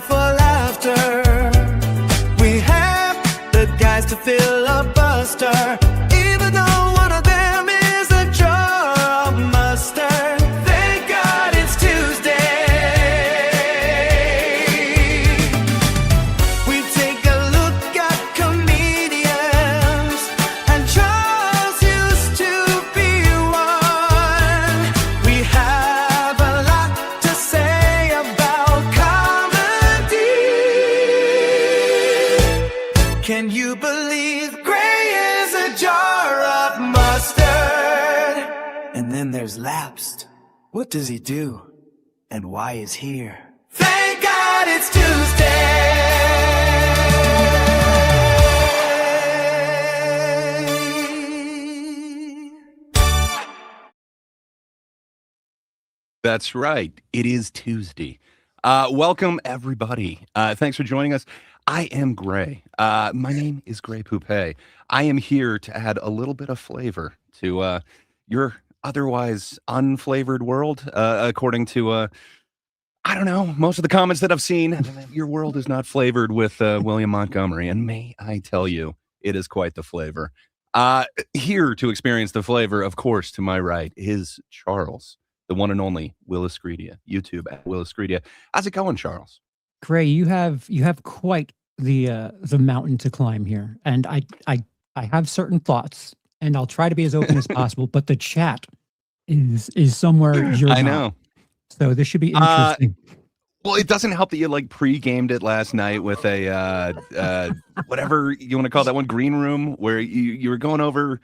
for laughter. We have the guys to fill a buster, even though one of them is a jar of mustard. Thank God it's Tuesday. We take a look at comedians, and Charles used to be one. We have a lot to say about comedy. Can you believe Gray is a jar of mustard? And then there's Lapsed. What does he do? And why is here? Thank God it's Tuesday. That's right. It is Tuesday. Welcome, everybody. Thanks for joining us. I am Gray. My name is Gray Poupée. I am here to add a little bit of flavor to your otherwise unflavored world, according to, I don't know, most of the comments that I've seen. Your world is not flavored with William Montgomery, and may I tell you, it is quite the flavor. Here to experience the flavor, of course, to my right is Charles, the one and only Willis Greedia, YouTube at Willis Greedia. How's it going, Charles? Gray, you have quite the mountain to climb here, and I have certain thoughts, and I'll try to be as open as possible. But the chat is somewhere you're I not. know. So this should be interesting. Well, it doesn't help that you like pre-gamed it last night with a whatever you want to call that one, green room, where you were going over an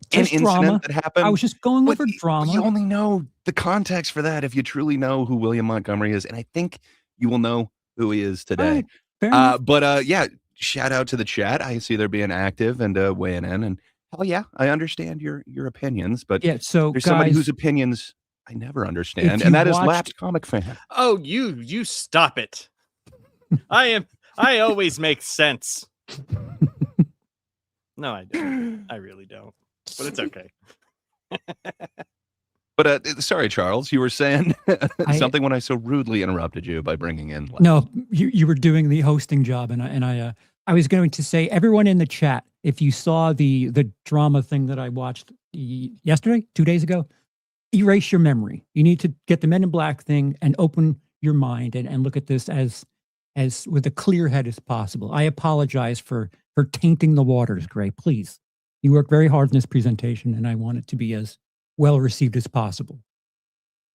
Just incident drama. that happened. I was just going But over drama. You only know the context for that if you truly know who William Montgomery is, and I think you will know who he is All today. right, fair enough. But yeah, shout out to the chat. I see they're being active and weighing in, and hell yeah, I understand your opinions, but Yeah. So there's somebody guys, whose opinions I never understand, you and that is watched- Lapsed Comic Fan. Oh, you stop it. I always make sense. No, I don't. I really don't. But it's okay. But sorry, Charles, you were saying I- something when I so rudely interrupted you by bringing in. no, you were doing the hosting job, and I was going to say, everyone in the chat, if you saw the drama thing that I watched yesterday, 2 days ago, erase your memory. You need to get the Men in Black thing and open your mind and look at this as with a clear head as possible. I apologize for tainting the waters, Gray. Please, you worked very hard in this presentation, and I want it to be as well received as possible.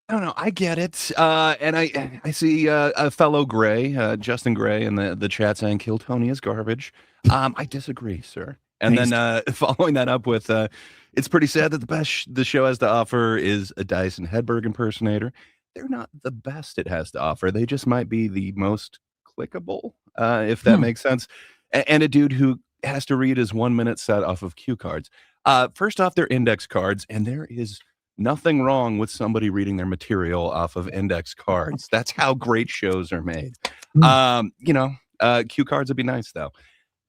I don't know. I get it. And I see a fellow Gray, Justin Gray, in the chat saying, "Kill Tony is garbage." I disagree, sir. And Thanks. then following that up with, it's pretty sad that the best the show has to offer is a Dyson Hedberg impersonator. They're not the best it has to offer. They just might be the most clickable, if that makes sense. And a dude who has to read his 1 minute set off of cue cards. First off, they're index cards, and there is nothing wrong with somebody reading their material off of index cards. That's how great shows are made. Cue cards would be nice, though.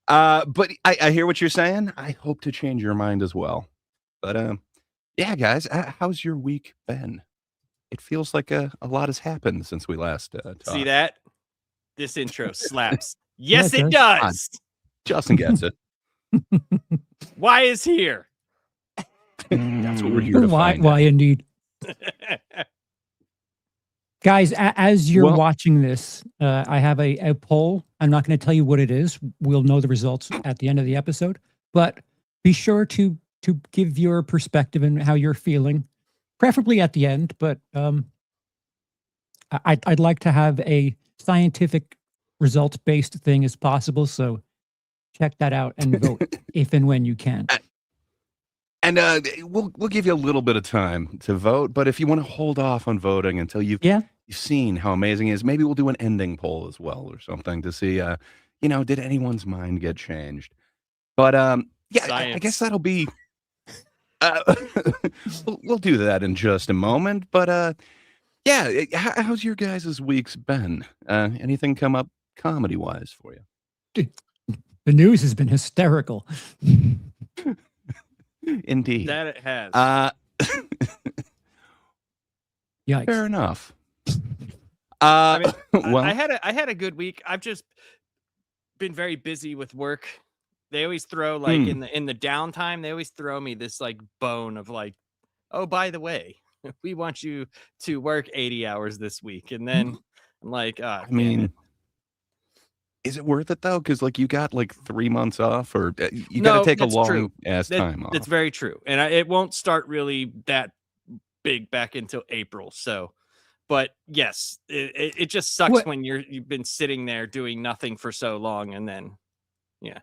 But I hear what you're saying. I hope to change your mind as well. But yeah, guys, how's your week been? It feels like a lot has happened since we last talked. See that? This intro slaps. Yes, Yeah, it it does. Justin gets it. Why is here? That's what we're here to Why find out. indeed. Guys, as you're Well- watching this, I have a poll. I'm not going to tell you what it is. We'll know the results at the end of the episode. But be sure to give your perspective and how you're feeling, preferably at the end. But I'd like to have a scientific results-based thing as possible. So check that out and vote if and when you can. And we'll give you a little bit of time to vote, but if you want to hold off on voting until you've seen how amazing it is, maybe we'll do an ending poll as well or something to see, did anyone's mind get changed? But yeah, I guess that'll be. We'll do that in just a moment. But yeah, how's your guys' weeks been? Anything come up comedy-wise for you? The news has been hysterical. Indeed. That it has. Yikes. Fair enough. I mean, well, I had a good week. I've just been very busy with work. They always throw like in the downtime, they always throw me this like bone of like, oh, by the way, we want you to work 80 hours this week. And then I'm like, I mean, is it worth it though? Because like you got like 3 months off, or you got to take a long ass time off. That's very true. And it won't start really that big back until April. So, but yes, it just sucks when you've been sitting there doing nothing for so long, and then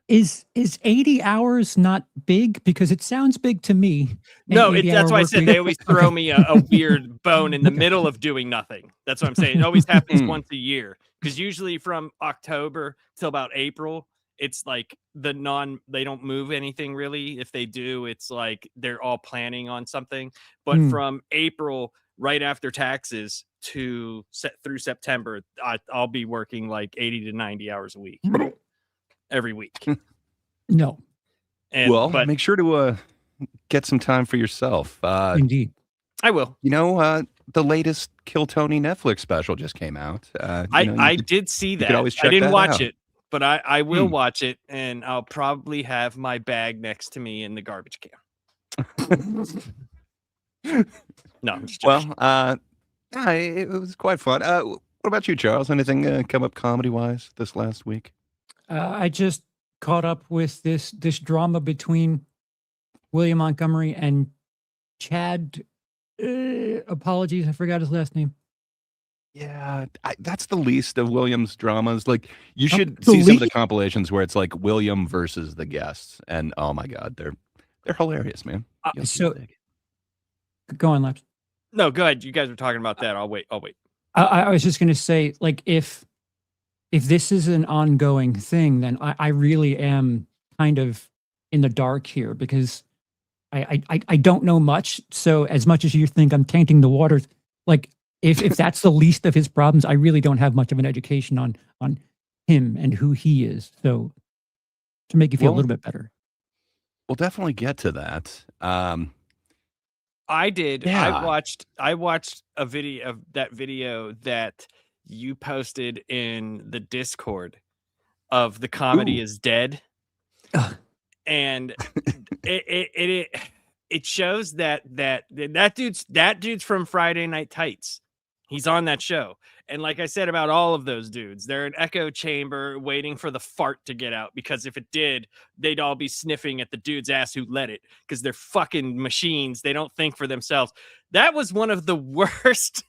Is 80 hours not big? Because it sounds big to me. No, that's why I said they always throw me a weird bone in the middle of doing nothing. That's what I'm saying. It always happens once a year, because usually from October till about April, it's like they don't move anything really. If they do, it's like they're all planning on something. But from April, right after taxes, through September, I'll be working like 80 to 90 hours a week. Every week. No. But make sure to get some time for yourself. Indeed. I will. You know, the latest Kill Tony Netflix special just came out. I did see that. I didn't watch it, but I will watch it, and I'll probably have my bag next to me in the garbage can. No, I'm just joking. It was quite fun. What about you, Charles? Anything come up comedy-wise this last week? I just caught up with this drama between William Montgomery and Chad. Apologies, I forgot his last name. Yeah, that's the least of William's dramas. Like, you should see some of the compilations where it's like William versus the guests, and oh my god, they're hilarious, man. So, go on, Laps. No, go ahead. You guys were talking about that. I'll wait. I was just going to say, like, if this is an ongoing thing, then I really am kind of in the dark here, because I don't know much. So as much as you think I'm tainting the waters, like if that's the least of his problems, I really don't have much of an education on him and who he is. So to make you feel a little bit better. We'll definitely get to that. I did. Yeah. I watched a video that you posted in the Discord of The Comedy is Dead. And it shows that dude's from Friday Night Tights. He's on that show. And like I said about all of those dudes, they're an echo chamber waiting for the fart to get out, because if it did, they'd all be sniffing at the dude's ass who let it, because they're fucking machines. They don't think for themselves. That was one of the worst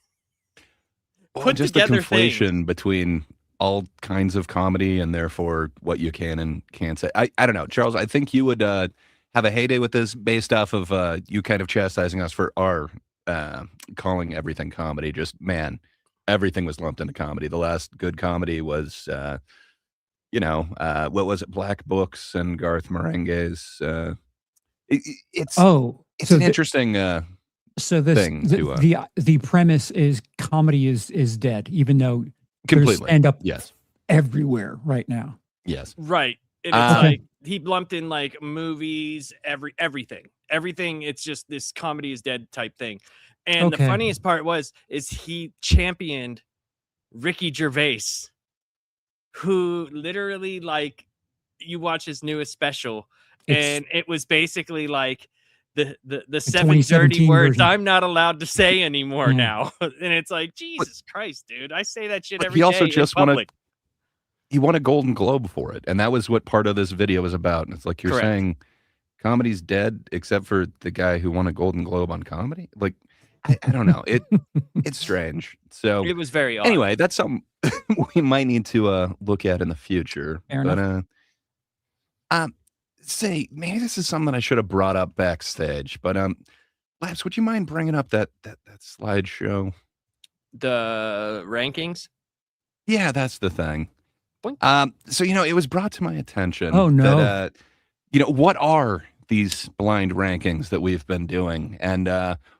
put just together the conflation thing between all kinds of comedy and therefore what you can and can't say. I don't know, Charles. I think you would have a heyday with this based off of you kind of chastising us for our calling everything comedy. Just, man, everything was lumped into comedy. The last good comedy was what was it, Black Books and Garth Marenghi's. It's an interesting so this thing the premise is comedy is dead, even though completely there's stand-up yes everywhere right now. Yes, right. And it's like he lumped in like movies, everything. It's just this comedy is dead type thing. And the funniest part is he championed Ricky Gervais, who literally, like, you watch his newest special, and it was basically like the 7 dirty words version I'm not allowed to say anymore now. And it's like, Jesus Christ, dude, I say that shit every day. He also just he won a Golden Globe for it, and that was what part of this video was about. And it's like, you're saying comedy's dead except for the guy who won a Golden Globe on comedy. Like, I don't know. It's strange. So it was very odd. Anyway, that's something we might need to look at in the future. Say, maybe this is something I should have brought up backstage. But Laps, would you mind bringing up that slideshow? The rankings? Yeah, that's the thing. So it was brought to my attention. Oh no! That, what are these blind rankings that we've been doing, and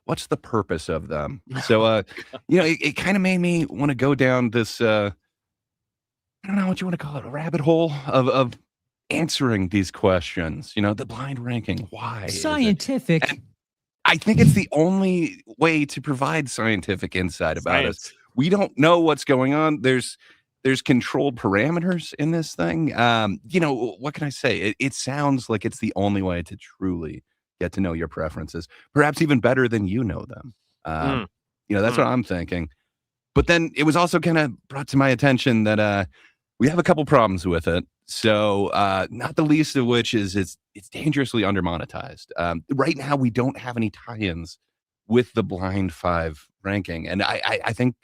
what's the purpose of them? So it kind of made me want to go down this I don't know what you want to call it, a rabbit hole of answering these questions. The blind ranking, why? Scientific. I think it's the only way to provide scientific insight about us we don't know what's going on. There's controlled parameters in this thing. What can I say? It sounds like it's the only way to truly get to know your preferences, perhaps even better than you know them. That's what I'm thinking. But then it was also kind of brought to my attention that we have a couple problems with it. So not the least of which is it's dangerously undermonetized. Right now, we don't have any tie-ins with the Blind 5 ranking. And I think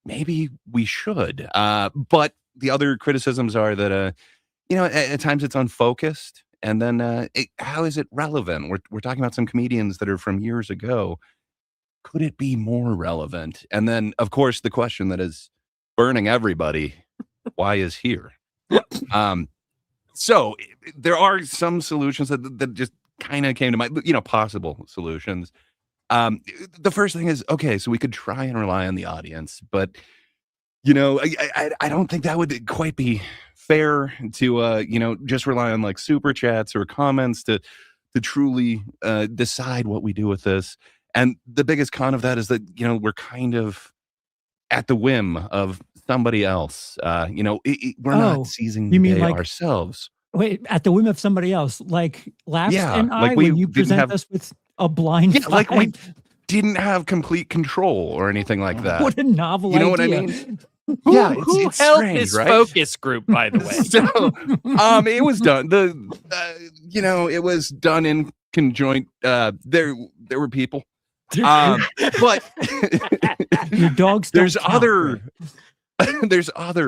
maybe we should. But the other criticisms are that, at times it's unfocused. And then how is it relevant? We're talking about some comedians that are from years ago. Could it be more relevant? And then, of course, the question that is burning everybody, why is here? So there are some solutions that just kind of came to mind, possible solutions. The first thing is, okay, so we could try and rely on the audience, but, I don't think that would quite be fair to, just rely on like super chats or comments to truly decide what we do with this. And the biggest con of that is that, we're kind of at the whim of somebody else. We're not seizing the day ourselves. Wait, at the whim of somebody else, like last and like when you present us with a blind five. Like we didn't have complete control or anything like that. What a novel idea. You know what I mean? Who it's held strange, this right? focus group, by the way? So, it was done. It was done in conjoint. There were people. But your dogs. There's other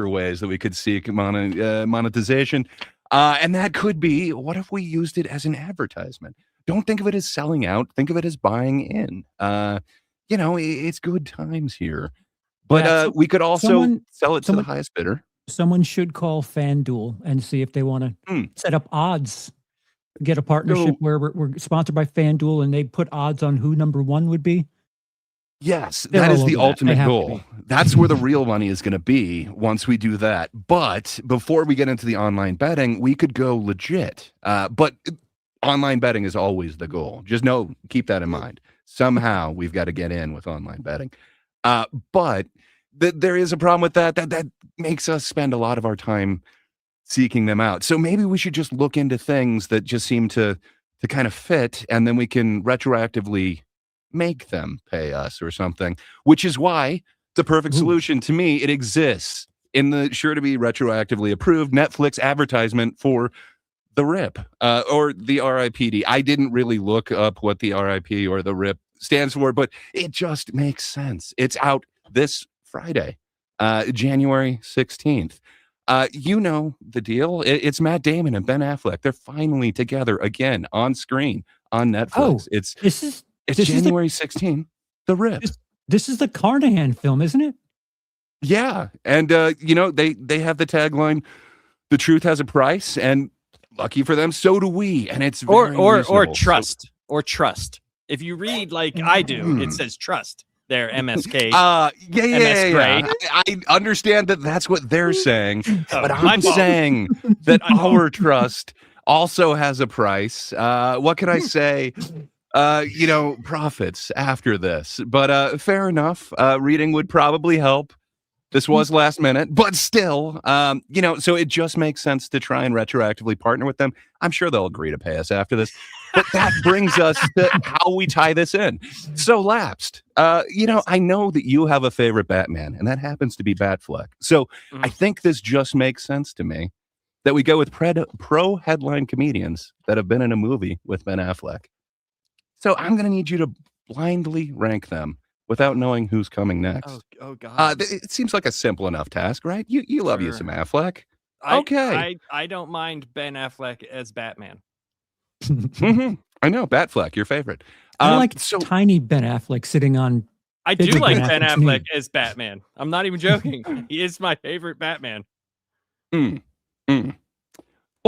ways that we could seek monetization, and that could be, what if we used it as an advertisement? Don't think of it as selling out. Think of it as buying in. It's good times here, but we could also sell it to the highest bidder. Someone should call FanDuel and see if they want to set up odds. Get a partnership where we're sponsored by FanDuel and they put odds on who number one would be. Yes, that is the ultimate goal. That's where the real money is going to be once we do that. But before we get into the online betting, we could go legit. But online betting is always the goal. Just keep that in mind. Somehow we've got to get in with online betting. But there is a problem with that makes us spend a lot of our time seeking them out. So maybe we should just look into things that just seem to kind of fit, and then we can retroactively make them pay us or something, which is why the perfect solution to me, it exists in the sure to be retroactively approved Netflix advertisement for the RIP or the RIPD. I didn't really look up what the RIP or the RIP stands for, but it just makes sense. It's out this Friday, January 16th. You know the deal. It's Matt Damon and Ben Affleck. They're finally together again on screen on Netflix. It's January 16th. The RIP. This is the Carnahan film, isn't it? Yeah, and they have the tagline, "The truth has a price," and lucky for them, so do we. And it's very or trust or trust. If you read like I do, it says trust. There, MSK. Yeah. I understand that that's what they're saying, but I'm saying that our trust also has a price. What can I say? Profits after this, but fair enough. Reading would probably help. This was last minute, but still, so it just makes sense to try and retroactively partner with them. I'm sure they'll agree to pay us after this. But that brings us to how we tie this in. So Lapsed, I know that you have a favorite Batman, and that happens to be Batfleck. So I think this just makes sense to me that we go with pro headline comedians that have been in a movie with Ben Affleck. So I'm going to need you to blindly rank them without knowing who's coming next. Oh God. It seems like a simple enough task, right? You love you some Affleck. Okay. I don't mind Ben Affleck as Batman. I know, Batfleck, your favorite. I like tiny Ben Affleck sitting on. I do like Ben Affleck as Batman. I'm not even joking. He is my favorite Batman. Well,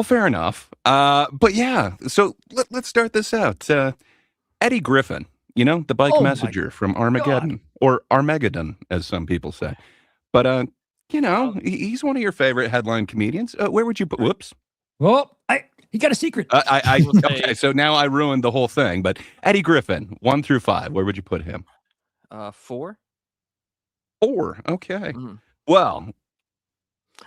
fair enough. But yeah, so let's start this out. Eddie Griffin, the bike messenger from Armageddon, or Armageddon, as some people say. But, he's one of your favorite headline comedians. Where would you put? Whoops. Well, he got a secret. Okay, so now I ruined the whole thing. But Eddie Griffin, 1 through 5, where would you put him? 4. 4. Okay. Mhm. Well,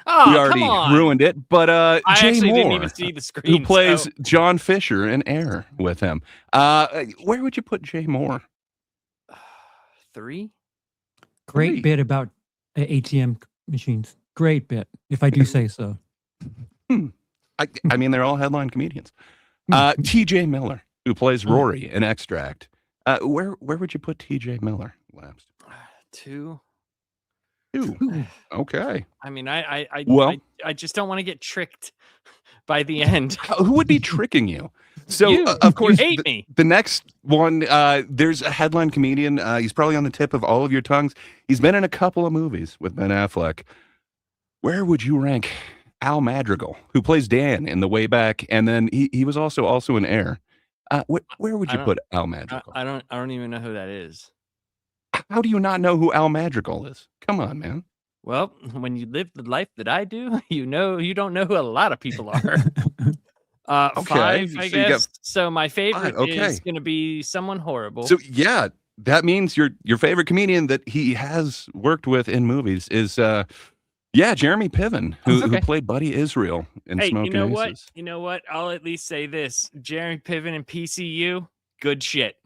Oh, we come already on. ruined it, but I Jay actually didn't even Moore, see the who screen. plays So John Fisher in Air with him. Where would you put Jay Moore? 3. Great 3. bit about ATM machines. Great bit, if I do say so. I mean, they're all headline comedians. Hmm. T.J. Miller, who plays Rory in Extract. Where would you put T.J. Miller, Labs? 2. 2. Okay. I mean, I Well, just don't want to get tricked by the end. who would be tricking you? So, You. of course, You hate me. the next one, there's a headline comedian. He's probably on the tip of all of your tongues. He's been in a couple of movies with Ben Affleck. Where would you rank Al Madrigal, who plays Dan in The Way Back, and then he was also in Air? Where would you put Al Madrigal? I don't even know who that is. How do you not know who Al Madrigal is? Come on, man. Well, when you live the life that I do, you don't know who a lot of people are. Okay, 5, so I you got guess. So my favorite 5, okay. is going to be someone horrible. So yeah, that means your favorite comedian that he has worked with in movies is Jeremy Piven, who played Buddy Israel in Hey, Smoking you know Aces. what? You know what? I'll at least say this: Jeremy Piven and PCU, good shit.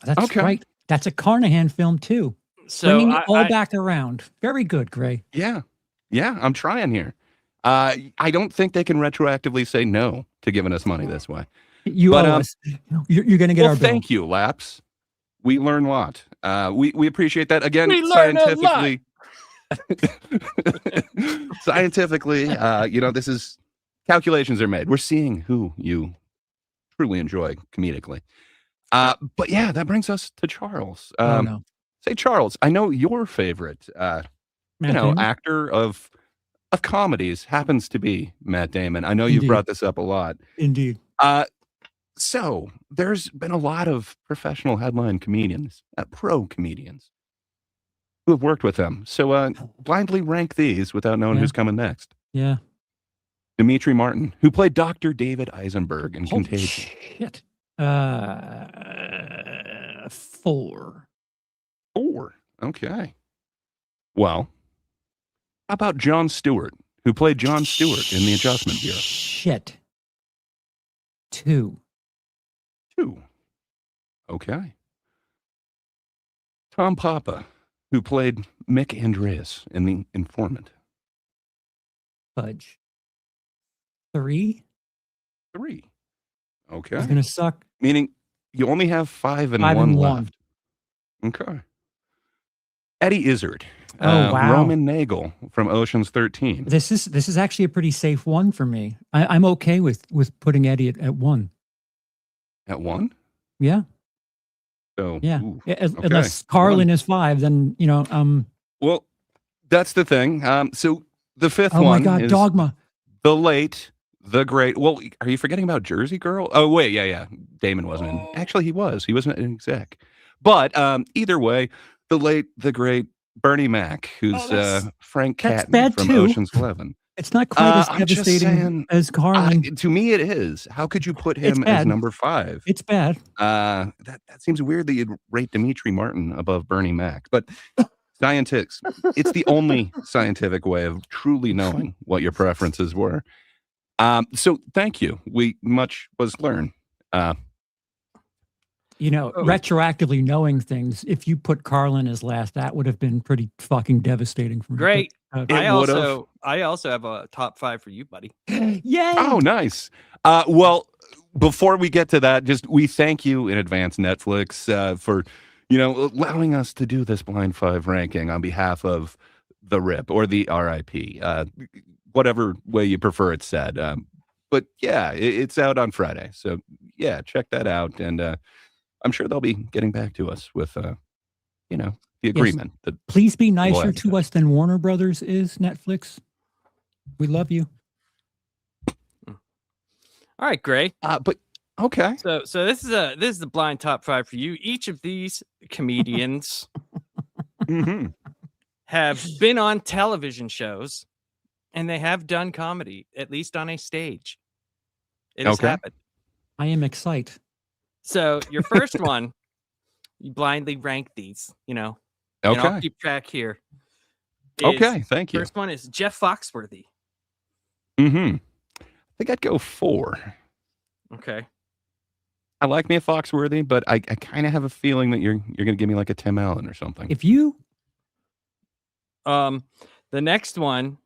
That's right. That's a Carnahan film too. So Bringing it all back around. Very good, Gray. Yeah, I'm trying here. I don't think they can retroactively say no to giving us money this way. You owe us. You're going to get our bill. Thank you, Laps. We learn a lot. We appreciate that. Again, We learn scientifically. Scientifically, this is calculations are made. We're seeing who you truly enjoy comedically. But yeah, that brings us to Charles. No. Say, Charles, I know your favorite, actor of comedies happens to be Matt Damon. I know you've brought this up a lot. Indeed. So there's been a lot of professional headline comedians, pro comedians, who have worked with him. So blindly rank these without knowing who's coming next. Yeah. Dimitri Martin, who played Dr. David Eisenberg in Holy Contagion. Shit. 4. 4. Okay. Well, how about Jon Stewart, who played Jon Stewart in The Adjustment Bureau? Shit. 2. 2. Okay. Tom Papa, who played Mick Andreas in The Informant. Fudge. 3. 3. Okay. It's gonna suck. Meaning you only have 5 and 1 left. Okay. Eddie Izzard. Wow. Roman Nagel from Ocean's 13. This is actually a pretty safe one for me. I'm okay with putting Eddie at 1. At 1? Yeah. So yeah. Ooh, Unless Carlin is 5, then Well, that's the thing. So the fifth one. Oh my God, is Dogma. The late, the great. Well, are you forgetting about Jersey Girl? Oh wait, yeah. Damon wasn't in. Actually, he was. He wasn't an exec. But either way, the late, the great Bernie Mac, who's Frank Catton from too. Ocean's 11. It's not quite as devastating as Carlin. To me, it is. How could you put him as number 5? It's bad. That seems weird that you'd rate Dimitri Martin above Bernie Mac. But scientists, it's the only scientific way of truly knowing what your preferences were. So thank you. Much was learned. Retroactively knowing things, if you put Carlin as last, that would have been pretty fucking devastating for me. Great. But, I also have a top 5 for you, buddy. Yay! Oh, nice. Well, before we get to that, we thank you in advance, Netflix, for allowing us to do this blind 5 ranking on behalf of the RIP or the RIP, whatever way you prefer it said. But yeah, it's out on Friday, so yeah, check that out, and I'm sure they'll be getting back to us with the agreement. Yes. Please be nicer to us than Warner Brothers is, Netflix. We love you. All right, Gray. But okay. So this is the blind top 5 for you. Each of these comedians have been on television shows, and they have done comedy, at least on a stage. It has happened. I am excited. So your first one, you blindly rank these, And I'll Okay. keep track here. Okay. Thank you. First one is Jeff Foxworthy. Mm-hmm. I think I'd go 4. Okay. I like me a Foxworthy, but I kind of have a feeling that you're going to give me like a Tim Allen or something. If you, The next one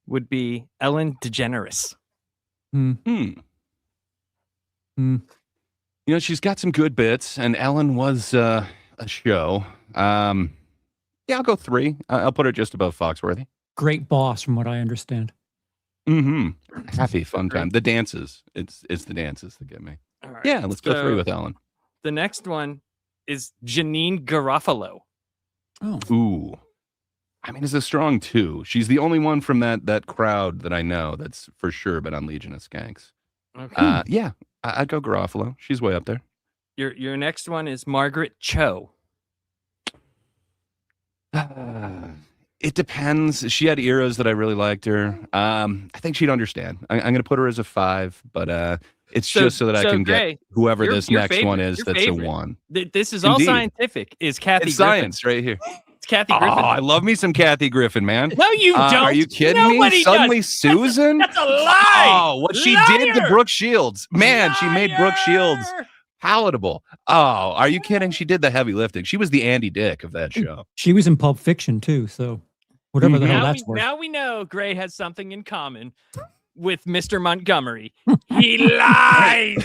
would be Ellen DeGeneres. You know, she's got some good bits, and Ellen was a show. Yeah, I'll go 3. I'll put her just above Foxworthy. great boss, from what I understand. Happy fun time. The dances. It's the dances that get me. All right. Yeah, let's go 3 with Ellen. The next one is Janine Garofalo. Oh, Ooh. I mean, it's a strong 2. She's the only one from that crowd that I know that's for sure been on Legion of Skanks. Okay. Yeah, I'd go Garofalo. She's way up there. Your next one is Margaret Cho. It depends. She had eras that I really liked her. I think she'd understand. I'm going to put her as a 5, but it's just so that I can Gray, get whoever your this next one favorite- is your that's favorite. a 1. This is all Indeed. scientific. Is Kathy It's Griffin. science right here. It's Kathy Oh, Griffin. I love me some Kathy Griffin, man. No, you don't. Are you kidding Nobody me? Suddenly does. Susan? That's a lie. Oh, what she did to Liar. Brooke Shields. Man, she made Brooke Shields Liar. palatable. Oh, are you kidding? She did the heavy lifting. She was the Andy Dick of that show. she was in Pulp Fiction too, so whatever the hell Now that's we, worth. now we know Gray has something in common with Mr. Montgomery. He lies.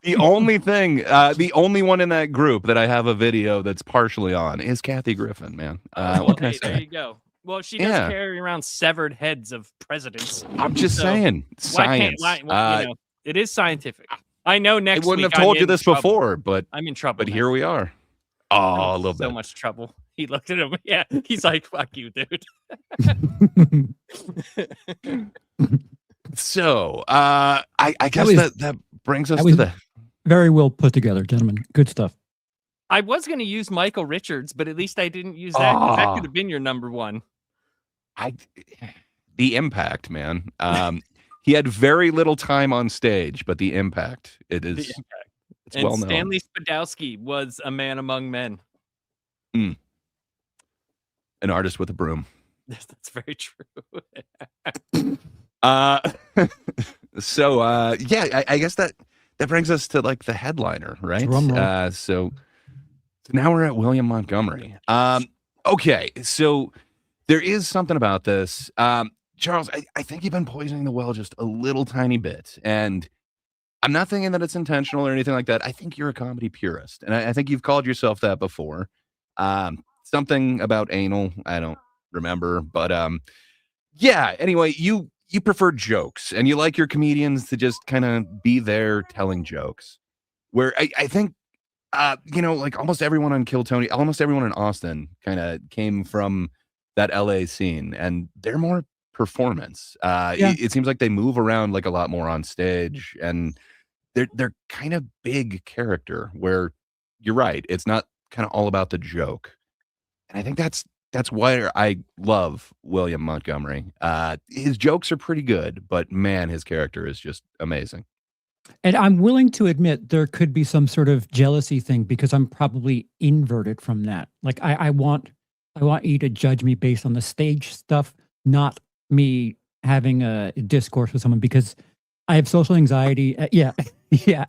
The only thing, the only one in that group that I have a video that's partially on is Kathy Griffin, man. Well, What can I hey, there say? you go. Well, she does Yeah. carry around severed heads of presidents. I'm just So, saying, Why can't science. you know, it is scientific. I know I next wouldn't week have told I'm you in this trouble. before, but I'm in trouble. now. here we are. Oh, I'm a in little so bit. much trouble. He looked at him. Yeah, he's like, "Fuck you, dude." So, I guess was- that brings us that to was- the. Very well put together, gentlemen. Good stuff. I was going to use Michael Richards, but at least I didn't use that. 'Cause that Ah. could have been your number 1. The impact, man. He had very little time on stage, but the impact, it is. The impact. It's And well known. Stanley Spadowski was a man among men. An artist with a broom. Yes, that's very true. So yeah, I guess that brings us to like the headliner, right? Drum roll. So now we're at William Montgomery. Okay, so there is something about this. Charles, I think you've been poisoning the well just a little tiny bit. And I'm not thinking that it's intentional or anything like that. I think you're a comedy purist. And I think you've called yourself that before. Something about anal, I don't remember. But yeah, anyway, you prefer jokes and you like your comedians to just kind of be there telling jokes. Where I think, like almost everyone on Kill Tony, almost everyone in Austin kind of came from that LA scene and they're more performance. It seems like they move around like a lot more on stage and they're kind of big character where you're right. It's not kind of all about the joke. And I think that's why I love William Montgomery. His jokes are pretty good, but man, his character is just amazing. And I'm willing to admit there could be some sort of jealousy thing because I'm probably inverted from that. Like I want you to judge me based on the stage stuff, not me having a discourse with someone because I have social anxiety.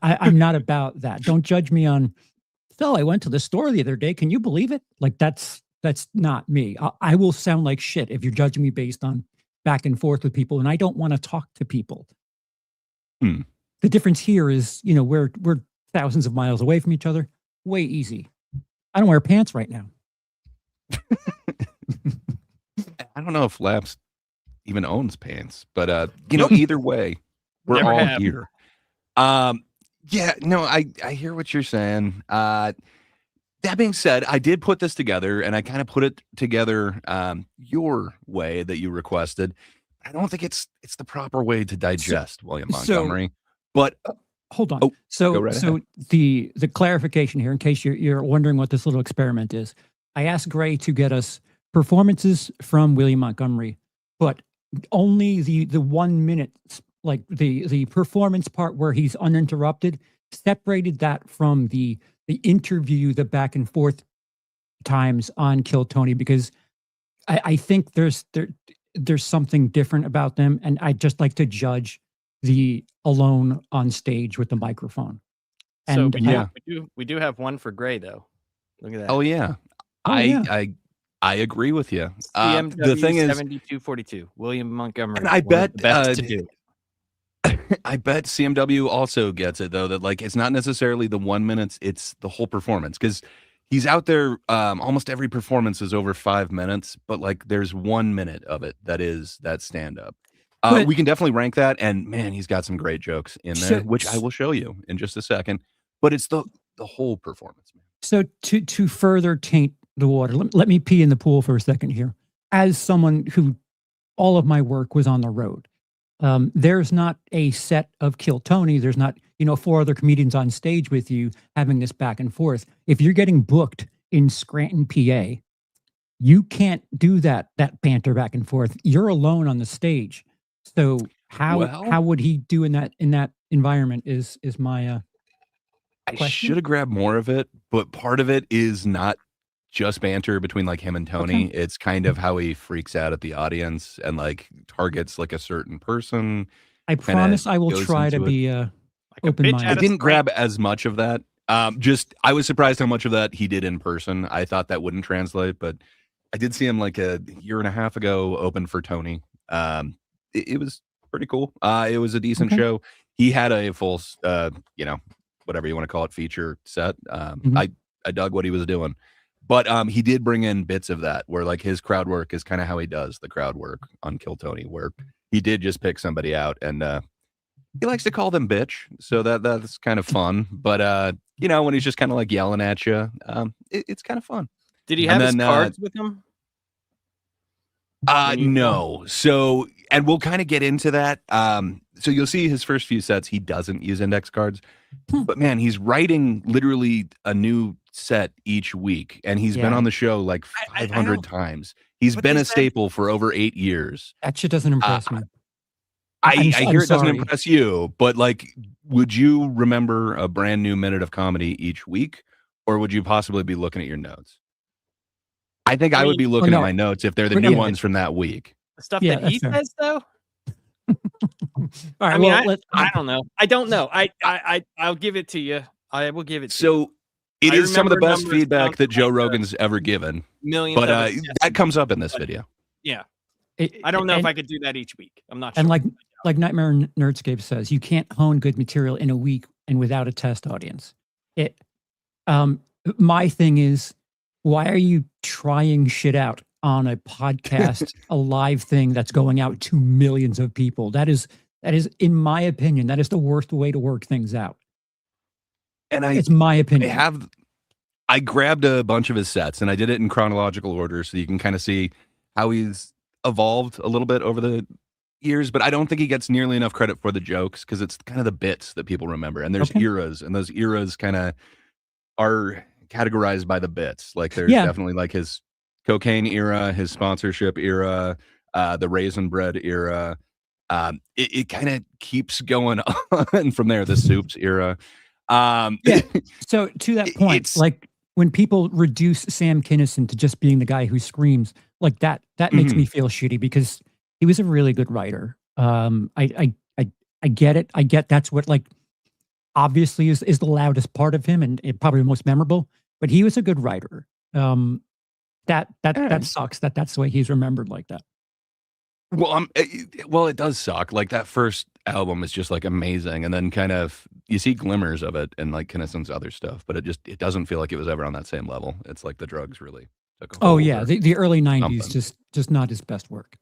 I'm not about that. Don't judge me on. So I went to the store the other day. Can you believe it? Like that's not me. I will sound like shit if you're judging me based on back and forth with people, and I don't want to talk to people. The difference here is, we're thousands of miles away from each other. Way easy. I don't wear pants right now. I don't know if Laps even owns pants, but either way, we're Never all have. here. I hear what you're saying. That being said, I did put this together and I kind of put it together your way that you requested. I don't think it's the proper way to digest William Montgomery. But hold on. go So right ahead. the clarification here, in case you're wondering what this little experiment is, I asked Gray to get us performances from William Montgomery, but only the 1 minute, like the performance part where he's uninterrupted, separated that from the interview, the back and forth times on Kill Tony, because I think there's something different about them, and I just like to judge the alone on stage with the microphone. So And we do have one for Gray though. Look at that. Oh yeah. Oh, yeah. I agree with you. CMW The thing is, 7242, William Montgomery. and I bet the best to do. I bet CMW also gets it though, that like it's not necessarily the 1 minute, it's the whole performance, because he's out there. Almost every performance is over 5 minutes, but like there's 1 minute of it that is that stand up. We can definitely rank that, and man, he's got some great jokes in there, which I will show you in just a second. But it's the whole performance, man. So to further taint the water, let me pee in the pool for a second here. As someone who all of my work was on the road, there's not a set of Kill Tony. There's not, 4 other comedians on stage with you having this back and forth. If you're getting booked in Scranton, PA, you can't do that banter back and forth. You're alone on the stage. So how would he do in that environment is my I should have grabbed more of it, but part of it is not just banter between like him and Tony. Okay. It's kind of how he freaks out at the audience and like targets like a certain person. I promise I will try to be open-minded. I didn't grab as much of that. I was surprised how much of that he did in person. I thought that wouldn't translate, but I did see him like a year and a half ago open for Tony. It was pretty cool. It was a decent show. He had a full, whatever you want to call it, feature set. I dug what he was doing, but he did bring in bits of that where like his crowd work is kind of how he does the crowd work on Kill Tony, where he did just pick somebody out, and he likes to call them bitch, so that's kind of fun. But when he's just kind of like yelling at you, it's kind of fun. Did he have his cards with him? No. So, and we'll kind of get into that. So you'll see his first few sets, he doesn't use index cards, but man, he's writing literally a new set each week, and he's been on the show like 500 times. He's been a staple for over 8 years. That shit doesn't impress me. I hear it doesn't impress you, but like, would you remember a brand new minute of comedy each week, or would you possibly be looking at your notes? I think I would be looking at my notes if they're the new ones from that week. The stuff that he says, though. All right. I mean, I don't know. I don't know. I'll give it to you. I will give it to you. So it is some of the best feedback that Joe Rogan's ever given. But that comes up in this video. Yeah. I don't know if I could do that each week. I'm not sure. And like Nightmare Nerdscape says, you can't hone good material in a week and without a test audience. My thing is, why are you trying shit out on a podcast, a live thing that's going out to millions of people? That is, in my opinion, that is the worst way to work things out. And it's my opinion. I grabbed a bunch of his sets, and I did it in chronological order, so you can kind of see how he's evolved a little bit over the years. But I don't think he gets nearly enough credit for the jokes, because it's kind of the bits that people remember, and there's eras, and those eras kind of are categorized by the bits. Like there's definitely like his cocaine era, his sponsorship era, the raisin bread era. It kind of keeps going on from there. The soups era. So to that point, like when people reduce Sam Kinison to just being the guy who screams, like that makes me feel shitty, because he was a really good writer. I get it. I get that's what like obviously is the loudest part of him, and probably the most memorable. But he was a good writer. That sucks. That's the way he's remembered like that. Well, it does suck. Like that first album is just like amazing, and then kind of you see glimmers of it and like Kinnison's other stuff, but it doesn't feel like it was ever on that same level. It's like the drugs really took a hold. The early 90s just not his best work,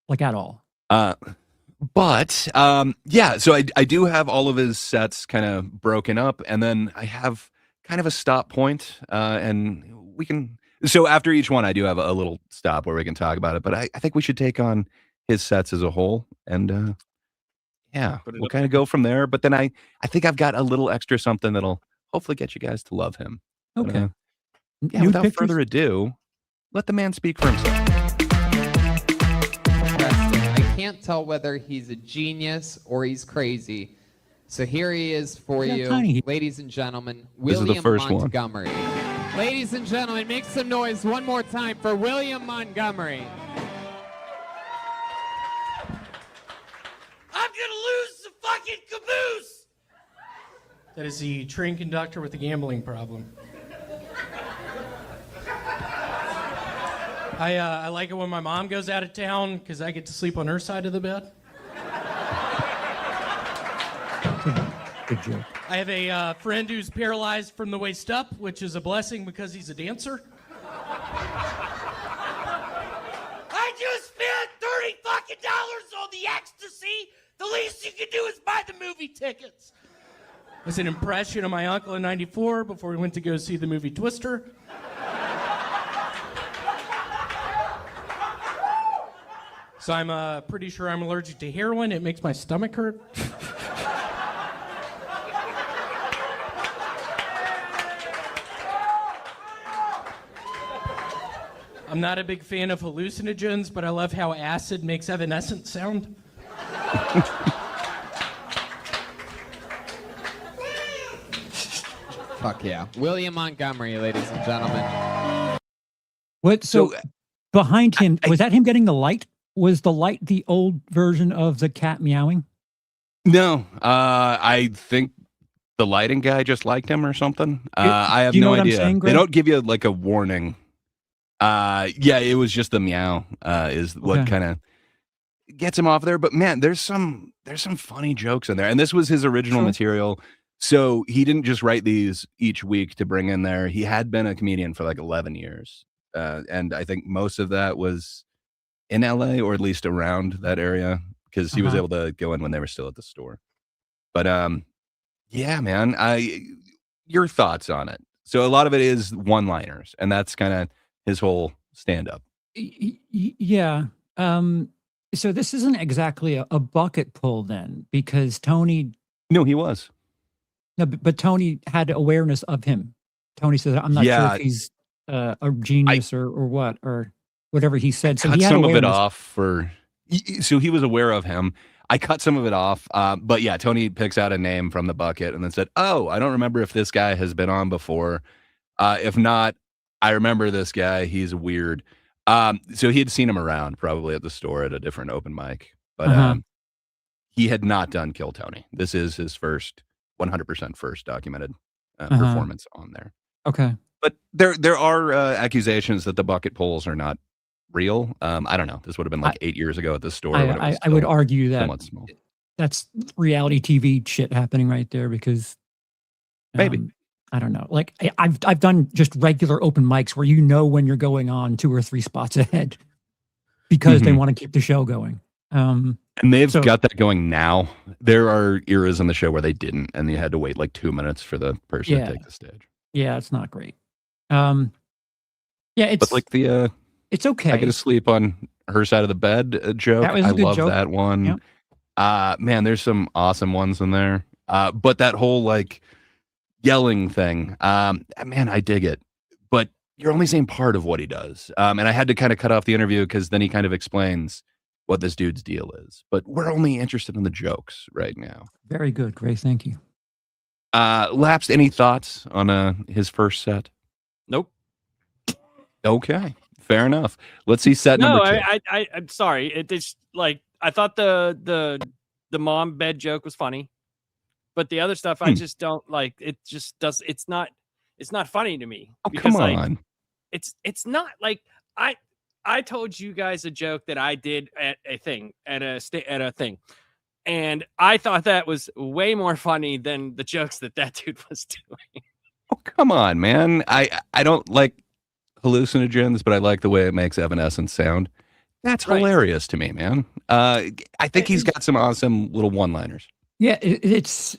like at all. But so I do have all of his sets kind of broken up, and then I have kind of a stop point, and we can. So after each one, I do have a little stop where we can talk about it. But I think we should take on his sets as a whole, and we'll kind of go from there. But then I think I've got a little extra something that'll hopefully get you guys to love him. Okay. Without further ado, let the man speak for himself. I can't tell whether he's a genius or he's crazy. So here he is for Yeah, you, tiny. ladies and gentlemen, This is the William first one. Montgomery. Ladies and gentlemen, make some noise one more time for William Montgomery. I'm gonna lose the fucking caboose! That is the train conductor with the gambling problem. I like it when my mom goes out of town because I get to sleep on her side of the bed. Good joke. I have a friend who's paralyzed from the waist up, which is a blessing because he's a dancer. I just spent $30 fucking on the ecstasy. The least you can do is buy the movie tickets. It was an impression of my uncle in '94 before we went to go see the movie Twister. So I'm pretty sure I'm allergic to heroin. It makes my stomach hurt. I'm not a big fan of hallucinogens, but I love how acid makes evanescent sound. Fuck yeah. William Montgomery, ladies and gentlemen. What? So behind him, was that him getting the light? Was the light the old version of the cat meowing? No, I think the lighting guy just liked him or something. I have do you know no what I'm idea. saying, They Greg? don't give you like a warning. Yeah, it was just the meow is what Okay. kind of gets him off there. But man, there's some funny jokes in there, and this was his original Sure. material. So he didn't just write these each week to bring in there. He had been a comedian for like 11 years, and I think most of that was in LA or at least around that area because he was Uh-huh. able to go in when they were still at the store. But yeah, man, your thoughts on it? So a lot of it is one-liners, and that's kind of his whole stand-up. Yeah. So this isn't exactly a bucket pull then, because Tony. No, he was. No, but Tony had awareness of him. Tony said, "I'm not sure Yeah. if he's a genius or what or whatever he said." So Cut he had some of it awareness. off for. So he was aware of him. I cut some of it off, but yeah, Tony picks out a name from the bucket and then said, "Oh, I don't remember if this guy has been on before. If not, I remember this guy. He's weird." So he had seen him around, probably at the store at a different open mic, but Uh-huh. he had not done Kill Tony. This is his 100% first documented Uh-huh. performance on there. Okay. But there are accusations that the bucket polls are not real. I don't know. This would have been like 8 years ago at the store. when it was I would still argue that somewhat small. that's reality TV shit happening right there because Maybe. I don't know. Like I've done just regular open mics where you know when you're going on 2 or 3 spots ahead because they Mhm. want to keep the show going. And they've so- got that going now. There are eras in the show where they didn't, and you had to wait like 2 minutes for the person Yeah. to take the stage. Yeah, it's not great. Yeah, it's But like the it's okay. I get to sleep on her side of the bed joke. That was a I good love joke. that one. Yep. Man, there's some awesome ones in there. But that whole like yelling thing, man, I dig it. But you're only seeing part of what he does. And I had to kind of cut off the interview because then he kind of explains what this dude's deal is. But we're only interested in the jokes right now. Very good, Grace. Thank you. Lapsed, any thoughts on his first set? Nope. Okay, fair enough. Let's see set No, number 2. I'm sorry. It's like I thought the mom bed joke was funny, but the other stuff I just don't like. It just does. It's not funny to me. Oh, because, come like, on. It's not like I told you guys a joke that I did at a thing and I thought that was way more funny than the jokes that dude was doing. Oh, come on, man. I don't like hallucinogens, but I like the way it makes Evanescence sound. That's Right. hilarious to me, man. I think he's got some awesome little one-liners. Yeah, it's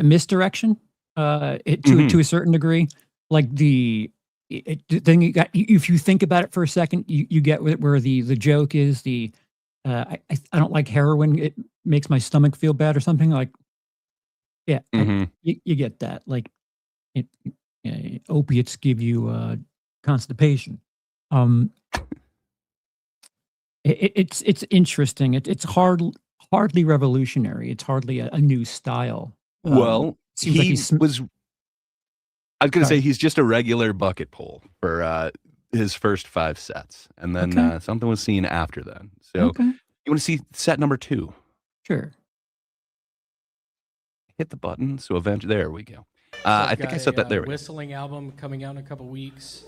misdirection to Mhm. a certain degree. Like then you got if you think about it for a second, you get where the joke is I don't like heroin. It makes my stomach feel bad or something like. Yeah, Mhm. you get that. Like opiates give you constipation. It's interesting. It's hardly revolutionary. It's hardly a new style. Well, seems like he he's was. I was going to Sorry. say he's just a regular bucket pull for his first 5 sets, and then Okay. something was seen after that. So Okay, you want to see set number 2? sure. Hit the button. So eventually, there we go. So I've I think I got said that there. Whistling album coming out in a couple weeks.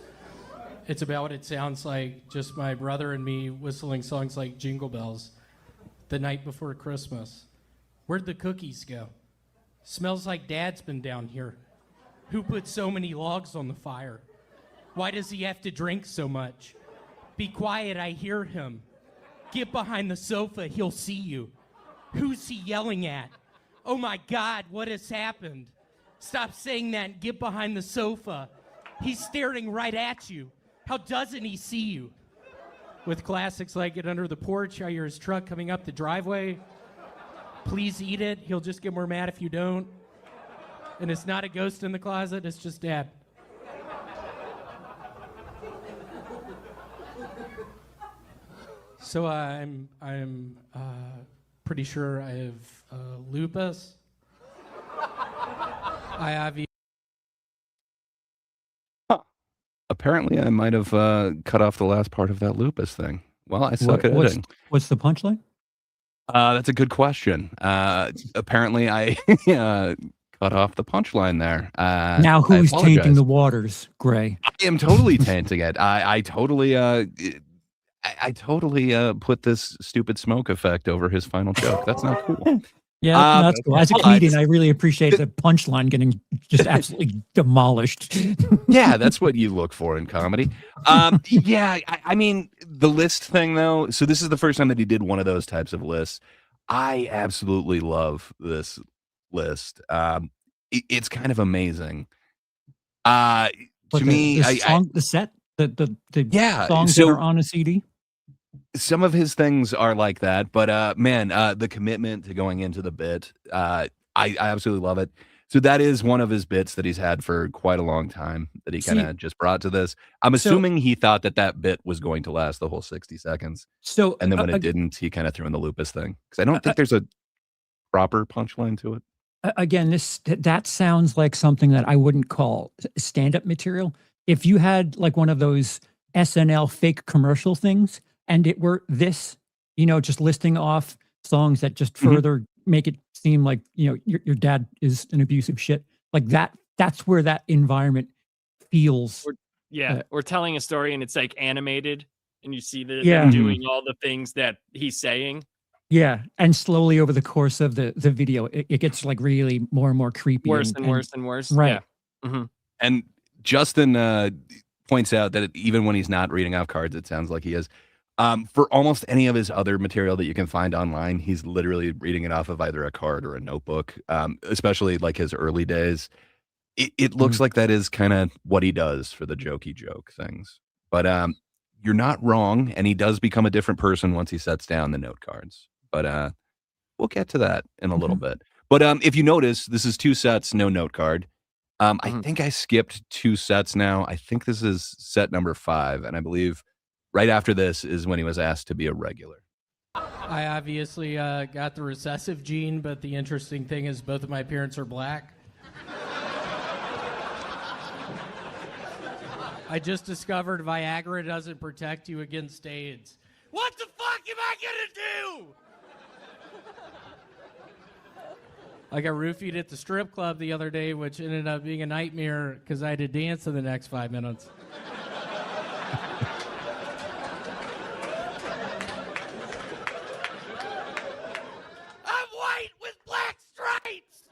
It's about what it sounds like, just my brother and me whistling songs like Jingle Bells the night before Christmas. Where'd the cookies go? Smells like Dad's been down here. Who put so many logs on the fire? Why does he have to drink so much? Be quiet, I hear him. Get behind the sofa, he'll see you. Who's he yelling at? Oh my God, what has happened? Stop saying that and get behind the sofa. He's staring right at you. How doesn't he see you? With classics like Get Under the Porch, I hear his truck coming up the driveway. Please eat it, he'll just get more mad if you don't. And it's not a ghost in the closet, it's just Dad. So I'm pretty sure I have lupus. I have. Apparently, I might have cut off the last part of that lupus thing. Well, I suck at editing. What's the punchline? That's a good question. Apparently, I cut off the punchline there. Now I who's tainting apologize. the waters, Gray? I am totally tainting it. I totally put this stupid smoke effect over his final joke. That's not cool. Yeah, that's cool. As a but- comedian, I really appreciate the punchline getting just absolutely demolished. Yeah, that's what you look for in comedy. Yeah, I mean, the list thing, though. So this is the first time that he did one of those types of lists. I absolutely love this list. It's kind of amazing. To But me, the set, the Yeah, songs so- that are on a CD. some of his things are like that, but man, the commitment to going into the bit, I absolutely love it. So that is one of his bits that he's had for quite a long time that he kind of just brought to this. I'm assuming he thought that bit was going to last the whole 60 seconds. So And then when it didn't, he kind of threw in the lupus thing. Because I don't think there's a proper punchline to it. again, that sounds like something that I wouldn't call stand-up material. If you had like one of those SNL fake commercial things, and it were this, just listing off songs that just further make it seem like your dad is an abusive shit, like that's where that environment feels. Or telling a story and it's like animated, and you see them Yeah. doing all the things that he's saying. Yeah, and slowly over the course of the video, it gets like really more and more creepy, Worse and worse and worse. Right. Yeah. hmm And Justin points out that even when he's not reading off cards, it sounds like he is. For almost any of his other material that you can find online, he's literally reading it off of either a card or a notebook, especially like his early days. It looks like that is kind of what he does for the jokey joke things. But you're not wrong, and he does become a different person once he sets down the note cards. But we'll get to that in a little bit. But if you notice, this is 2 sets, no note card. I think I skipped 2 sets now. I think this is set number 5, and I believe right after this is when he was asked to be a regular. I obviously got the recessive gene, but the interesting thing is both of my parents are black. I just discovered Viagra doesn't protect you against AIDS. What the fuck am I gonna do? I got roofied at the strip club the other day, which ended up being a nightmare because I had to dance in the next 5 minutes. I'm white with black stripes.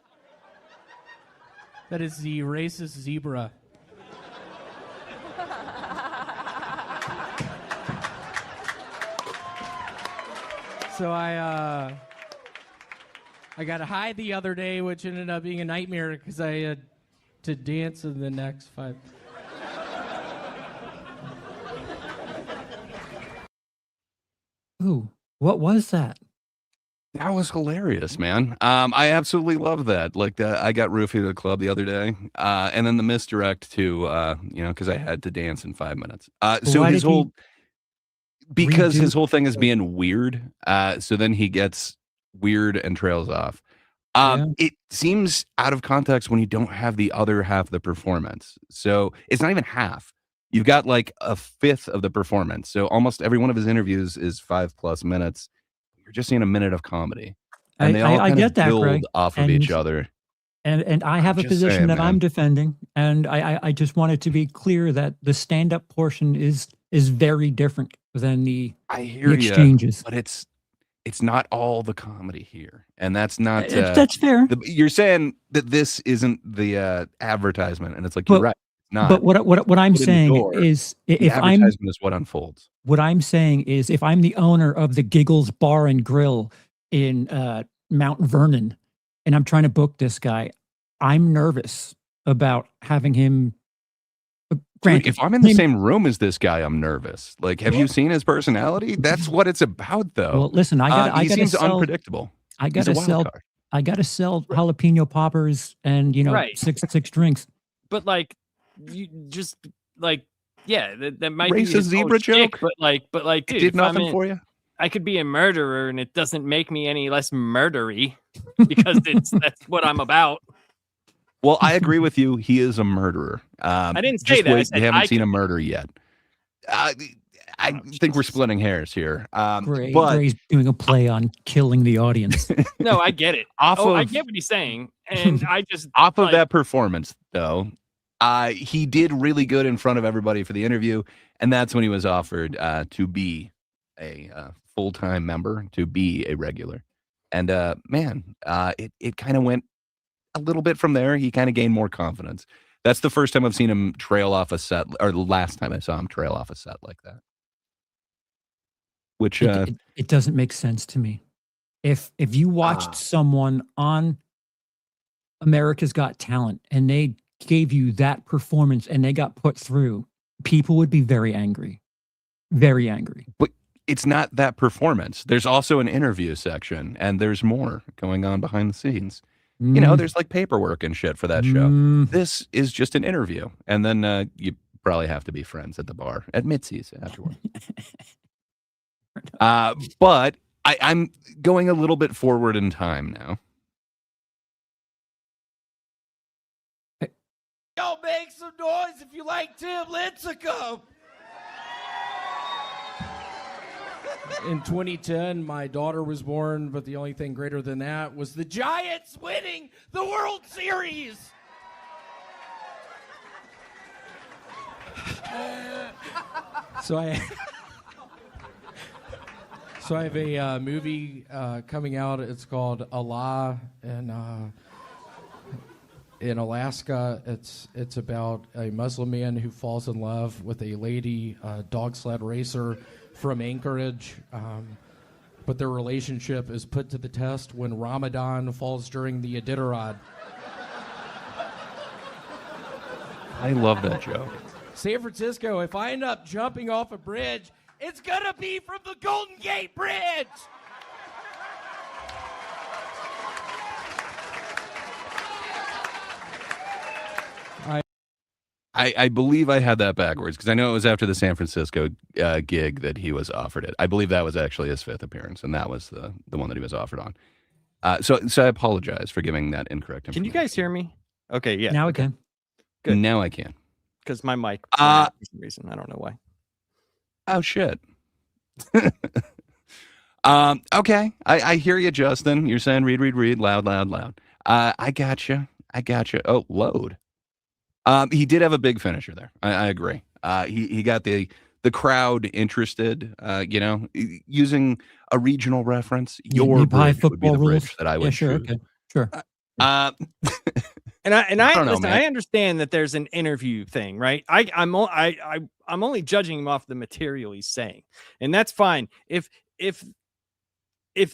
That is the racist zebra. So I got high the other day, which ended up being a nightmare because I had to dance in the next 5. Ooh, what was that? That was hilarious, man. I absolutely love that. Like, I got roofied at a club the other day, and then the misdirect to, because I had to dance in 5 minutes. So Why his did he whole, because redo- his whole thing is being weird. So then he gets weird and trails off. Yeah. It seems out of context when you don't have the other half of the performance. So it's not even half. You've got like a fifth of the performance. So almost every one of his interviews is 5+ minutes. You're just seeing a minute of comedy. And they all I kind get of that, build Greg. off of each other. And I have a just position saying, that I'm man. defending, and I just wanted to be clear that the stand-up portion is very different than the I hear you, exchanges. but it's not all the comedy here, and that's not. That's fair. You're saying that this isn't the advertisement, and it's like But- you're right. It's not. But what I'm Put in the saying door, is, the if I'm advertisement is what unfolds. what I'm saying is, if I'm the owner of the Giggles Bar and Grill in Mount Vernon, and I'm trying to book this guy, I'm nervous about having him. Dude, Granted, if I'm in the him- same room as this guy, I'm nervous. Like, have you seen his personality? That's what it's about, though. well, listen, I got he to seems sell. unpredictable. I He's got a to wild sell. card. I got to sell jalapeno poppers and Right. six drinks. But like, you just like, yeah, that might Racist be his whole zebra shtick, joke? but like, It dude, did if I'm nothing in- for you. I could be a murderer, and it doesn't make me any less murdery because that's what I'm about. Well, I agree with you. He is a murderer. I didn't say just that. I wait, said you haven't I seen a could be. murder yet. I think we're splitting hairs here. Gray, but Gray's doing a play on killing the audience. No, I get it. off Oh, of I get what he's saying, and I just off of like, that performance, though, he did really good in front of everybody for the interview, and that's when he was offered to be a full-time member, to be a regular. And man, it kind of went a little bit from there. He kind of gained more confidence. That's the first time I've seen him trail off a set, or the last time I saw him trail off a set like that. Which It doesn't make sense to me. If you watched someone on America's Got Talent and they gave you that performance and they got put through, people would be very angry. Very angry. but it's not that performance. There's also an interview section, and there's more going on behind the scenes. You know, there's like paperwork and shit for that show. Mm. This is just an interview, and then you probably have to be friends at the bar at Mitzi's afterward. But I'm going a little bit forward in time now. Y'all make some noise if you like Tim Lincecum. In 2010, my daughter was born, but the only thing greater than that was the Giants winning the World Series. So I have a movie coming out. It's called Allah, and in Alaska, it's about a Muslim man who falls in love with a lady dog sled racer from Anchorage. But their relationship is put to the test when Ramadan falls during the Iditarod. I love that joke. San Francisco, if I end up jumping off a bridge, It's gonna be from the Golden Gate Bridge. I believe I had that backwards because I know it was after the San Francisco gig that he was offered it. I believe that was actually his 5th appearance, and that was the one that he was offered on. So I apologize for giving that incorrect Can information. you guys hear me? Okay, yeah. Now we can. Good. Now I can. Because my mic went out for some reason. I don't know why. Oh shit. Okay. I hear you, Justin. You're saying read, loud. I gotcha. Oh, load. He did have a big finisher there. I agree. He got the crowd interested. Using a regional reference. Your Nearby bridge would be the football bridge rules. that I would Yeah, sure. choose. Okay, sure. And I don't know, listen, man. I understand that there's an interview thing, right? I'm only judging him off the material he's saying, and that's fine. If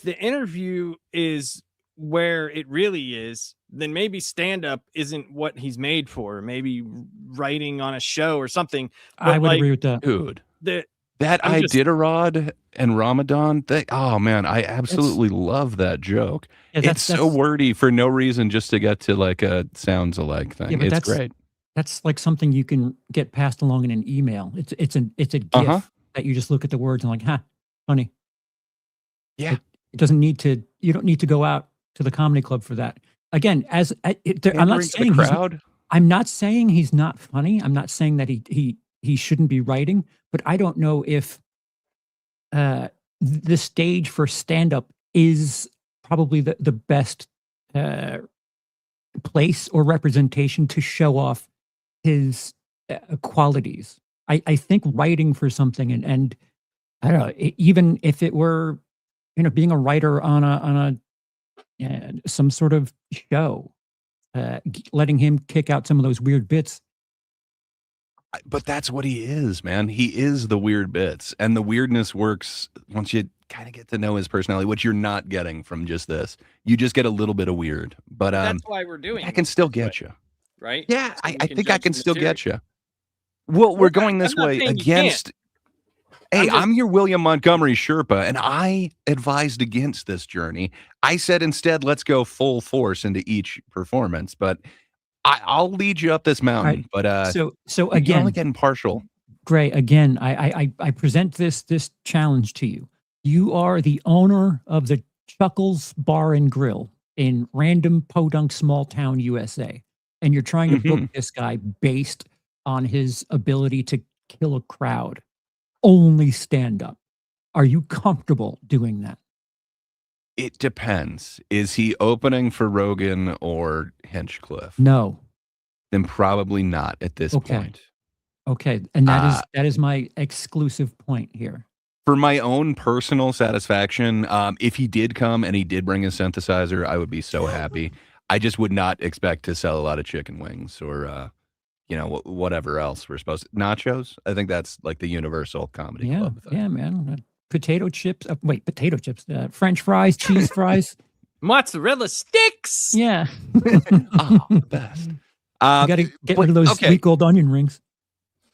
the interview is where it really is, then maybe stand up isn't what he's made for. Maybe writing on a show or something. I But, would like, agree with that. Dude. The That I'm just- Iditarod and Ramadan thing. Oh man, I absolutely love that joke. Yeah, It's so wordy for no reason, just to get to like a sounds alike thing. Yeah, but It's that's- great. That's like something you can get passed along in an email. It's a GIF Uh-huh. that you just look at the words and like, funny. Yeah. It doesn't need to you don't need to go out to the comedy club for that. Again, I'm not Pandering to the saying crowd. I'm not saying he's not funny. I'm not saying that he shouldn't be writing, but I don't know if the stage for stand-up is probably the best place or representation to show off his qualities. I think writing for something and I don't know, even if it were, being a writer on a some sort of show, letting him kick out some of those weird bits. But that's what he is, man. He is the weird bits, and the weirdness works once you kind of get to know his personality, which you're not getting from just this. You just get a little bit of weird, but That's why we're doing. I can still get you, right? Yeah, So I think I judge can the still material. get you. Well, we're going this I'm not way saying you can't. against. Hey, I'm your William Montgomery Sherpa, and I advised against this journey. I said instead, let's go full force into each performance, but I'll lead you up this mountain. Right. But So you're again, only getting partial. Gray, again, I present this challenge to you. You are the owner of the Chuckles Bar and Grill in random podunk small town USA, and you're trying to book this guy based on his ability to kill a crowd. Only stand up. Are you comfortable doing that? It depends. Is he opening for Rogan or Hinchcliffe? No. Then probably not at this point. Okay, and that is my exclusive point here. For my own personal satisfaction, if he did come and he did bring his synthesizer, I would be so happy. I just would not expect to sell a lot of chicken wings or whatever else we're supposed to. Nachos? I think that's like the universal comedy club thing. Yeah, man. Potato chips. Potato chips. French fries, cheese fries. Mozzarella sticks. Yeah. The best. You got to get rid of those sweet gold onion rings.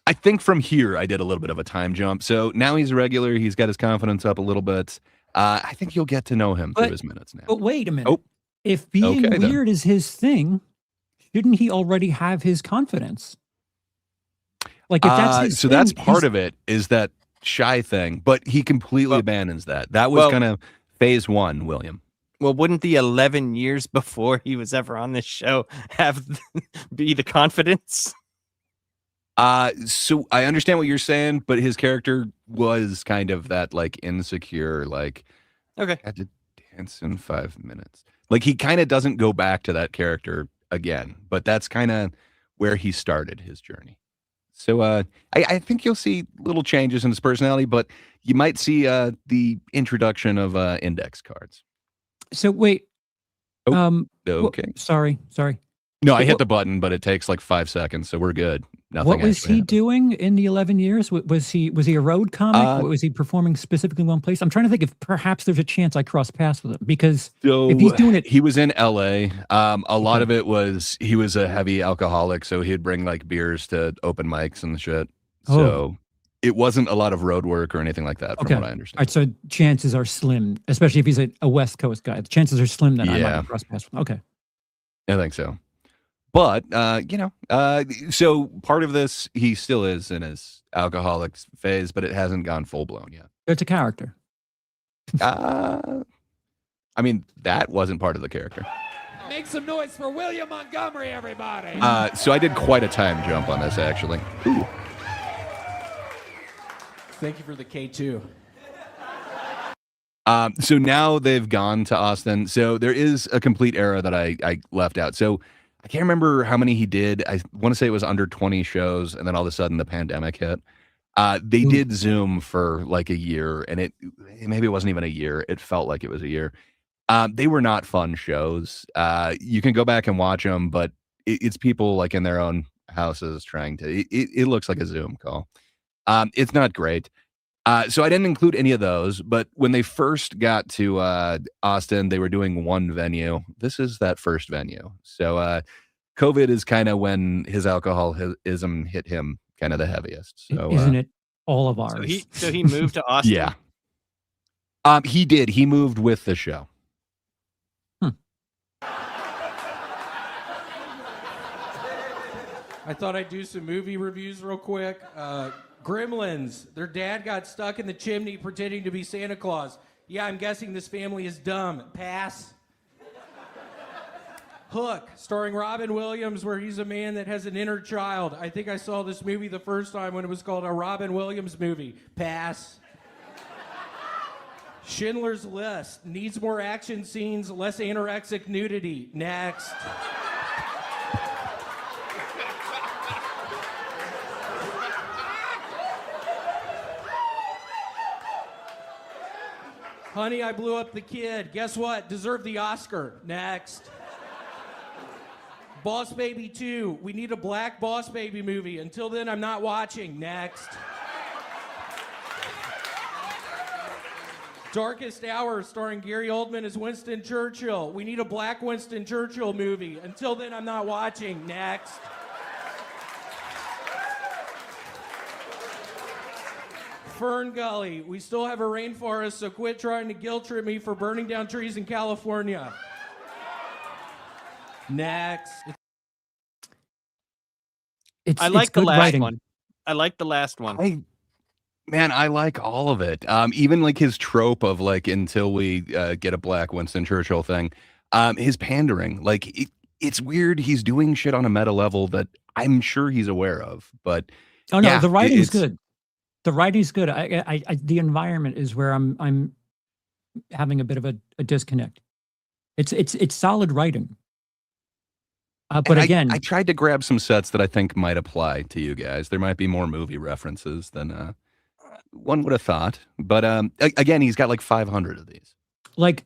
I think from here, I did a little bit of a time jump. So now he's regular. He's got his confidence up a little bit. I think you'll get to know him through his minutes now. But wait a minute. If being weird is his thing, shouldn't he already have his confidence? Like if that's his so thing, that's part of it is that shy thing, but he completely abandons that. That was kind of phase one, William. Well, wouldn't the 11 years before he was ever on this show be the confidence? So I understand what you're saying, but his character was kind of that like insecure, like had to dance in 5 minutes. Like he kind of doesn't go back to that character again, but that's kind of where he started his journey. So I think you'll see little changes in his personality, but you might see the introduction of index cards. So wait. Okay. Sorry. No, I hit the button, but it takes like 5 seconds, so we're good. Nothing. What was he doing in the 11 years? Was he a road comic? Was he performing specifically in one place? I'm trying to think if perhaps there's a chance I crossed paths with him because if he's doing it, he was in LA. A lot of it was he was a heavy alcoholic, so he'd bring like beers to open mics and shit. So it wasn't a lot of road work or anything like that, from what I understand. All right, so chances are slim, especially if he's a West Coast guy. The chances are slim that I might have crossed paths with him. Okay, I think so. But, so part of this, he still is in his alcoholic phase, but it hasn't gone full blown yet. It's a character. I mean, that wasn't part of the character. Make some noise for William Montgomery, everybody. So I did quite a time jump on this, actually. Ooh. Thank you for the K2. So now they've gone to Austin. So there is a complete era that I left out. So I can't remember how many he did. I want to say it was under 20 shows, and then all of a sudden the pandemic hit. They did Zoom for like a year, and maybe it wasn't even a year. It felt like it was a year. They were not fun shows. You can go back and watch them, but it's people like in their own houses trying to. It looks like a Zoom call. It's not great. So I didn't include any of those, but when they first got to Austin, they were doing one venue. This is that first venue. So COVID is kind of when his alcoholism hit him kind of the heaviest. So isn't it all of ours? So he moved to Austin. Yeah. He did. He moved with the show. I thought I'd do some movie reviews real quick. Gremlins. Their dad got stuck in the chimney pretending to be Santa Claus. Yeah, I'm guessing this family is dumb. Pass. Hook, starring Robin Williams, where he's a man that has an inner child. I think I saw this movie the first time when it was called a Robin Williams movie. Pass. Schindler's List, needs more action scenes, less anorexic nudity. Next. Honey, I Blew Up the Kid. Guess what? Deserved the Oscar. Next. Boss Baby 2. We need a black Boss Baby movie. Until then, I'm not watching. Next. Darkest Hour, starring Gary Oldman as Winston Churchill. We need a black Winston Churchill movie. Until then, I'm not watching. Next. Fern Gully. We still have a rainforest, so quit trying to guilt trip me for burning down trees in California. Next. I like it's the good last writing. one. I like the last one. I like all of it. Even like his trope of like until we get a black Winston Churchill thing. His pandering, like it's weird. He's doing shit on a meta level that I'm sure he's aware of. But Oh no, yeah, the writing's it's good. The writing's good. The environment is where I'm having a bit of a disconnect. It's solid writing. But and again, I tried to grab some sets that I think might apply to you guys. There might be more movie references than one would have thought. But again, he's got like 500 of these. like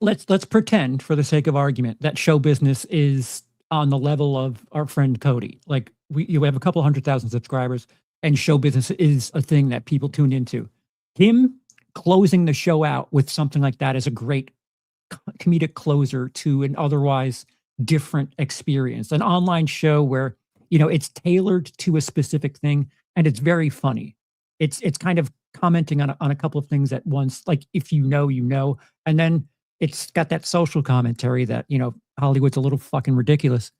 let's pretend for the sake of argument that show business is on the level of our friend Cody. Like you have a couple 100,000 subscribers, and show business is a thing that people tune into. Him closing the show out with something like that is a great comedic closer to an otherwise different experience. An online show where, it's tailored to a specific thing and it's very funny. It's kind of commenting on a couple of things at once. Like if you know, and then it's got that social commentary that, Hollywood's a little fucking ridiculous.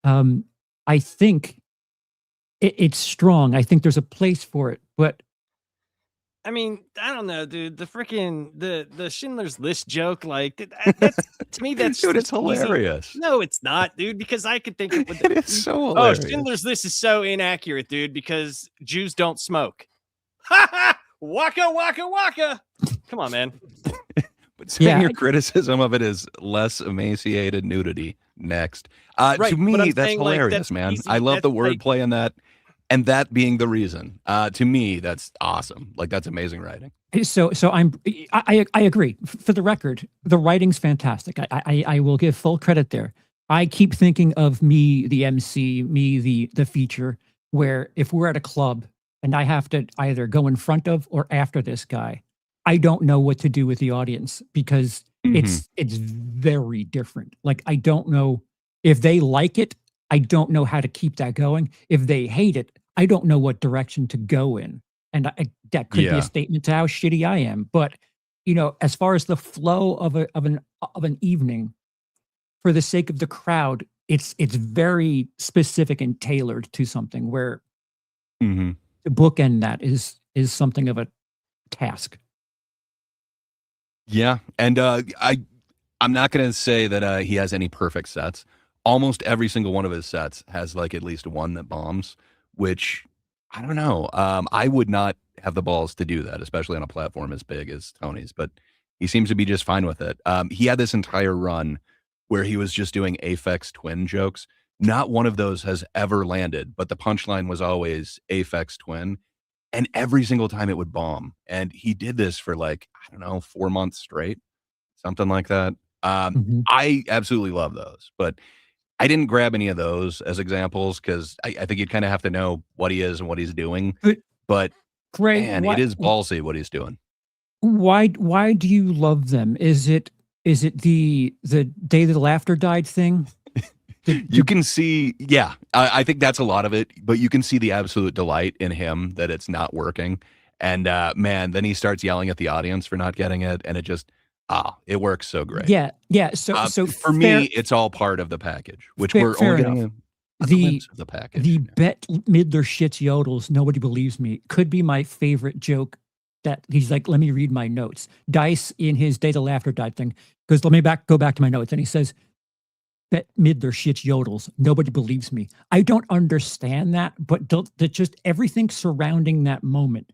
I think it's strong. I think there's a place for it, but I mean, I don't know, dude. The freaking the Schindler's List joke, like that's, to me, that's Dude, it's easy. hilarious. No, it's not, dude. Because I could think of It is so hilarious. Schindler's List is so inaccurate, dude. Because Jews don't smoke. Ha ha! Waka waka waka. Come on, man. But saying Yeah. your criticism of it is less emaciated nudity. Next. Right, To but I'm me, that's saying, like, hilarious, that's man. easy. I love the That's, like- wordplay in that. And that being the reason. To me, that's awesome. Like, that's amazing writing. So I agree. For the record, the writing's fantastic. I will give full credit there. I keep thinking of me, the MC, me, the feature, where if we're at a club and I have to either go in front of or after this guy, I don't know what to do with the audience because it's very different. Like I don't know if they like it. I don't know how to keep that going. If they hate it, I don't know what direction to go in. And that could be Yeah. a statement to how shitty I am. But as far as the flow of an evening, for the sake of the crowd, it's very specific and tailored to something. Where Mm-hmm. to bookend that is something of a task. Yeah. And I'm not going to say that he has any perfect sets. Almost every single one of his sets has like at least one that bombs, which I don't know. I would not have the balls to do that, especially on a platform as big as Tony's, but he seems to be just fine with it. He had this entire run where he was just doing Aphex Twin jokes. Not one of those has ever landed, but the punchline was always Aphex Twin. And every single time it would bomb. And he did this for like, I don't know, 4 months straight, something like that. I absolutely love those, but I didn't grab any of those as examples because I think you'd kind of have to know what he is and what he's doing. But Great. man, it is ballsy what he's doing. Why do you love them? Is it the day the laughter died thing? You can see, yeah, I think that's a lot of it, but you can see the absolute delight in him that it's not working. And man, then he starts yelling at the audience for not getting it. And it just, it works so great. Yeah. So for me, it's all part of the package, which we're fair only getting enough. a glimpse of the package. The Bet Midler shits yodels, nobody believes me, could be my favorite joke that he's like, let me read my notes. Dice in his Day the Laughter Died thing goes, let me go back to my notes. And he says, Bet Midler shits yodels. Nobody believes me. I don't understand that, but just everything surrounding that moment,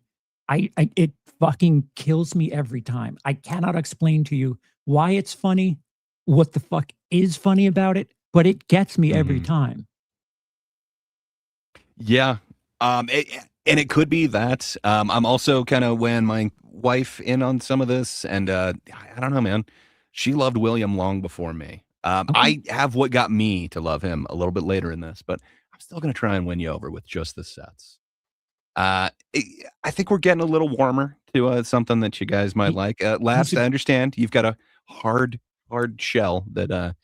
it fucking kills me every time. I cannot explain to you why it's funny, what the fuck is funny about it, but it gets me every time. Yeah. And it could be that. I'm also kind of weighing my wife in on some of this, and I don't know, man. She loved William long before me. I have what got me to love him a little bit later in this, but I'm still going to try and win you over with just the sets. I think we're getting a little warmer to something that you guys might like. Last, I understand you've got a hard shell that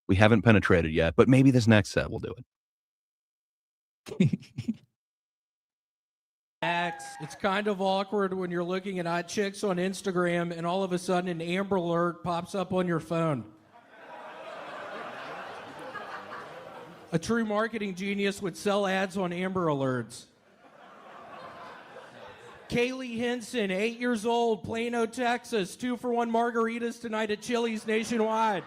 we haven't penetrated yet, but maybe this next set will do it. It's kind of awkward when you're looking at hot chicks on Instagram and all of a sudden an Amber Alert pops up on your phone. A true marketing genius would sell ads on Amber Alerts. Kaylee Henson, 8 years old, Plano, Texas. 2-for-1 margaritas tonight at Chili's nationwide.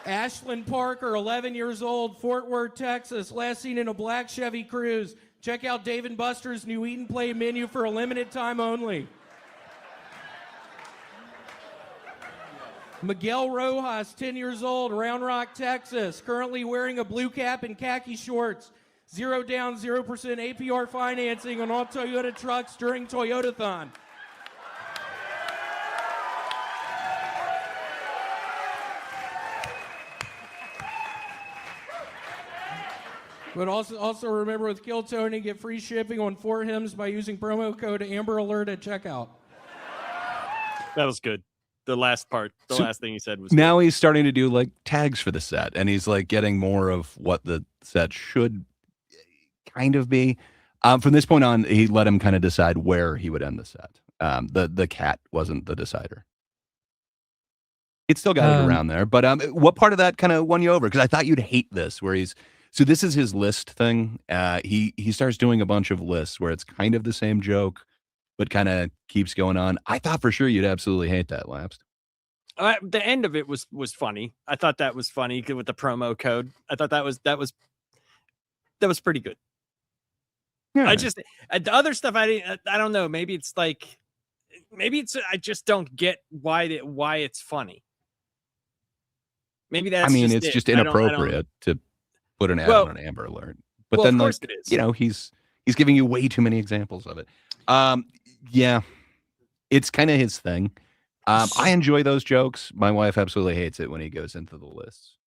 Ashlyn Parker, 11 years old, Fort Worth, Texas. Last seen in a black Chevy Cruze. Check out Dave & Buster's new Eat and Play menu for a limited time only. Miguel Rojas, 10 years old, Round Rock, Texas. Currently wearing a blue cap and khaki shorts. 0 down, 0% APR financing on all Toyota trucks during Toyotathon. But also remember, with Kill Tony, get free shipping on 4 hymns by using promo code Amber Alert at checkout. That was good. The last part, the last thing he said was now good. He's starting to do like tags for the set, and he's like getting more of what the set should kind of be. From this point on, he let him kind of decide where he would end the set. The cat wasn't the decider. It still got it around there, but what part of that kind of won you over? Because I thought you'd hate this, where so this is his list thing. He starts doing a bunch of lists where it's kind of the same joke, but kind of keeps going on. I thought for sure you'd absolutely hate that, Lapsed. The end of it was funny. I thought that was funny with the promo code. I thought that was pretty good. Yeah. The other stuff I don't know. Maybe it's I just don't get why it's funny. Maybe that's. I mean, it's just inappropriate to put an ad on an Amber Alert. But then, of course it is. He's giving you way too many examples of it. Yeah, it's kind of his thing. I enjoy those jokes. My wife absolutely hates it when he goes into the lists.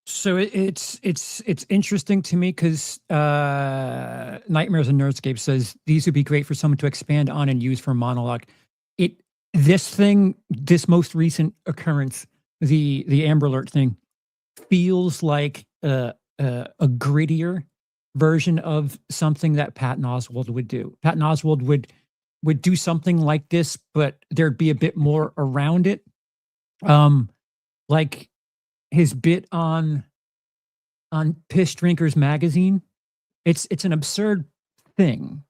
So it's interesting to me because Nightmares and Nerdscape says these would be great for someone to expand on and use for monologue. This most recent occurrence, the Amber Alert thing, feels like a grittier version of something that Patton Oswalt would do. Patton Oswalt would do something like this, but there'd be a bit more around it. Like his bit on Piss Drinkers magazine. It's an absurd thing.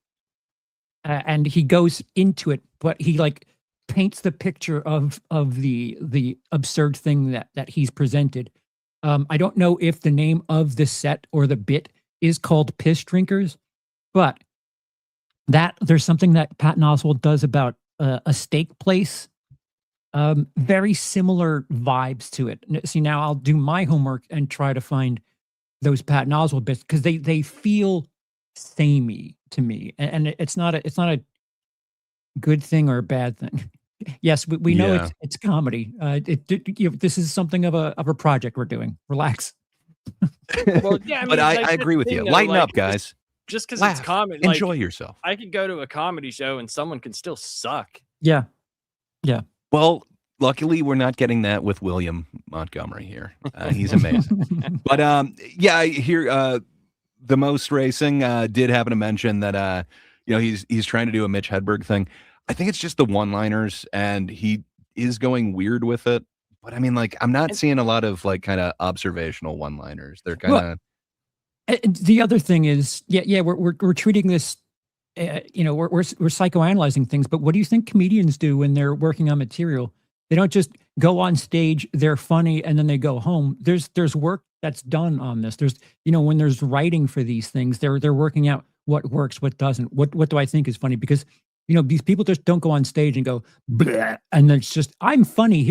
And he goes into it, but he like paints the picture of the absurd thing that he's presented. I don't know if the name of the set or the bit is called Piss Drinkers, but there's something that Patton Oswalt does about a steak place. Very similar vibes to it. See, now I'll do my homework and try to find those Patton Oswalt bits because they feel samey to me, and it's not a good thing or a bad thing. Yes, we know it's comedy. This is something of a project we're doing. Relax. Well, yeah, but I agree with you. Lighten up, guys. Just because it's comedy, enjoy yourself. I could go to a comedy show and someone can still suck. Yeah. Well, luckily we're not getting that with William Montgomery here. He's amazing. But I hear the most racing did happen to mention that he's trying to do a Mitch Hedberg thing. I think it's just the one-liners, and he is going weird with it. But I mean, like, I'm not seeing a lot of like kind of observational one-liners. They're kind of. The other thing is, we're treating this we're psychoanalyzing things, but what do you think comedians do when they're working on material? They don't just go on stage, they're funny, and then they go home. There's work that's done on this. There's, when there's writing for these things, they're working out what works, what doesn't. What do I think is funny? Because these people just don't go on stage and go bleh, and then it's just I'm funny.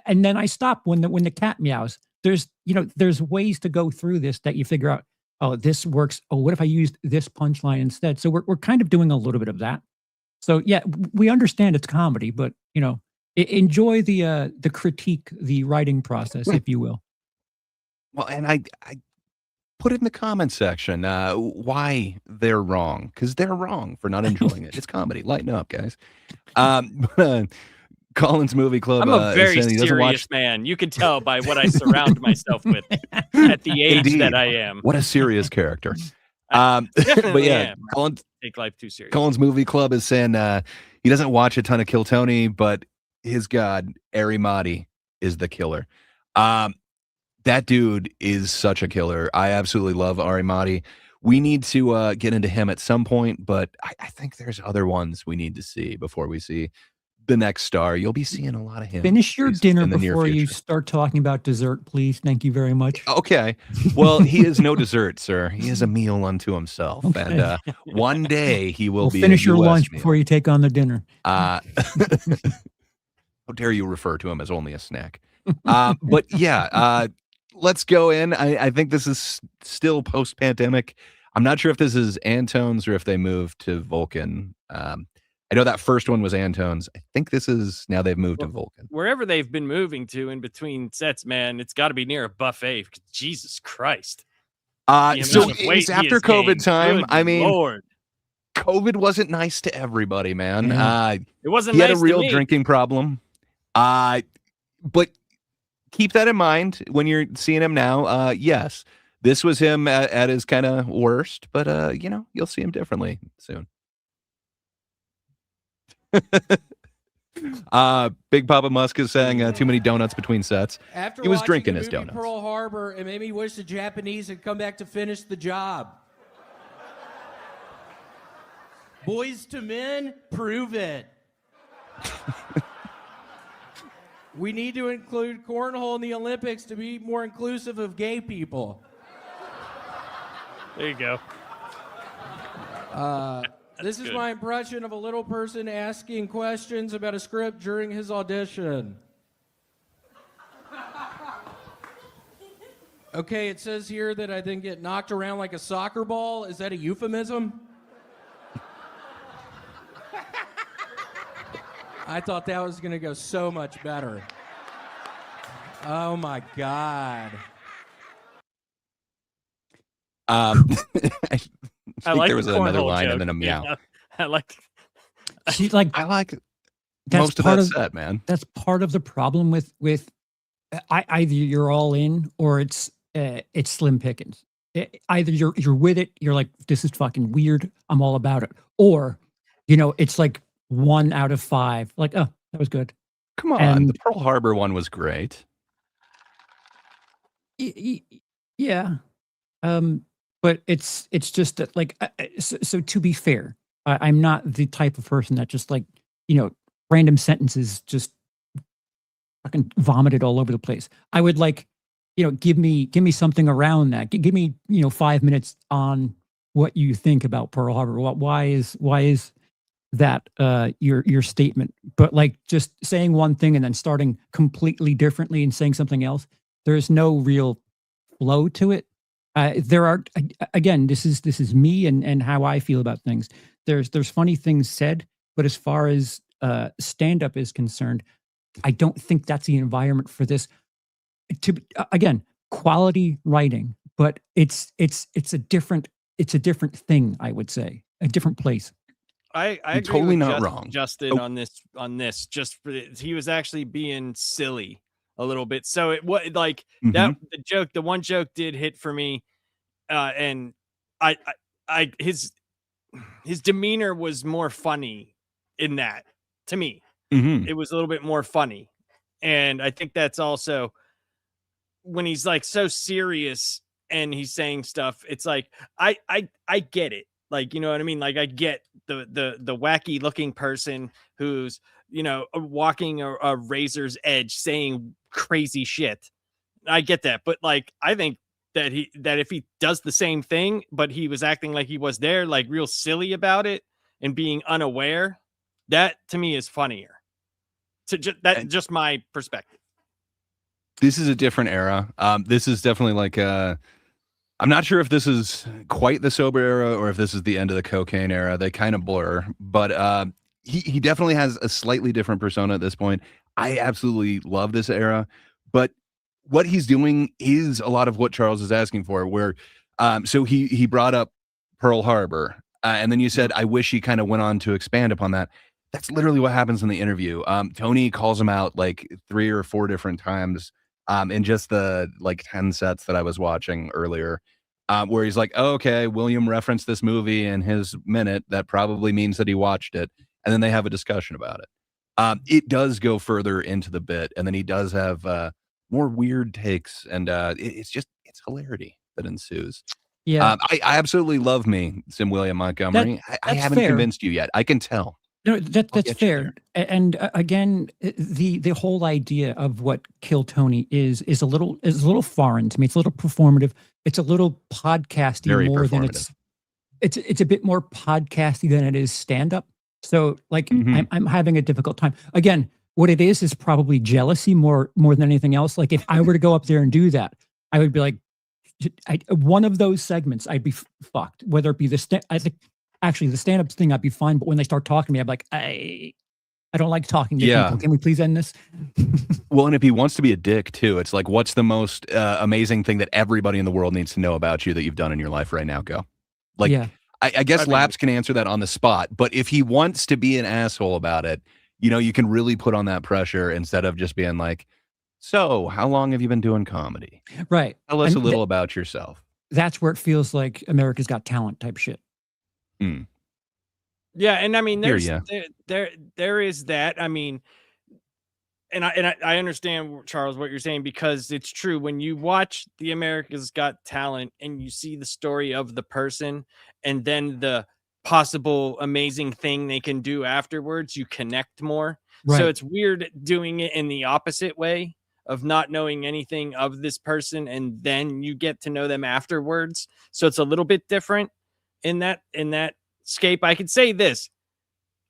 And then I stop when the cat meows. There's ways to go through this that you figure out. Oh, this works. Oh, what if I used this punchline instead? So we're kind of doing a little bit of that. So yeah, we understand it's comedy, but enjoy the critique, the writing process, if you will. Well, and I put it in the comment section why they're wrong, because they're wrong for not enjoying it. It's comedy. Lighten up, guys. Colin's Movie Club. I'm a very saying he doesn't serious man. You can tell by what I surround myself with at the age Indeed. that I am. What a serious character. Definitely But yeah, am. Take life too serious. Colin's Movie Club is saying he doesn't watch a ton of Kill Tony, but his god, Ari Mahdi, is the killer. That dude is such a killer. I absolutely love Ari Mahdi. We need to get into him at some point, but I think there's other ones we need to see before we see the next star. You'll be seeing a lot of him. Finish your dinner in the near before you future. start talking about dessert, please. Thank you very much. Okay. Well, he is no dessert, sir. He is a meal unto himself. Okay. And one day he will be finish a your US lunch meal. before you take on the dinner. How dare you refer to him as only a snack? But yeah, let's go in. I think this is still post-pandemic. I'm not sure if this is Antone's or if they moved to Vulcan. I know that first one was Antone's. I think this is now they've moved to Vulcan. Wherever they've been moving to in between sets, man, it's got to be near a buffet. Jesus Christ. So amount of weight it's he after has gained. COVID time. Good I mean, Lord. COVID wasn't nice to everybody, man. Yeah. It wasn't He nice had a real to me. drinking problem. But keep that in mind when you're seeing him now. Yes, this was him at his kind of worst, but you'll see him differently soon. Big Papa Musk is saying too many donuts between sets. After He was watching drinking the his movie donuts. Pearl Harbor, it made me wish the Japanese had come back to finish the job. Boys to men, prove it. We need to include cornhole in the Olympics to be more inclusive of gay people. There you go. This is good. my impression of a little person asking questions about a script during his audition. Okay, it says here that I didn't get knocked around like a soccer ball. Is that a euphemism? I thought that was going to go so much better. Oh my God. I think like there was the another cornhole line joke. and then a meow. Yeah, I like. She's like, I like that's most of part that of set, man. that's part of the problem with either you're all in or it's slim pickings. Either you're with it, you're like, this is fucking weird, I'm all about it, or it's like 1 out of 5, like, oh, that was good. Come on, And- the Pearl Harbor one was great. Yeah, but it's just that, like, so to be fair, I'm not the type of person that just, like, random sentences just fucking vomited all over the place. I would like, give me something around that. Give me 5 minutes on what you think about Pearl Harbor. Why is that your statement? But like just saying one thing and then starting completely differently and saying something else, there's no real flow to it. There are, again, this is me and how I feel about things. There's funny things said, but as far as stand-up is concerned, I don't think that's the environment for this. To again, quality writing, but it's a different thing. I would say a different place. I You're agree totally with not wrong. Justin Oh. on this. Just for he was actually being silly a little bit. So it was like Mhm. that. The one joke did hit for me, and I his demeanor was more funny in that to me. Mhm. It was a little bit more funny, and I think that's also when he's like so serious and he's saying stuff. It's like I get it. Like, you know what I mean? Like, I get the wacky looking person who's, you know, walking a razor's edge saying crazy shit. I get that. But like, I think that if he does the same thing, but he was acting like he was there, like real silly about it and being unaware, that to me is funnier. Just my perspective. This is a different era. This is definitely like I'm not sure if this is quite the sober era or if this is the end of the cocaine era. They kind of blur, but he definitely has a slightly different persona at this point. I absolutely love this era, but what he's doing is a lot of what Charles is asking for. Where so he brought up Pearl Harbor, and then you said, I wish he kind of went on to expand upon that. That's literally what happens in the interview. Tony calls him out like 3 or 4 different times in just the like 10 sets that I was watching earlier, where he's like, oh, okay, William referenced this movie in his minute. That probably means that he watched it. And then they have a discussion about it. It does go further into the bit. And then he does have more weird takes. And it's hilarity that ensues. Yeah. I absolutely love me some William Montgomery. I haven't convinced you yet. I can tell. No, that's fair. And again, the whole idea of what Kill Tony is a little foreign to me. It's a little performative. It's a little podcasty Very more than performative. it's a bit more podcasty than it is stand up. So like I'm having a difficult time. Again, what it is probably jealousy more than anything else. Like if I were to go up there and do that, I would be like, one of those segments, I'd be fucked. Whether it be I think. Actually, the stand-up thing, I'd be fine. But when they start talking to me, I'm like, I don't like talking to people. Can we please end this? Well, and if he wants to be a dick, too, it's like, what's the most amazing thing that everybody in the world needs to know about you that you've done in your life right now? Go. Like, yeah. I guess Laps can answer that on the spot. But if he wants to be an asshole about it, you know, you can really put on that pressure instead of just being like, so how long have you been doing comedy? Right. Tell us a little about yourself. That's where it feels like America's Got Talent type shit. Mm. Yeah, and I mean, there is that. I mean, and I understand, Charles, what you're saying, because it's true. When you watch the America's Got Talent and you see the story of the person and then the possible amazing thing they can do afterwards, you connect more. Right. So it's weird doing it in the opposite way of not knowing anything of this person and then you get to know them afterwards. So it's a little bit different. In that scape. I could say this.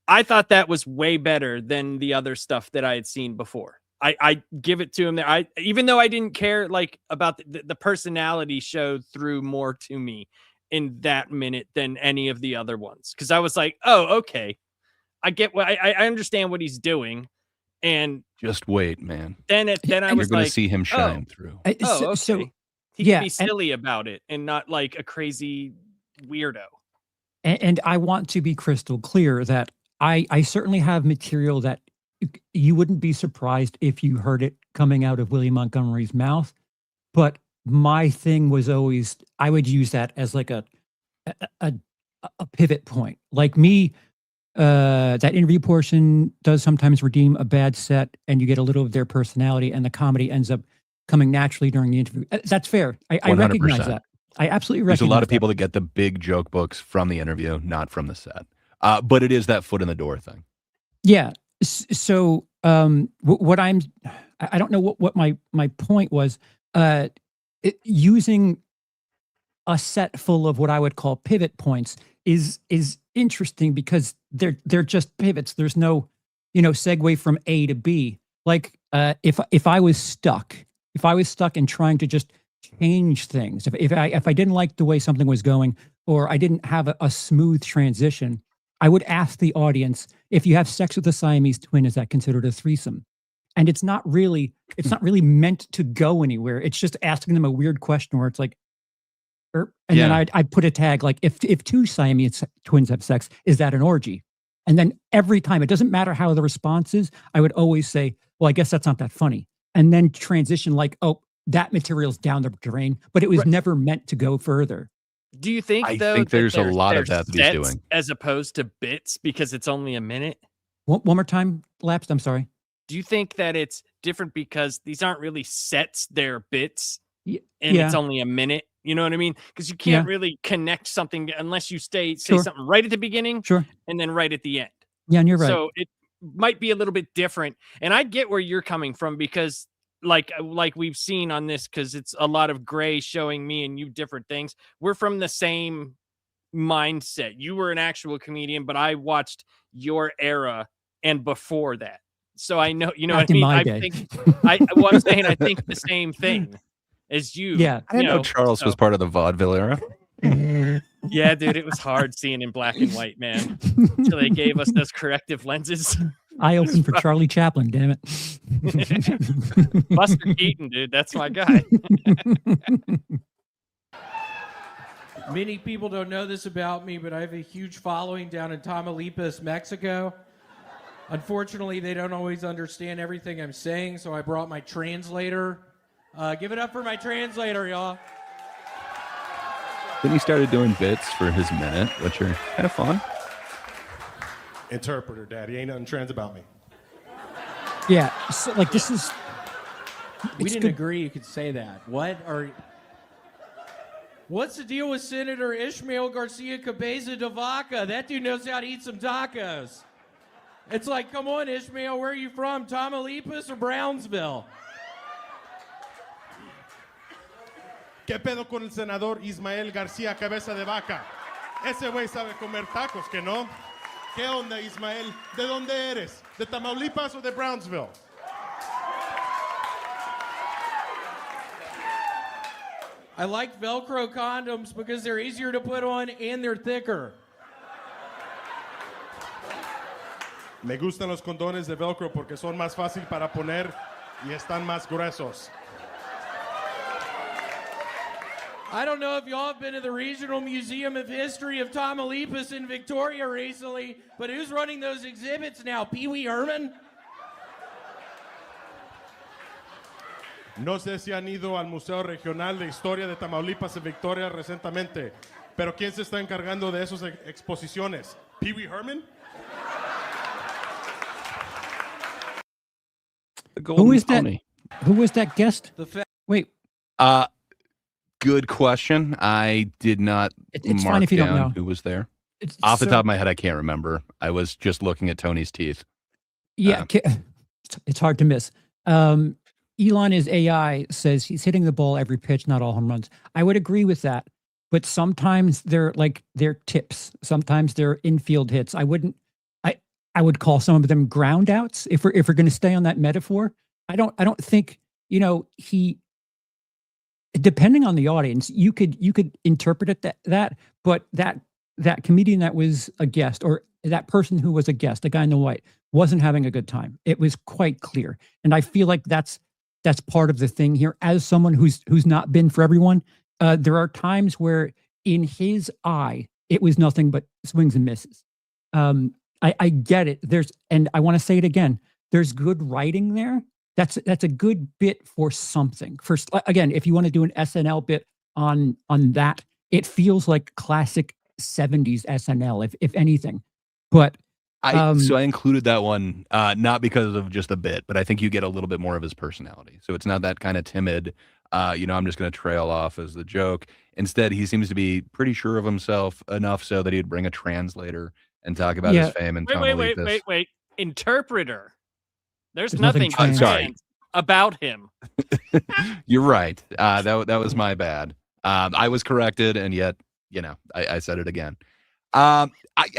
I thought that was way better than the other stuff that I had seen before. I give it to him there. Even though I didn't care like about the personality showed through more to me in that minute than any of the other ones. Cause I was like, oh, okay. I get what I understand what he's doing. And just wait, man. Then I was you're gonna like, see him shine through. Okay. So he can be silly about it and not like a crazy weirdo. And I want to be crystal clear that I certainly have material that you wouldn't be surprised if you heard it coming out of William Montgomery's mouth. But my thing was always, I would use that as like a pivot point. Like me, that interview portion does sometimes redeem a bad set and you get a little of their personality and the comedy ends up coming naturally during the interview. That's fair. I recognize that. I absolutely recognize there's a lot of people that get the big joke books from the interview, not from the set. But it is that foot in the door thing. Yeah. So what I don't know what my point was. Using a set full of what I would call pivot points is interesting because they're just pivots. There's no, segue from A to B. Like if I was stuck in trying to just change things, if I didn't like the way something was going, or I didn't have a smooth transition, I would ask the audience, if you have sex with a Siamese twin, is that considered a threesome? And it's not really meant to go anywhere. It's just asking them a weird question where it's like, then I'd put a tag like, if 2 Siamese twins have sex, is that an orgy? And then every time, it doesn't matter how the response is, I would always say, well, I guess that's not that funny. And then transition like, oh, that material's down the drain, but it was never meant to go further. Do you think, I think there's a lot of that he's doing, as opposed to bits, because it's only a minute? One more time, Lapsed. I'm sorry. Do you think that it's different because these aren't really sets, they're bits, and it's only a minute? You know what I mean? Because you can't really connect something unless you say Sure. something right at the beginning Sure. and then right at the end. Yeah, and you're right. So it might be a little bit different. And I get where you're coming from because like we've seen on this, because it's a lot of Gray showing me and you different things. We're from the same mindset. You were an actual comedian, but I watched your era and before that. So I know, you know Back what I in mean? my I day. think I'm saying I think the same thing as you. Yeah. I didn't you know Charles was part of the vaudeville era. Yeah, dude, it was hard seeing in black and white, man. Until they gave us those corrective lenses. I opened for Charlie Chaplin, damn it. Buster Keaton, dude, that's my guy. Many people don't know this about me, but I have a huge following down in Tamaulipas, Mexico. Unfortunately, they don't always understand everything I'm saying, so I brought my translator. Give it up for my translator, y'all. Then he started doing bits for his minute, which are kind of fun. Interpreter, Daddy. Ain't nothing trans about me. Yeah. So, like, this is. We it's didn't good. agree you could say that. What's the deal with Senator Ishmael Garcia Cabeza de Vaca? That dude knows how to eat some tacos. It's like, come on, Ishmael, where are you from? Tamaulipas or Brownsville? ¿Qué pedo con el senador Ismael García Cabeza de Vaca? Ese güey sabe comer tacos, ¿que no? ¿Qué onda, Ismael? ¿De dónde eres? ¿De Tamaulipas o de Brownsville? I like Velcro condoms because they're easier to put on and they're thicker. Me gustan los condones de Velcro porque son más fácil para poner y están más gruesos. I don't know if y'all have been to the Regional Museum of History of Tamaulipas in Victoria recently, but who's running those exhibits now? Pee Wee Herman? No sé si han ido al Museo Regional de Historia de Tamaulipas en Victoria recientemente, pero ¿quién se está encargando de esas exposiciones? ¿Pee Wee Herman? The Golden Who is that? Pony. Who was that guest? Wait, Good question. I did not it's mark fine if you down don't know. who was there. It's Off the so- top of my head, I can't remember. I was just looking at Tony's teeth. Yeah, it's hard to miss. Elon is AI says he's hitting the ball every pitch, not all home runs. I would agree with that, but sometimes they're tips. Sometimes they're infield hits. I would call some of them ground outs if we're going to stay on that metaphor. I don't think he. Depending on the audience, you could interpret it that, but that comedian that was a guest, or that person who was a guest, the guy in the white, wasn't having a good time. It was quite clear, and I feel like that's part of the thing here. As someone who's not been for everyone, there are times where in his eye it was nothing but swings and misses. I get it. And I want to say it again. There's good writing there. That's a good bit for something. First, again, if you want to do an SNL bit on that, it feels like classic 70s SNL, if anything. But So I included that one not because of just a bit, but I think you get a little bit more of his personality. So it's not that kind of timid, I'm just going to trail off as the joke. Instead, he seems to be pretty sure of himself enough so that he'd bring a translator and talk about his fame and Wait. Interpreter. There's nothing nothing sorry. about him. You're right. That was my bad. I was corrected, and yet, I said it again. I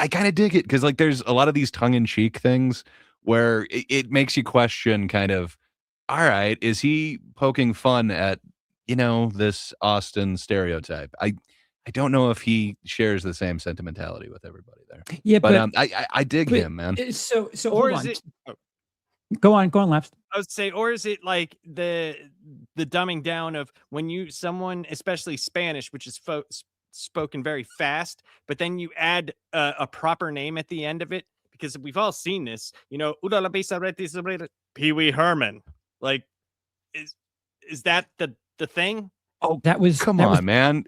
kind of dig it because there's a lot of these tongue-in-cheek things where it makes you question kind of, all right, is he poking fun at, this Austin stereotype? I don't know if he shares the same sentimentality with everybody there. yeah, But I dig him, man. So Or hold is on. it? Go on, Laps. I would say, or is it like the dumbing down of when someone, especially Spanish, which is spoken very fast, but then you add a proper name at the end of it, because we've all seen this, Pee Wee Herman. Like, is that the thing? Oh, That was come that on, was- man.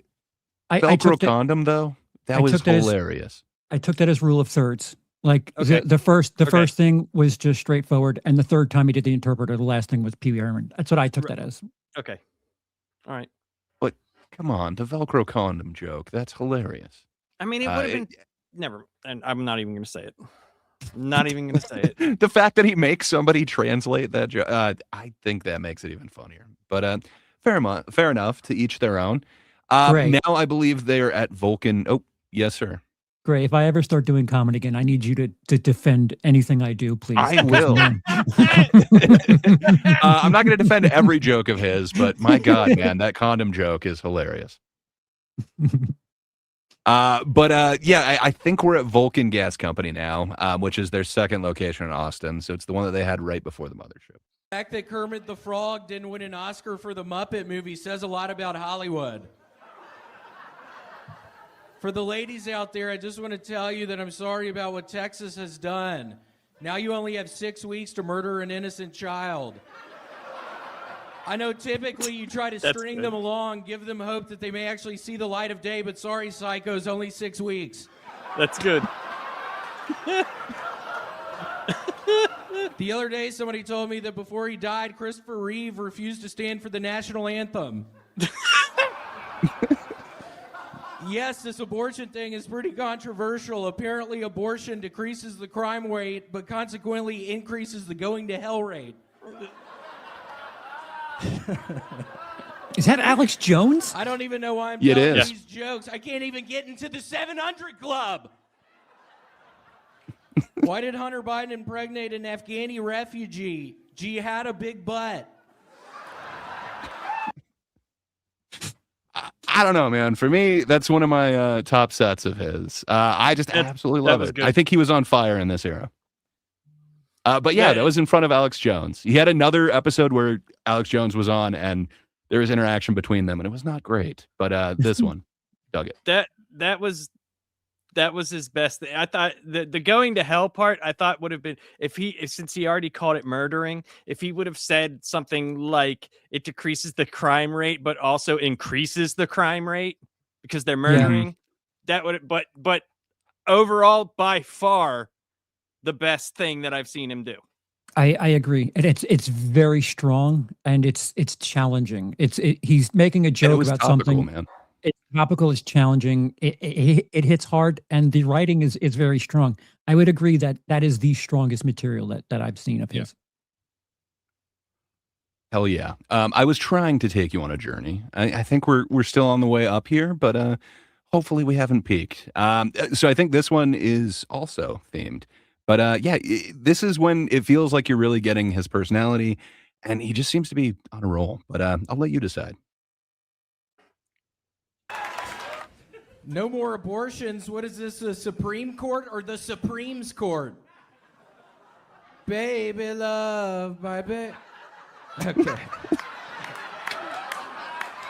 I Velcro took that, condom though. That I was took that as- hilarious. I took that as rule of thirds. Like Okay. the first Okay. thing was just straightforward, and the third time he did the interpreter, the last thing was Pee Wee Herman. That's what I took that as. Okay. All right. Come on, the Velcro condom joke. That's hilarious. I mean, it would have been never. And I'm not even going to say it. Not even going to say it. The fact that he makes somebody translate that joke, I think that makes it even funnier. But fair enough. To each their own. Great. Now I believe they're at Vulcan. Oh, yes, sir. Great. If I ever start doing comedy again, I need you to defend anything I do, please. I will. I'm not going to defend every joke of his, but my God, man, that condom joke is hilarious. Yeah, I think we're at Vulcan Gas Company now, which is their second location in Austin. So it's the one that they had right before the mothership. The fact that Kermit the Frog didn't win an Oscar for the Muppet movie says a lot about Hollywood. For the ladies out there, I just want to tell you that I'm sorry about what Texas has done. Now you only have 6 weeks to murder an innocent child. I know typically you try to string them along, give them hope that they may actually see the light of day, but sorry, psychos, only 6 weeks. That's good. The other day, somebody told me that before he died, Christopher Reeve refused to stand for the national anthem. Yes, this abortion thing is pretty controversial. Apparently, abortion decreases the crime rate, but consequently increases the going to hell rate. Is that Alex Jones? I don't even know why I'm It telling is. these jokes. I can't even get into the 700 Club. Why did Hunter Biden impregnate an Afghani refugee? G had a big butt. I don't know, man. For me, that's one of my top sets of his. I just absolutely love it. good. I think he was on fire in this era. But yeah, that was in front of Alex Jones. He had another episode where Alex Jones was on, and there was interaction between them, and it was not great. But this one, dug it. That was his best thing. I thought the going to hell part, I thought would have been since he already called it murdering, if he would have said something like it decreases the crime rate, but also increases the crime rate because they're murdering. That would, but overall, by far, the best thing that I've seen him do. I agree, and it's very strong, and it's challenging. He's making a joke about topical, something. Man. It's topical, it's challenging. It hits hard, and the writing is very strong. I would agree that is the strongest material that I've seen of his. Hell yeah. I was trying to take you on a journey. I think we're still on the way up here, but hopefully we haven't peaked. So I think this one is also themed. But yeah, this is when it feels like you're really getting his personality, and he just seems to be on a roll. But I'll let you decide. No more abortions. What is this, the Supreme Court or the Supremes Court? Baby love, my baby. Okay.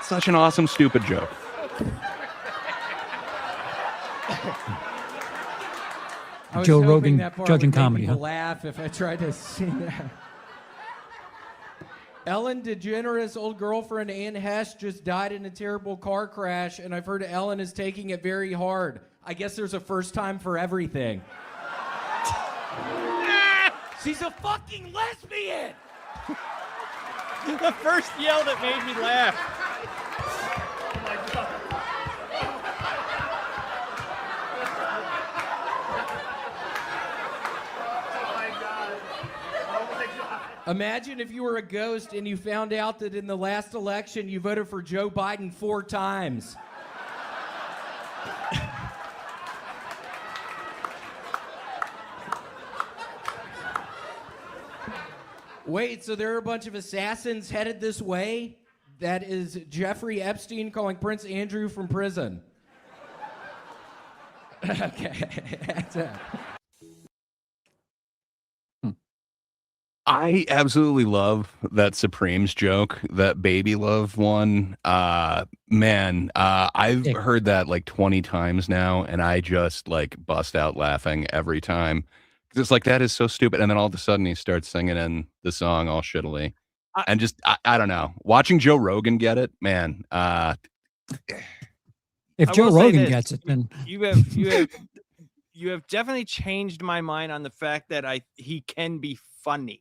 Such an awesome, stupid joke. I was Joe hoping Rogan that part judging would make comedy, people huh? laugh if I tried to sing that. Ellen DeGeneres' old girlfriend Ann Hesh just died in a terrible car crash, and I've heard Ellen is taking it very hard. I guess there's a first time for everything. She's a fucking lesbian! The first yell that made me laugh. Imagine if you were a ghost and you found out that in the last election you voted for Joe Biden 4 times. Wait, so there are a bunch of assassins headed this way? That is Jeffrey Epstein calling Prince Andrew from prison. Okay, that's it. I absolutely love that Supremes joke, that baby love one. Man, I've heard that like 20 times now, and I just like bust out laughing every time. It's like, that is so stupid. And then all of a sudden he starts singing in the song all shittily. And just, I don't know. Watching Joe Rogan get it, man. If Joe Rogan gets it, then you have definitely changed my mind on the fact that he can be funny.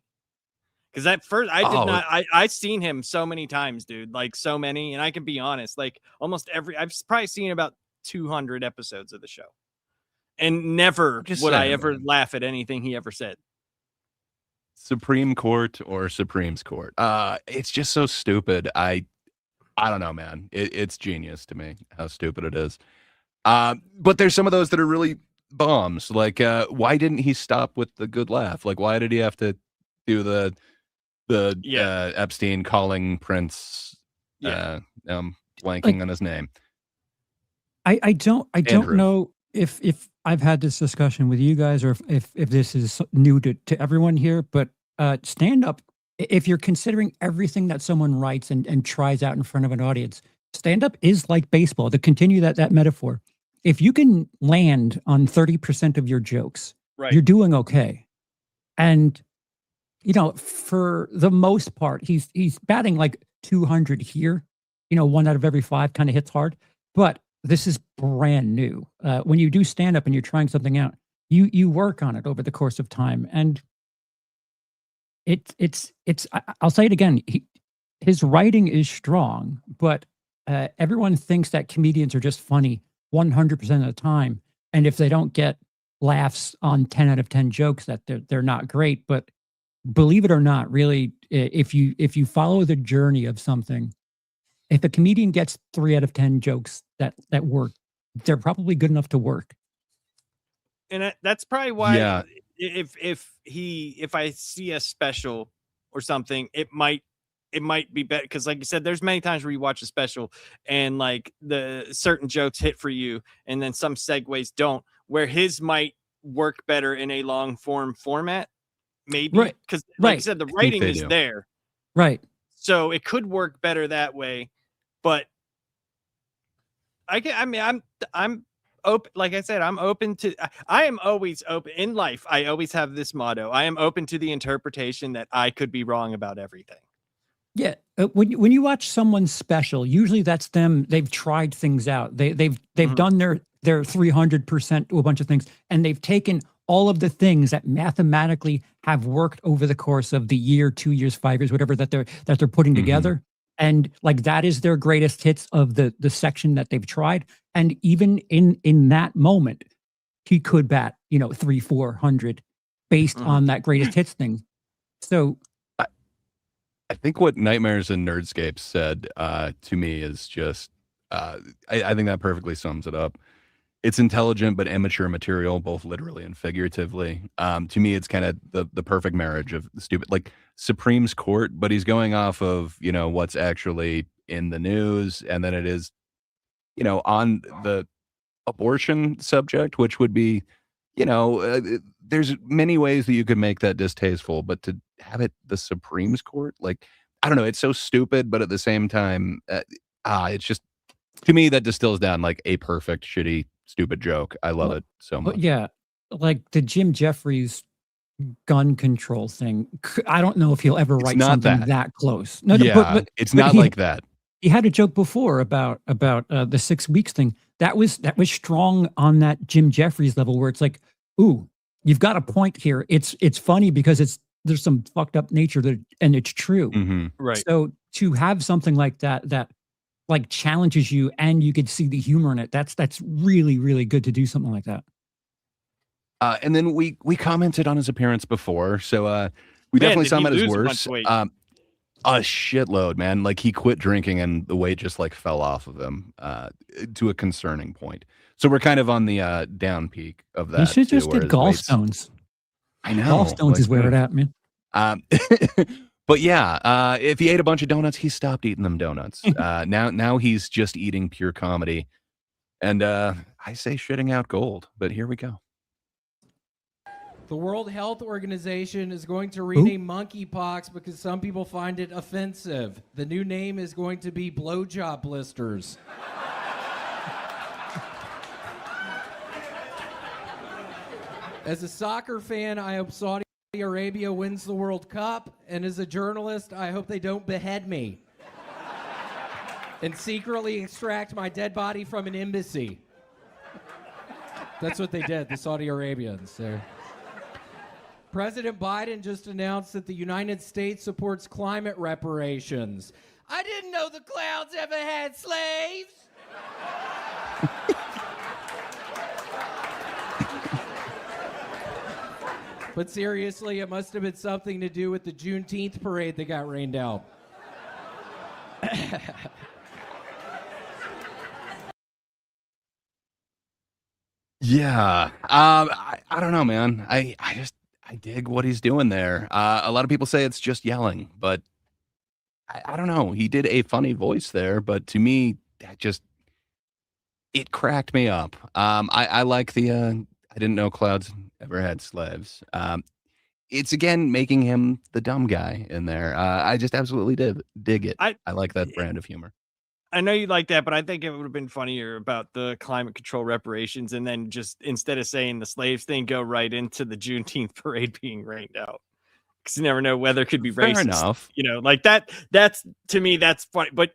Because at first I did Oh. not. I seen him so many times, dude. Like so many, and I can be honest. Like almost every. I've probably seen about 200 episodes of the show, and never Just would I saying, ever man. laugh at anything he ever said. Supreme Court or Supreme's Court. It's just so stupid. I don't know, man. It's genius to me how stupid it is. But there's some of those that are really bombs. Like, why didn't he stop with the good laugh? Like, why did he have to do the Epstein calling Prince? Blanking on his name. I don't Andrew. know if I've had this discussion with you guys or if this is new to everyone here, but stand up, if you're considering everything that someone writes and tries out in front of an audience, stand up is like baseball. To continue that metaphor, if you can land on 30% of your jokes, Right. you're doing okay. And you know, for the most part, he's batting like 200 here. You know, 1 out of every 5 kind of hits hard. But this is brand new. When you do stand up and you're trying something out, you work on it over the course of time, and I'll say it again. His writing is strong, but everyone thinks that comedians are just funny 100% of the time, and if they don't get laughs on 10 out of 10 jokes, that they're not great. But believe it or not, really, if you follow the journey of something, if a comedian gets 3 out of 10 jokes that work, they're probably good enough to work. And that's probably why. Yeah. If I see a special or something, it might be better, because like you said, there's many times where you watch a special and like the certain jokes hit for you and then some segues don't, where his might work better in a long form format, maybe, Right. because like Right. you said, the think writing they is do. there, Right. so it could work better that way. But I'm open. Like I said, I'm open to. I am always open in life. I always have this motto: I am open to the interpretation that I could be wrong about everything. Yeah, when you watch someone's special, usually that's them. They've tried things out. They've done their 300% to a bunch of things, and they've taken all of the things that mathematically have worked over the course of the year, 2 years, 5 years, whatever that they're putting together, and like that is their greatest hits of the section that they've tried. And even in that moment, he could bat 300-400 based on that greatest hits thing. So. I think what Nightmares and Nerdscapes said to me is just, I think that perfectly sums it up. It's intelligent but immature material, both literally and figuratively. To me, it's kind of the perfect marriage of stupid, like Supreme's Court, but he's going off of, what's actually in the news. And then it is, on the abortion subject, which would be, there's many ways that you could make that distasteful, but to have it the Supreme's Court, like, I don't know, it's so stupid, but at the same time, it's just, to me, that distills down like a perfect, shitty, stupid joke. I love it so much. But yeah, like the Jim Jeffries gun control thing. I don't know if he'll ever write not something that. that close. No, Yeah, but it's not like that. He had a joke before about the 6 weeks thing. That was strong on that Jim Jeffries level, where it's like, ooh, you've got a point here. It's funny because there's some fucked up nature and it's true. Right. So to have something like that like challenges you and you could see the humor in it, that's really, really good to do something like that. And then we commented on his appearance before, so we definitely saw him at his worst. A shitload, man. Like he quit drinking and the weight just like fell off of him to a concerning point. So we're kind of on the down peak of that. You should too, just where get his weight's- gallstones. I know. Gallstones is where it at, man. But yeah, if he ate a bunch of donuts, he stopped eating them donuts. Now he's just eating pure comedy. And I say shitting out gold, but here we go. The World Health Organization is going to rename monkeypox because some people find it offensive. The new name is going to be blowjob blisters. As a soccer fan, I hope Saudi Arabia wins the World Cup, and as a journalist, I hope they don't behead me and secretly extract my dead body from an embassy. That's what they did, the Saudi Arabians. President Biden just announced that the United States supports climate reparations. I didn't know the clowns ever had slaves. But seriously, it must have been something to do with the Juneteenth parade that got rained out. Yeah. I don't know, man. I dig what he's doing there. A lot of people say it's just yelling, but I don't know. He did a funny voice there, but to me, that just it cracked me up. I like the I didn't know clouds ever had slaves. It's again making him the dumb guy in there. I just absolutely dig it. I like that brand of humor. I know you like that, but I think it would have been funnier about the climate control reparations, and then just instead of saying the slaves thing, go right into the Juneteenth parade being rained out. Because you never know, weather could be racist. Fair enough. You know, like that. That's to me, that's funny. But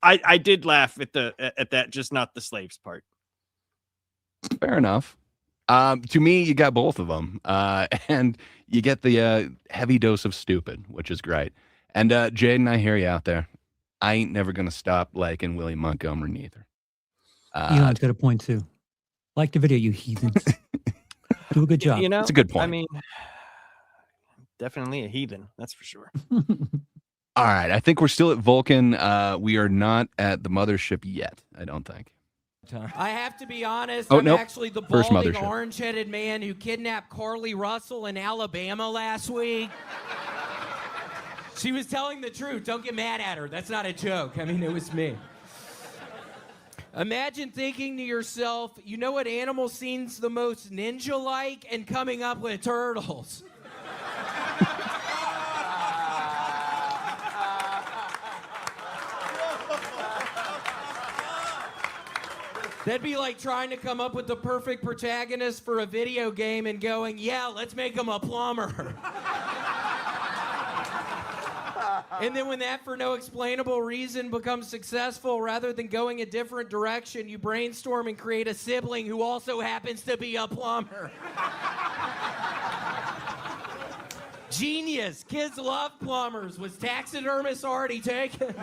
I did laugh at that, just not the slaves part. Fair enough. To me, you got both of them, and you get the heavy dose of stupid, which is great. And Jaden, I hear you out there. I ain't never gonna stop liking William Montgomery neither. Elon's got a point too. Like the video, you heathens. Do a good job. You know, it's a good point. I mean, definitely a heathen, that's for sure. All right, I think we're still at Vulcan. We are not at the mothership yet. I don't think. I have to be honest, I'm actually the First balding, mothership. orange-headed man who kidnapped Carly Russell in Alabama last week. She was telling the truth. Don't get mad at her. That's not a joke. I mean, it was me. Imagine thinking to yourself, you know what animal seems the most ninja-like, and coming up with turtles. That'd be like trying to come up with the perfect protagonist for a video game and going, yeah, let's make him a plumber. And then when that, for no explainable reason, becomes successful, rather than going a different direction, you brainstorm and create a sibling who also happens to be a plumber. Genius. Kids love plumbers. Was taxidermist already taken?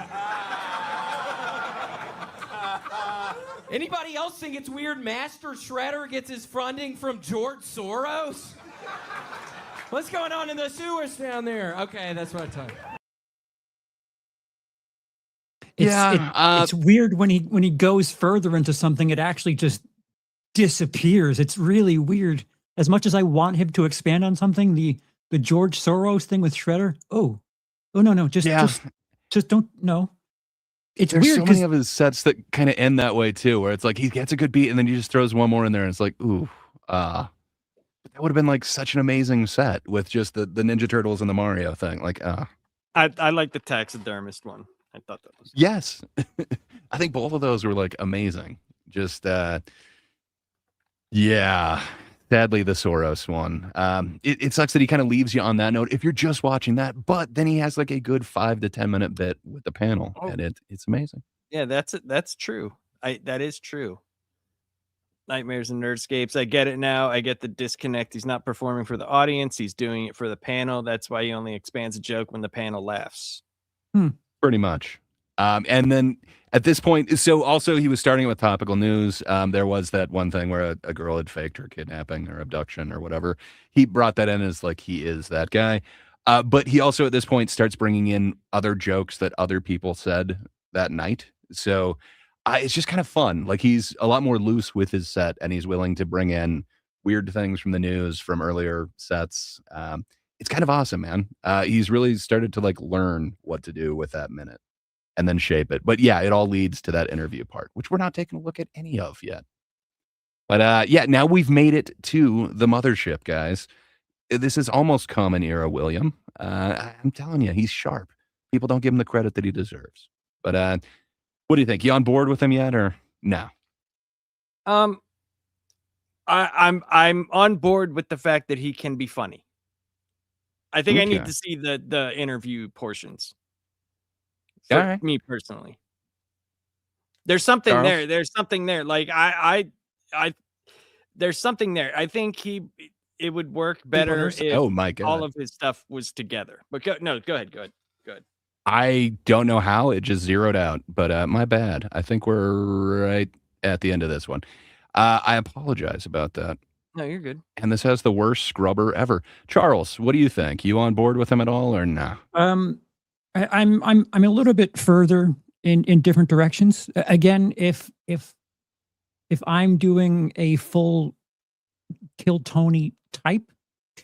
Anybody else think it's weird Master Shredder gets his funding from George Soros? What's going on in the sewers down there? Okay, that's what I thought. It's weird when he goes further into something, it actually just disappears. It's really weird. As much as I want him to expand on something, the George Soros thing with Shredder. Oh no, just don't no. It's There's weird so many of his sets that kind of end that way too, where it's like he gets a good beat and then he just throws one more in there, and it's like, ooh, that would have been like such an amazing set with just the Ninja Turtles and the Mario thing. Like, I like the taxidermist one. I thought that was yes. I think both of those were like amazing. Just yeah. Sadly, the Soros one. It sucks that he kind of leaves you on that note if you're just watching that, but then he has like a good 5 to 10 minute bit with the panel, and it's amazing. Yeah, that's true. That is true. Nightmares and Nerdscapes. I get it now. I get the disconnect. He's not performing for the audience. He's doing it for the panel. That's why he only expands a joke when the panel laughs. Pretty much. And then at this point, so also he was starting with topical news. There was that one thing where a girl had faked her kidnapping or abduction or whatever. He brought that in as like he is that guy. But he also at this point starts bringing in other jokes that other people said that night. So it's just kind of fun. Like he's a lot more loose with his set, and he's willing to bring in weird things from the news from earlier sets. It's kind of awesome, man. He's really started to like learn what to do with that minute and then shape it. But yeah, it all leads to that interview part, which we're not taking a look at any of yet. But yeah, now we've made it to the mothership, guys. This is almost common era William. I'm telling you, he's sharp. People don't give him the credit that he deserves. But what do you think? You on board with him yet, or no? I'm on board with the fact that he can be funny. I think I need to see the interview portions. For me personally, there's something there. There's something there. Like I there's something there. I think it would work better if Oh my God. all of his stuff was together. But go ahead. I don't know how it just zeroed out, but my bad. I think we're right at the end of this one. I apologize about that. No, you're good. And this has the worst scrubber ever. Charles, what do you think? You on board with him at all or no? I'm a little bit further in different directions. Again, if I'm doing a full Kill Tony type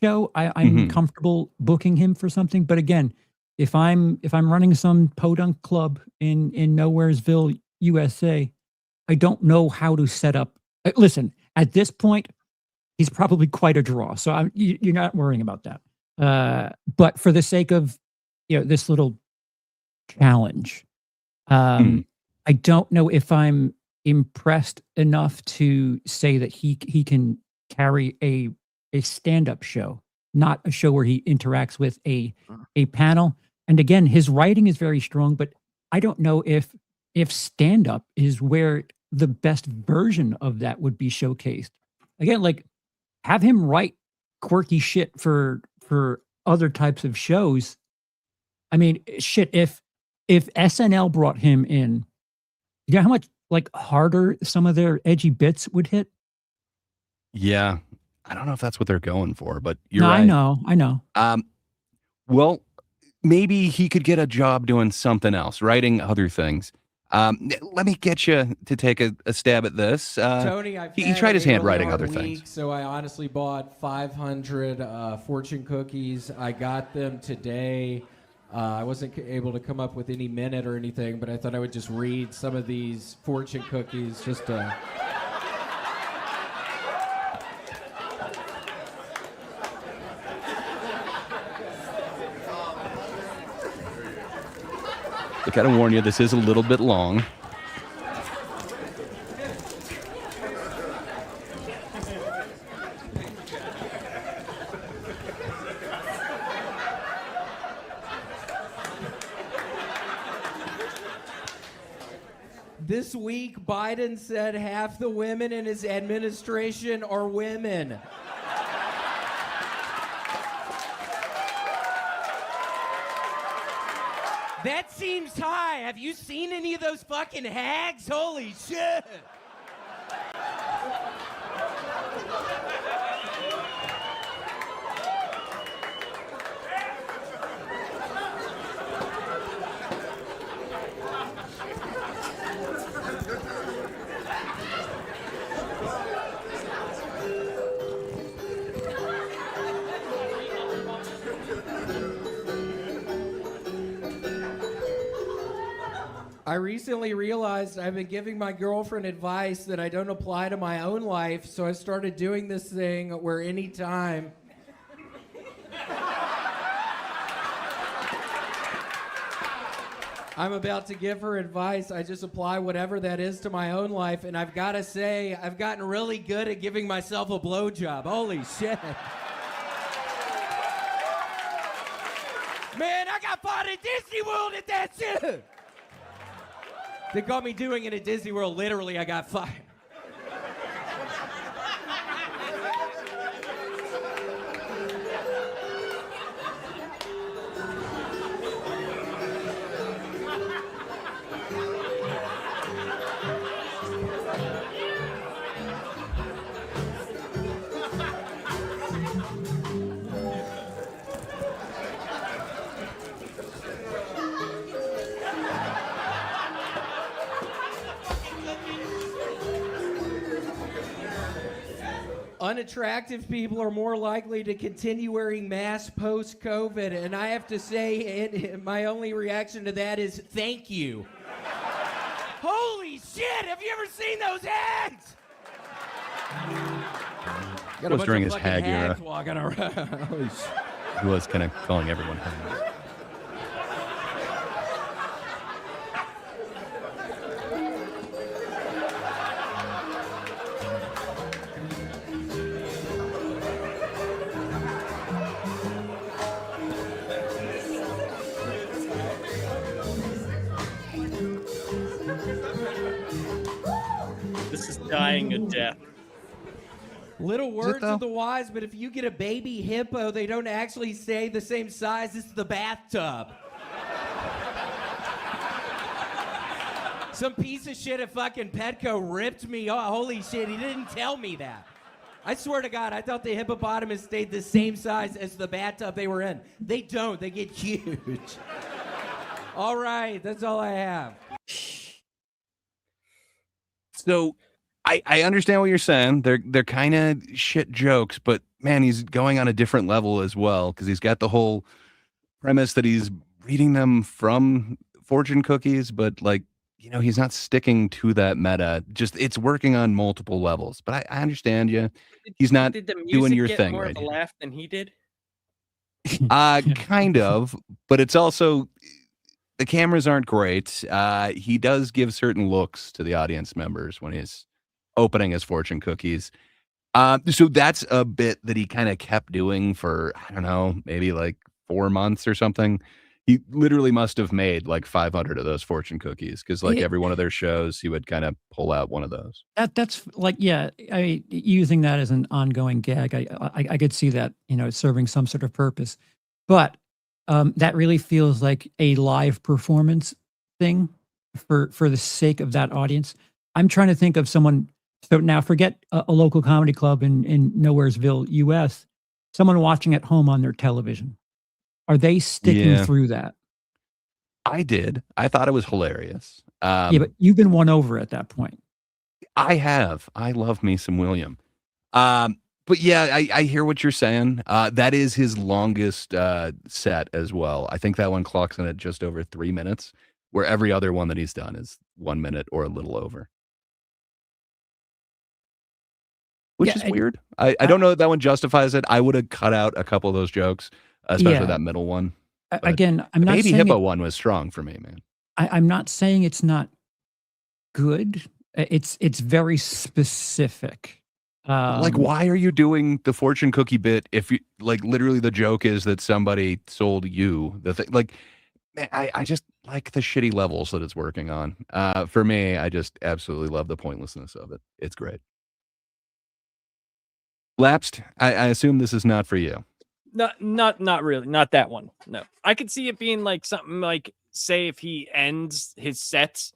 show, I'm comfortable booking him for something. But again, if I'm running some podunk club in Nowheresville, USA, I don't know how to set up. Listen, at this point, he's probably quite a draw, so you're not worrying about that. But for the sake of this little challenge, I don't know if I'm impressed enough to say that he can carry a stand-up show, not a show where he interacts with a panel. And again, his writing is very strong, but I don't know if stand-up is where the best version of that would be showcased. Again, like, have him write quirky shit for other types of shows. I mean, shit, if SNL brought him in, you know how much like harder some of their edgy bits would hit? Yeah. I don't know if that's what they're going for, but you're no, right. I know. Well, maybe he could get a job doing something else, writing other things. Let me get you to take a stab at this. Tony, he tried his hand writing other things. So I honestly bought 500 fortune cookies. I got them today. I wasn't able to come up with any minute or anything, but I thought I would just read some of these fortune cookies just to... I gotta warn you, this is a little bit long. This week, Biden said half the women in his administration are women. That seems high. Have you seen any of those fucking hags? Holy shit. I recently realized I've been giving my girlfriend advice that I don't apply to my own life, so I started doing this thing where anytime I'm about to give her advice, I just apply whatever that is to my own life, and I've got to say, I've gotten really good at giving myself a blowjob. Holy shit. Man, I got fought at Disney World at that shit. They got me doing it at Disney World. Literally, I got fired. Unattractive people are more likely to continue wearing masks post-COVID, and I have to say, my only reaction to that is thank you. Holy shit, have you ever seen those hags? That was during his hag era. Walking around. He was kind of calling everyone hags. This is dying a death. Little it, words though? of the wise, but if you get a baby hippo, they don't actually stay the same size as the bathtub. Some piece of shit at fucking Petco ripped me off. Holy shit, he didn't tell me that. I swear to God, I thought the hippopotamus stayed the same size as the bathtub they were in. They don't, they get huge. All right, that's all I have. So I understand what you're saying. They're kind of shit jokes, but man, he's going on a different level as well because he's got the whole premise that he's reading them from fortune cookies, but like, he's not sticking to that meta. Just it's working on multiple levels. But I understand you. He's not Did the music doing your get thing more right of a here. laugh than he did? Kind of, but it's also the cameras aren't great. He does give certain looks to the audience members when he's opening his fortune cookies. So that's a bit that he kind of kept doing for, I don't know, maybe like 4 months or something. He literally must have made like 500 of those fortune cookies because like every one of their shows, he would kind of pull out one of those. That's like, yeah, using that as an ongoing gag. I could see that, serving some sort of purpose, but that really feels like a live performance thing for the sake of that audience. I'm trying to think of someone. So now forget a local comedy club in Nowheresville, US, someone watching at home on their television. Are they sticking through that? I did. I thought it was hilarious. Yeah, but you've been won over at that point. I have. I love me some William. But yeah, I hear what you're saying. That is his longest set as well. I think that one clocks in at just over 3 minutes, where every other one that he's done is 1 minute or a little over. Which is weird. I don't know if that one justifies it. I would have cut out a couple of those jokes, especially that middle one. But Again, I'm not Baby saying Hippo one was strong for me, man. I'm not saying it's not good. It's very specific. Like, why are you doing the fortune cookie bit if you like literally the joke is that somebody sold you the thing? Like, man, I just like the shitty levels that it's working on. For me, I just absolutely love the pointlessness of it. It's great. Lapsed, I assume this is not for you. Not really. Not that one. No. I could see it being like something like, say, if he ends his sets,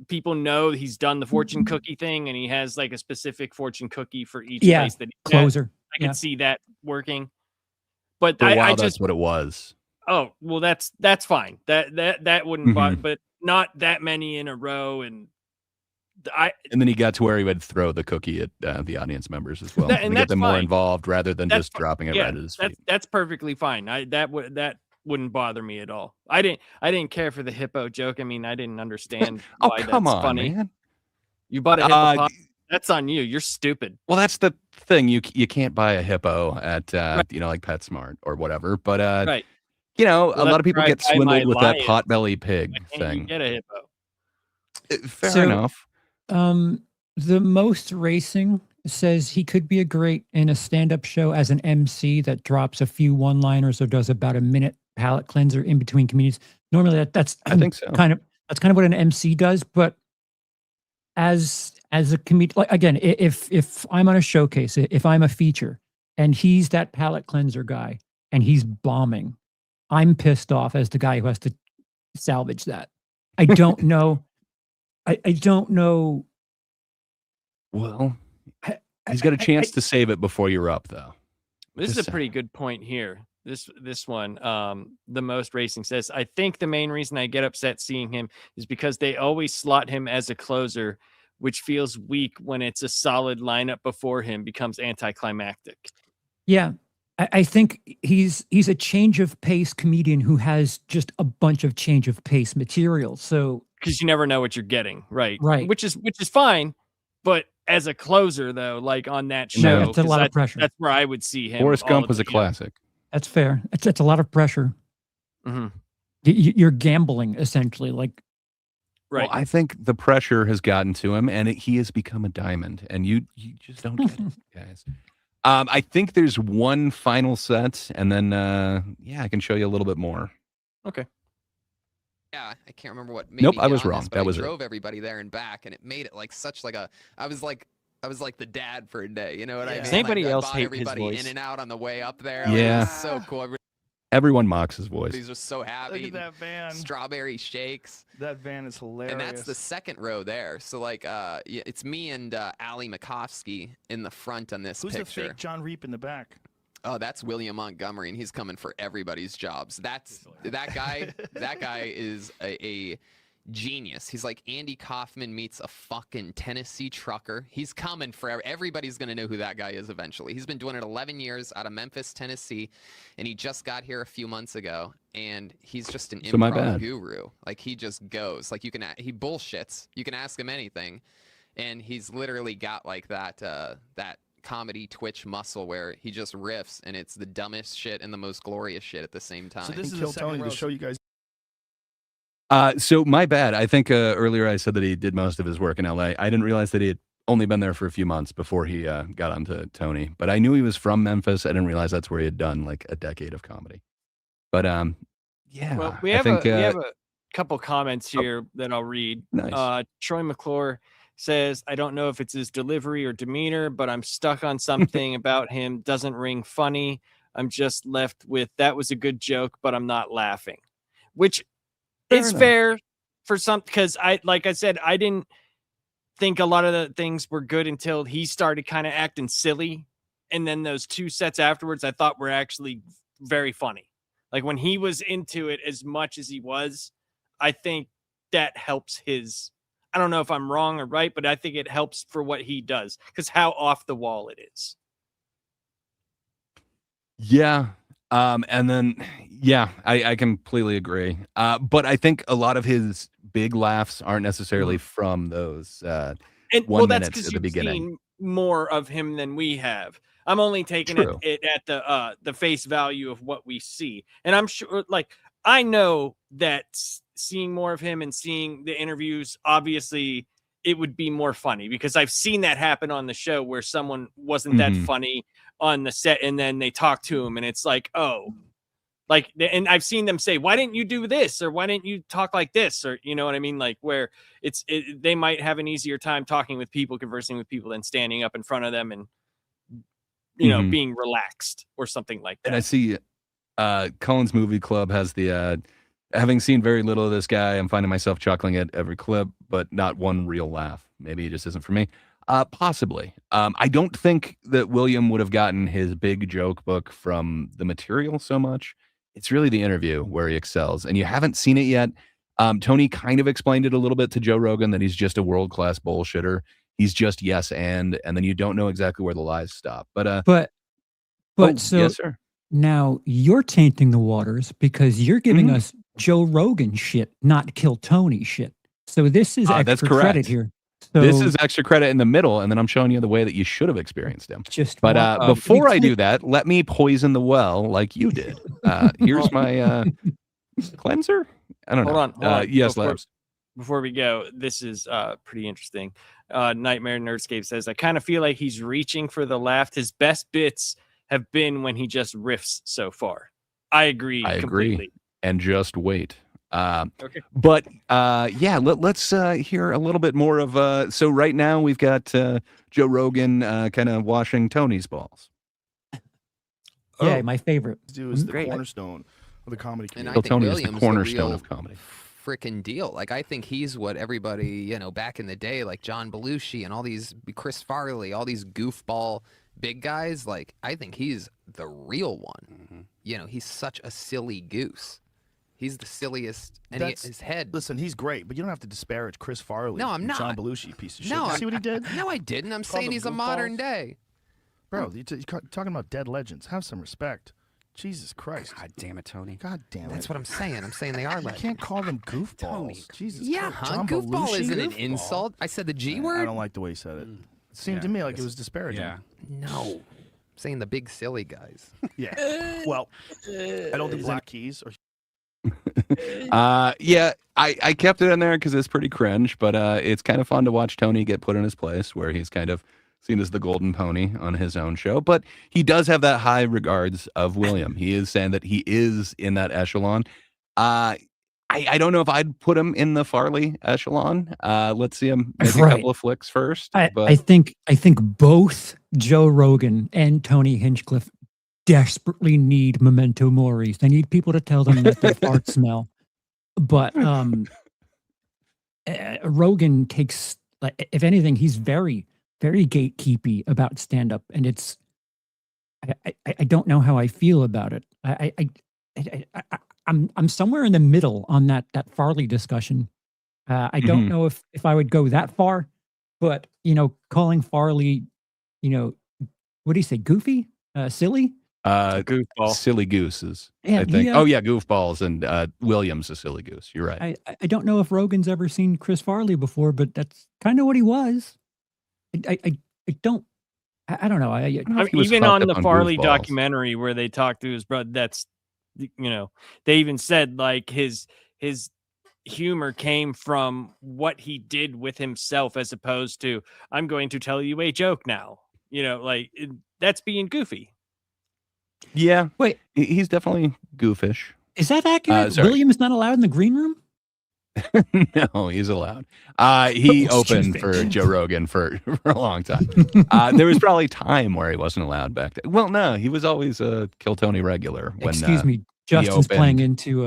people know he's done the fortune cookie thing and he has like a specific fortune cookie for each place that he's closer. at. I could see that working. But For a while, I that's just what it was. Oh, well, that's fine. That wouldn't bother, but not that many in a row. And then he got to where he would throw the cookie at the audience members as well, and to get them more involved rather than just dropping it right at his feet. That's perfectly fine. That wouldn't bother me at all. I didn't care for the hippo joke. I mean, I didn't understand why come that's on, funny. man. You bought a hippo. That's on you. You're stupid. Well, that's the thing. You can't buy a hippo at like PetSmart or whatever. But right. A lot of people get swindled with that potbelly pig thing. You get a hippo. Fair enough. The Most Racing says he could be in a stand-up show as an MC that drops a few one-liners or does about a minute palate cleanser in between comedians. Normally, that's I think so. That's kind of what an MC does. But as a comedian, like again, if I'm on a showcase, if I'm a feature, and he's that palate cleanser guy, and he's bombing, I'm pissed off as the guy who has to salvage that. I don't know. I don't know. Well, he's got a chance to save it before you're up, though. This is a pretty good point here. This one, The Most Racing says, I think the main reason I get upset seeing him is because they always slot him as a closer, which feels weak when it's a solid lineup before him becomes anticlimactic. Yeah. I think he's a change of pace comedian who has just a bunch of change of pace material. So because you never know what you're getting, right? Right. Which is fine, but as a closer though, like on that show, that's a lot of pressure. That's where I would see him. Forrest Gump was a classic. That's fair. It's a lot of pressure. Mm-hmm. You're gambling essentially, like. Right. Well, I think the pressure has gotten to him, and he has become a diamond, and you just don't get it, guys. I think there's one final set, and then I can show you a little bit more. Okay. Yeah, I can't remember what made Nope, me I was get on wrong. this, but That I was drove everybody there and back, and it made it like such like a. I was like I was like the dad for a day. You know what I mean? Does anybody like, I else bought hate his everybody voice? in and out on the way up there. Yeah. Like, it was so cool. Everyone mocks his voice. Everybody's just so happy. Look at that van. Strawberry shakes. That van is hilarious. And that's the second row there. So like, yeah, it's me and Ali Makovsky in the front on this Who's picture. the fake John Reap in the back? Oh, that's William Montgomery, and he's coming for everybody's jobs. That's that guy. That guy is a genius. He's like Andy Kaufman meets a fucking Tennessee trucker. He's coming for everybody's gonna know who that guy is eventually. He's been doing it 11 years out of Memphis, Tennessee, and he just got here a few months ago. And he's just an improv guru. Like he just goes. Like he bullshits. You can ask him anything, and he's literally got like that comedy Twitch muscle where he just riffs and it's the dumbest shit and the most glorious shit at the same time. So this is Tony to show you guys. So my bad. I think earlier I said that he did most of his work in LA. I didn't realize that he had only been there for a few months before he got onto Tony. But I knew he was from Memphis. I didn't realize that's where he had done like a decade of comedy. But yeah. Well, we have a couple comments here that I'll read. Nice. Troy McClure says, I don't know if it's his delivery or demeanor, but I'm stuck on something about him. Doesn't ring funny. I'm just left with, that was a good joke, but I'm not laughing. Which is fair for some, because like I said, I didn't think a lot of the things were good until he started kind of acting silly. And then those two sets afterwards, I thought were actually very funny. Like when he was into it as much as he was, I think that helps his, I don't know if I'm wrong or right, but I think it helps for what he does because how off the wall it is. Yeah. And then, yeah, I completely agree. But I think a lot of his big laughs aren't necessarily from those and 1 well, that's minute because at the you've beginning. seen more of him than we have. I'm only taking it at the face value of what we see, and I'm sure, like I know that seeing more of him and seeing the interviews, obviously, it would be more funny because I've seen that happen on the show where someone wasn't that funny on the set and then they talk to him and it's like, oh, like, and I've seen them say, why didn't you do this? Or why didn't you talk like this? Or, you know what I mean? Like where they might have an easier time talking with people, conversing with people than standing up in front of them and, you know, being relaxed or something like that. And I see Cullen's Movie Club has the, having seen very little of this guy, I'm finding myself chuckling at every clip, but not one real laugh. Maybe it just isn't for me. Possibly. I don't think that William would have gotten his big joke book from the material so much. It's really the interview where he excels, and you haven't seen it yet. Tony kind of explained it a little bit to Joe Rogan that he's just a world-class bullshitter. He's just yes and then you don't know exactly where the lies stop. But so yes, sir. Now you're tainting the waters because you're giving us Joe Rogan shit, not Kill Tony shit. So this is extra that's correct. credit here. So This is extra credit in the middle, and then I'm showing you the way that you should have experienced him. But before I do that, let me poison the well like you did. Here's my cleanser. I don't know. Hold on. Yes, Labs. Before we go, this is pretty interesting. Nightmare Nerdscape says, I kind of feel like he's reaching for the laugh. His best bits have been when he just riffs so far. I agree. Completely. And just wait. Okay. But yeah, let's hear a little bit more of. So right now we've got Joe Rogan kind of washing Tony's balls. Yeah, my favorite. Dude is the cornerstone of the comedy And community. I think Tony William's is the cornerstone real of comedy. Freaking deal. Like I think he's what everybody, you know, back in the day, like John Belushi and all these Chris Farley, all these goofball big guys. Like I think he's the real one. You know, he's such a silly goose. He's the silliest, and his head. Listen, he's great, but you don't have to disparage Chris Farley. No, I'm not. John Belushi, piece of shit. No, You see what he did? No, I didn't. I'm Called saying them he's a goofballs. modern day. Bro, you're talking about dead legends. Have some respect. Jesus Christ. God damn it, Tony. God damn it. That's what I'm saying. I'm saying they are You legends. can't call them goofballs. Tony. Jesus Yeah, Christ. huh? John Goofball Belushi? isn't an Goofball? insult. I said the G I word. don't like the way you said it. It seemed to me like it was disparaging. Yeah. No, I'm saying the big silly guys. Yeah. Well, I don't think Black Keys or Yeah, I kept it in there because it's pretty cringe, but it's kind of fun to watch Tony get put in his place where he's kind of seen as the golden pony on his own show. But he does have that high regards of William. He is saying that he is in that echelon. I don't know if I'd put him in the Farley echelon. Let's see him make a Right. couple of flicks first. I But think both Joe Rogan and Tony Hinchcliffe desperately need memento moris. They need people to tell them that their farts smell. But Rogan takes, like, if anything, he's very, very gatekeepy about stand up, and it's I don't know how I feel about it. I'm somewhere in the middle on that Farley discussion. I don't know if I would go that far, but calling Farley, what do you say, goofy, silly? Goofball. silly gooses, Yeah, I think. he, Oh yeah, goofballs, and William's a silly goose. You're right. I don't know if Rogan's ever seen Chris Farley before, but that's kind of what he was. I don't know. I don't know if he was Even hooked on up the Farley Goofballs. documentary where they talked to his brother, they even said like his humor came from what he did with himself as opposed to I'm going to tell you a joke now. That's being goofy. Yeah, Wait, he's definitely goofish. is that accurate? sorry. William's not allowed in the green room? No, he's allowed. He opened Stupid. for Joe Rogan for a long time. There was probably time where he wasn't allowed back then. Well, no, he was always a Kill Tony regular. When, Excuse me, Justin's opened. playing into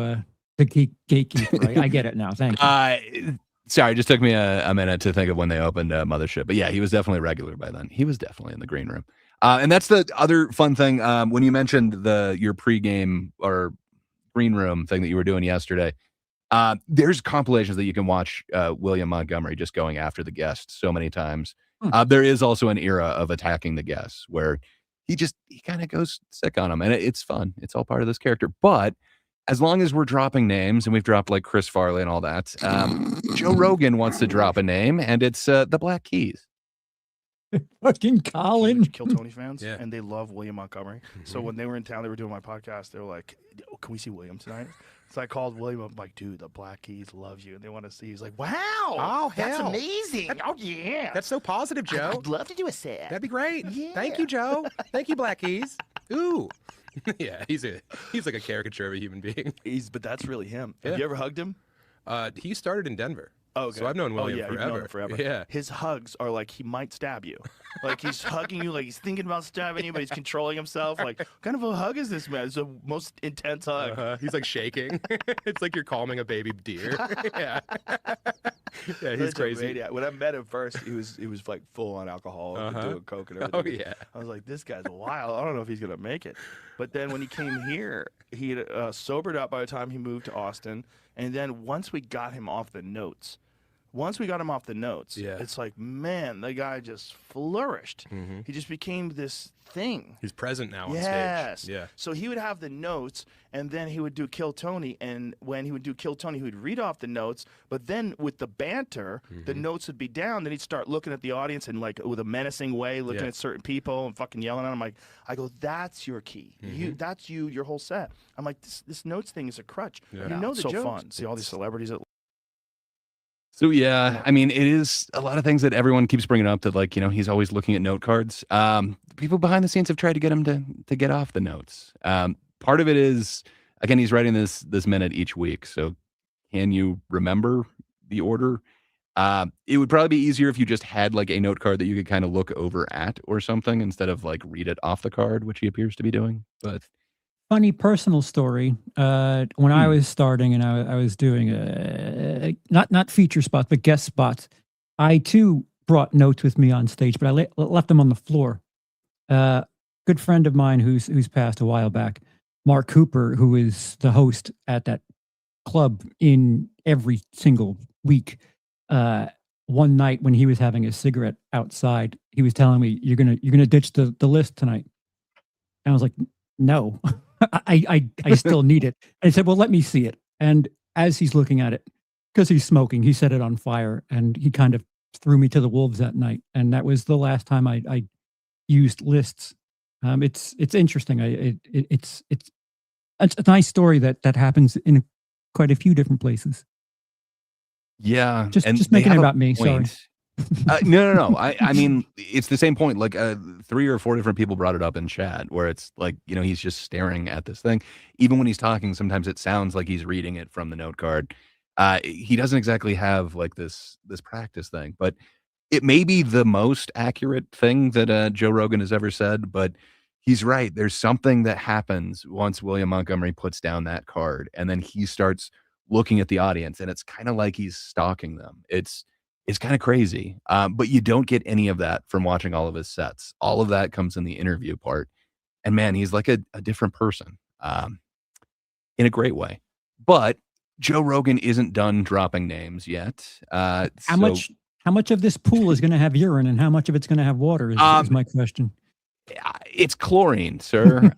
the gatekeeper. Right? I get it now. Thank you. Sorry, it just took me a minute to think of when they opened Mothership. But yeah, he was definitely regular by then. He was definitely in the green room. And that's the other fun thing. When you mentioned your pregame or green room thing that you were doing yesterday, there's compilations that you can watch William Montgomery just going after the guests so many times. There is also an era of attacking the guests where he kind of goes sick on them, and it's fun. It's all part of this character. But as long as we're dropping names, and we've dropped like Chris Farley and all that, Joe Rogan wants to drop a name, and it's the Black Keys. Fucking Colin. Kill Tony fans, Yeah. and they love William Montgomery. So when they were in town, they were doing my podcast. They were like, "Can we see William tonight?" So I called William. I'm like, "Dude, the Black Keys love you, and they want to see." He's like, "Wow, Oh, that's hell. amazing! Oh yeah, That's so positive, Joe. I'd love to do a set." That'd be great. Yeah. Thank you, Joe. Thank you, Black Keys. Ooh. Yeah, he's like a caricature of a human being. But that's really him. Yeah. Have you ever hugged him? He started in Denver. Oh, okay. So I've known William you've known forever. him forever. Yeah. His hugs are like he might stab you. Like he's hugging you, like he's thinking about stabbing you, but he's controlling himself. Like, what kind of a hug is this, man? It's the most intense hug. He's like shaking. It's like you're calming a baby deer. Yeah. Yeah, he's Such a crazy. maniac. When I met him first, he was like full on alcohol and doing coke and everything. Oh, yeah. I was like, this guy's wild. I don't know if he's gonna make it. But then when he came here, he had sobered up by the time he moved to Austin. And then once we got him off the notes, Yeah. it's like, man, the guy just flourished. He just became this thing. He's present now on Yes. stage. Yeah. So he would have the notes, and then he would do Kill Tony. And when he would do Kill Tony, he would read off the notes. But then with the banter, the notes would be down. Then he'd start looking at the audience and like with a menacing way, looking Yeah. at certain people and fucking yelling at them. I go, that's your key. That's your whole set. I'm like, this notes thing is a crutch. Yeah. You know It's the so jokes. fun. See all these celebrities. So yeah, I mean, it is a lot of things that everyone keeps bringing up that, like, he's always looking at note cards. People behind the scenes have tried to get him to get off the notes. Part of it is, again, he's writing this minute each week. So can you remember the order? It would probably be easier if you just had like a note card that you could kind of look over at or something instead of like read it off the card, which he appears to be doing. But Funny personal story. When I was starting and I was doing not feature spots, but guest spots, I too brought notes with me on stage, but I left them on the floor. Good friend of mine who's passed a while back, Mark Cooper, who is the host at that club in every single week. One night when he was having a cigarette outside, he was telling me, "You're gonna ditch the list tonight." And I was like, "No." I still need it. And he said, "Well, let me see it." And as he's looking at it, because he's smoking, he set it on fire, and he kind of threw me to the wolves that night. And that was the last time I used lists. It's interesting. It's a nice story that happens in quite a few different places. yeah, Just and just they making it have a about me. Sorry. point. No. I mean, it's the same point. Like 3 or 4 different people brought it up in chat where it's like, he's just staring at this thing. Even when he's talking, sometimes it sounds like he's reading it from the note card. He doesn't exactly have like this practice thing, but it may be the most accurate thing that Joe Rogan has ever said, but he's right. There's something that happens once William Montgomery puts down that card, and then he starts looking at the audience, and it's kind of like he's stalking them. It's kind of crazy, but you don't get any of that from watching all of his sets. All of that comes in the interview part, and man, he's like a different person in a great way. But Joe Rogan isn't done dropping names yet. How much of this pool is going to have urine, and how much of it's going to have water? Is my question. It's chlorine, sir.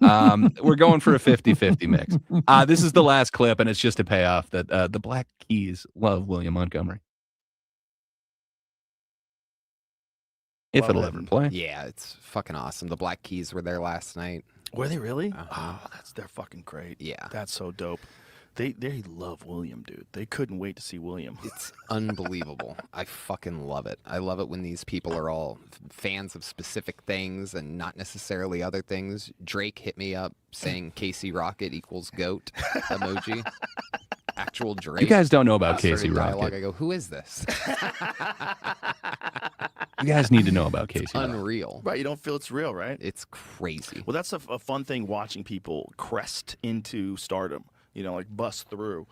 We're going for a 50-50 mix. This is the last clip, and it's just to pay off that the Black Keys love William Montgomery. If it'll ever play. Yeah, it's fucking awesome. The Black Keys were there last night. Were they really? Oh, they're fucking great. Yeah. That's so dope. They love William, dude. They couldn't wait to see William. It's unbelievable. I fucking love it. I love it when these people are all fans of specific things and not necessarily other things. Drake hit me up saying Casey Rocket equals GOAT emoji. Actual Drake. You guys don't know about Casey Rocket. Rocket. I go, who is this? You guys need to know about Casey. It's unreal. Right, you don't feel it's real, right? It's crazy. Well, that's a fun thing, watching people crest into stardom. Like bust through,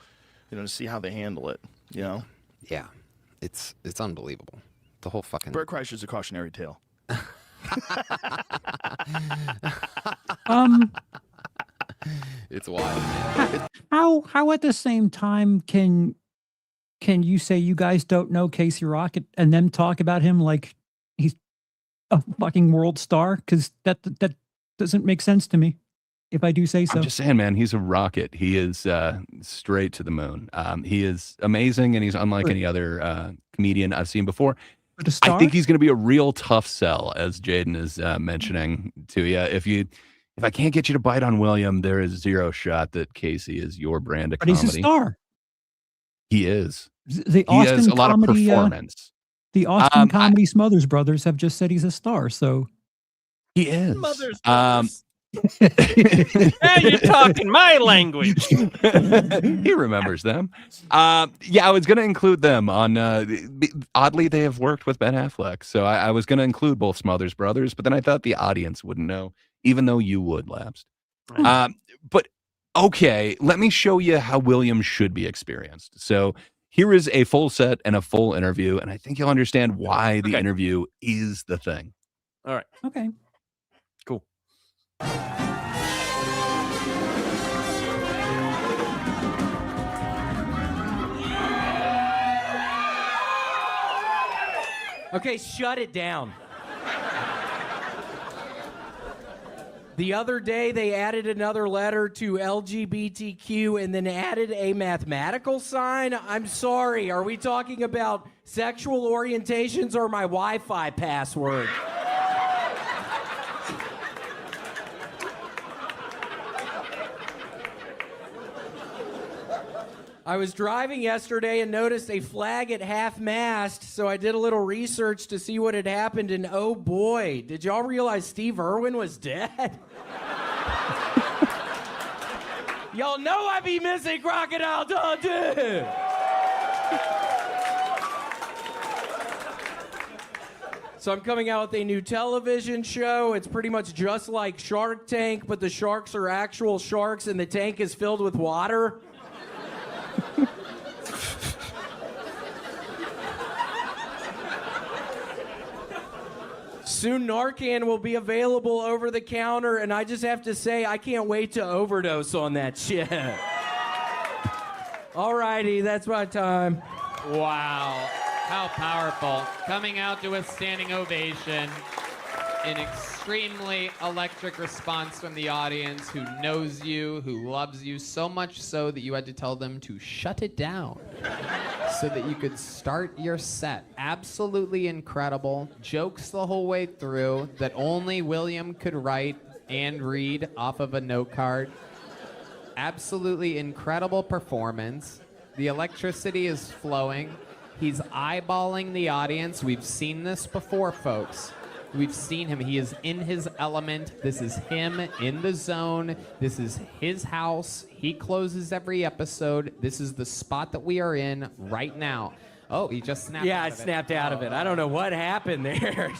to see how they handle it, Yeah, it's unbelievable. The whole fucking... Bert Kreischer's a cautionary tale. It's wild. How at the same time can you say you guys don't know Casey Rocket and them talk about him like he's a fucking world star? Because that doesn't make sense to me, if I do say so. I'm just saying, man, he's a rocket. He is straight to the moon. He is amazing, and he's unlike any other comedian I've seen before. I think he's going to be a real tough sell, as Jaden is mentioning to you. If I can't get you to bite on William, there is zero shot that Casey is your brand of comedy. But he's a star. He is. He has a lot of performance. The Austin Comedy Smothers Brothers have just said he's a star, so... He is. Smothers Brothers. Now you're talking my language. He remembers them. Yeah, I was going to include them on. Oddly, they have worked with Ben Affleck, so I was going to include both Smothers Brothers, but then I thought the audience wouldn't know, even though you would, Labs. But okay, let me show you how William should be experienced. So here is a full set and a full interview, and I think you'll understand why the interview is the thing. All right. Okay. Cool. Okay, shut it down. The other day, they added another letter to LGBTQ and then added a mathematical sign. I'm sorry, are we talking about sexual orientations or my Wi-Fi password? I was driving yesterday and noticed a flag at half-mast, so I did a little research to see what had happened, and oh boy, did y'all realize Steve Irwin was dead? Y'all know I be missing Crocodile Dundee! So I'm coming out with a new television show. It's pretty much just like Shark Tank, but the sharks are actual sharks and the tank is filled with water. Soon Narcan will be available over the counter, and I just have to say, I can't wait to overdose on that shit. Alrighty, that's my time. Wow, how powerful. Coming out to a standing ovation. An extremely electric response from the audience who knows you, who loves you, so much so that you had to tell them to shut it down so that you could start your set. Absolutely incredible. Jokes the whole way through that only William could write and read off of a note card. Absolutely incredible performance. The electricity is flowing. He's eyeballing the audience. We've seen this before, folks. We've seen him. He is in his element. This is him in the zone. This is his house. He closes every episode. This is the spot that we are in right now. Oh, he just snapped Yeah, out I of it. snapped out of it. I don't know what happened there.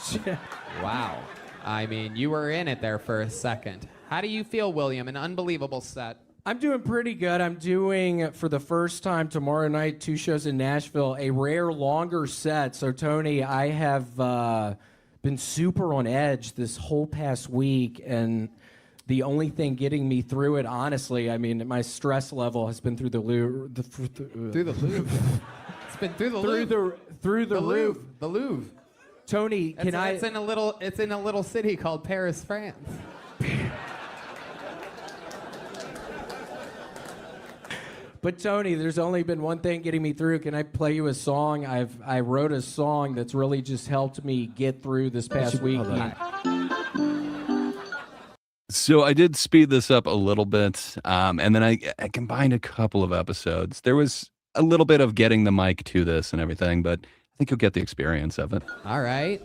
Wow. I mean, you were in it there for a second. How do you feel, William? An unbelievable set. I'm doing pretty good. I'm doing, for the first time tomorrow night, 2 shows in Nashville, a rare longer set. So, Tony, I have been super on edge this whole past week, and the only thing getting me through it, honestly, I mean, my stress level has been through the Louvre. Through the Louvre. It's been through the Louvre. Through the roof. The Louvre. Tony, can I? It's in a little city called Paris, France. But Tony, there's only been one thing getting me through. Can I play you a song? I wrote a song that's really just helped me get through this past week. So I did speed this up a little bit, and then I combined a couple of episodes. There was a little bit of getting the mic to this and everything, but I think you'll get the experience of it. All right.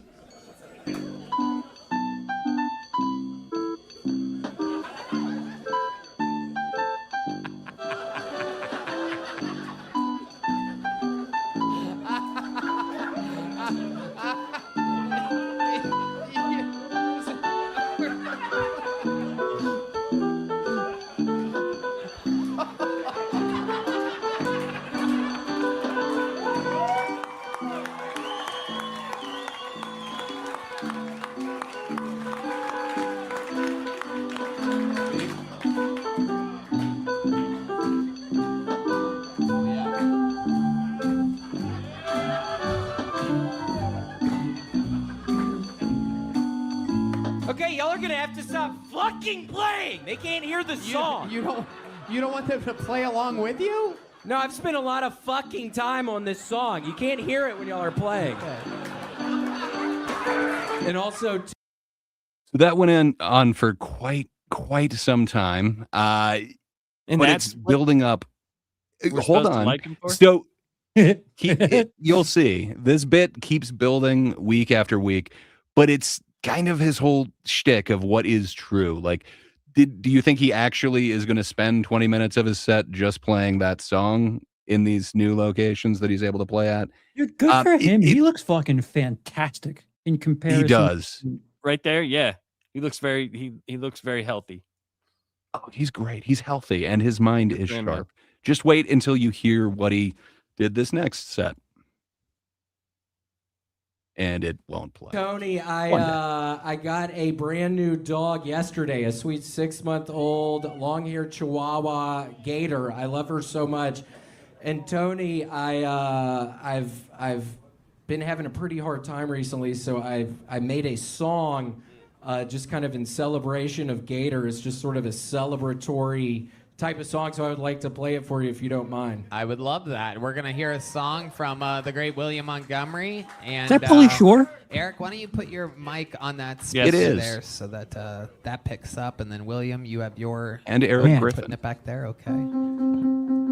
Okay, y'all are gonna have to stop fucking playing. They can't hear the song. You don't want them to play along with you? No, I've spent a lot of fucking time on this song. You can't hear it when y'all are playing. And also, So that went on for quite some time, And but that's it's building up. we're Hold supposed to on. like him for? So you'll see this bit keeps building week after week, but it's kind of his whole shtick of what is true. Like, do you think he actually is going to spend 20 minutes of his set just playing that song in these new locations that he's able to play at? Dude, good for him. He looks fucking fantastic in comparison. He does. Right there, yeah. He looks very he looks very healthy. Oh, he's great. He's healthy, and his mind is for him, man. sharp. Just wait until you hear what he did this next set. And it won't play. Tony, I got a brand new dog yesterday, a sweet 6-month-old long-haired Chihuahua Gator. I love her so much. And Tony, I've been having a pretty hard time recently, so I made a song just kind of in celebration of Gator. It's just sort of a celebratory type of song, so I would like to play it for you if you don't mind. I would love that. We're going to hear a song from the great William Montgomery. And, Is that fully sure? Eric, why don't you put your mic on that Yes. speaker It is. there so that that picks up, and then William, you have your And Eric Man. Griffin. putting it back there, okay?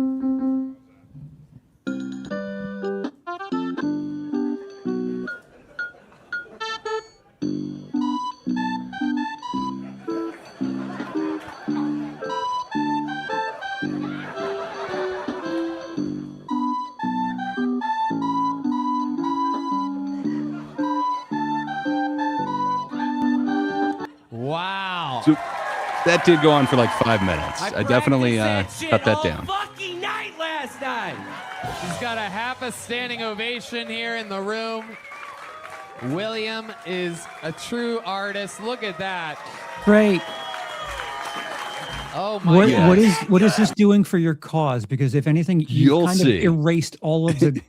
Wow. So that did go on for like 5 minutes. I definitely practiced that shit cut that all down. fucking night last night. He's got a half a standing ovation here in the room. William is a true artist. Look at that. Great. Oh my What, God. what is this doing for your cause? Because if anything, you You'll kind see. of erased all of the.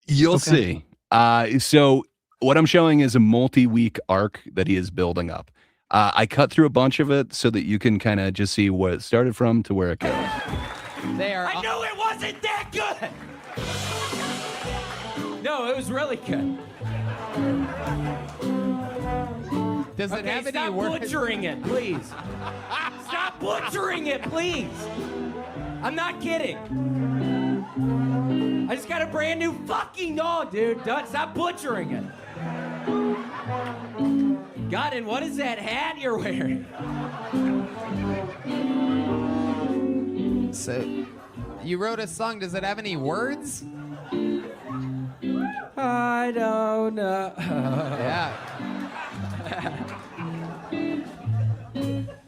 You'll Okay. see. So what I'm showing is a multi-week arc that he is building up. I cut through a bunch of it so that you can kind of just see where it started from to where it goes. They are. I knew it wasn't that good. No, it was really good. Does it Okay, have any stop words? butchering it, please. Stop butchering it, please. I'm not kidding. I just got a brand new fucking dog, dude. Stop butchering it. God, and what is that hat you're wearing? So, you wrote a song. Does it have any words? I don't know. Yeah.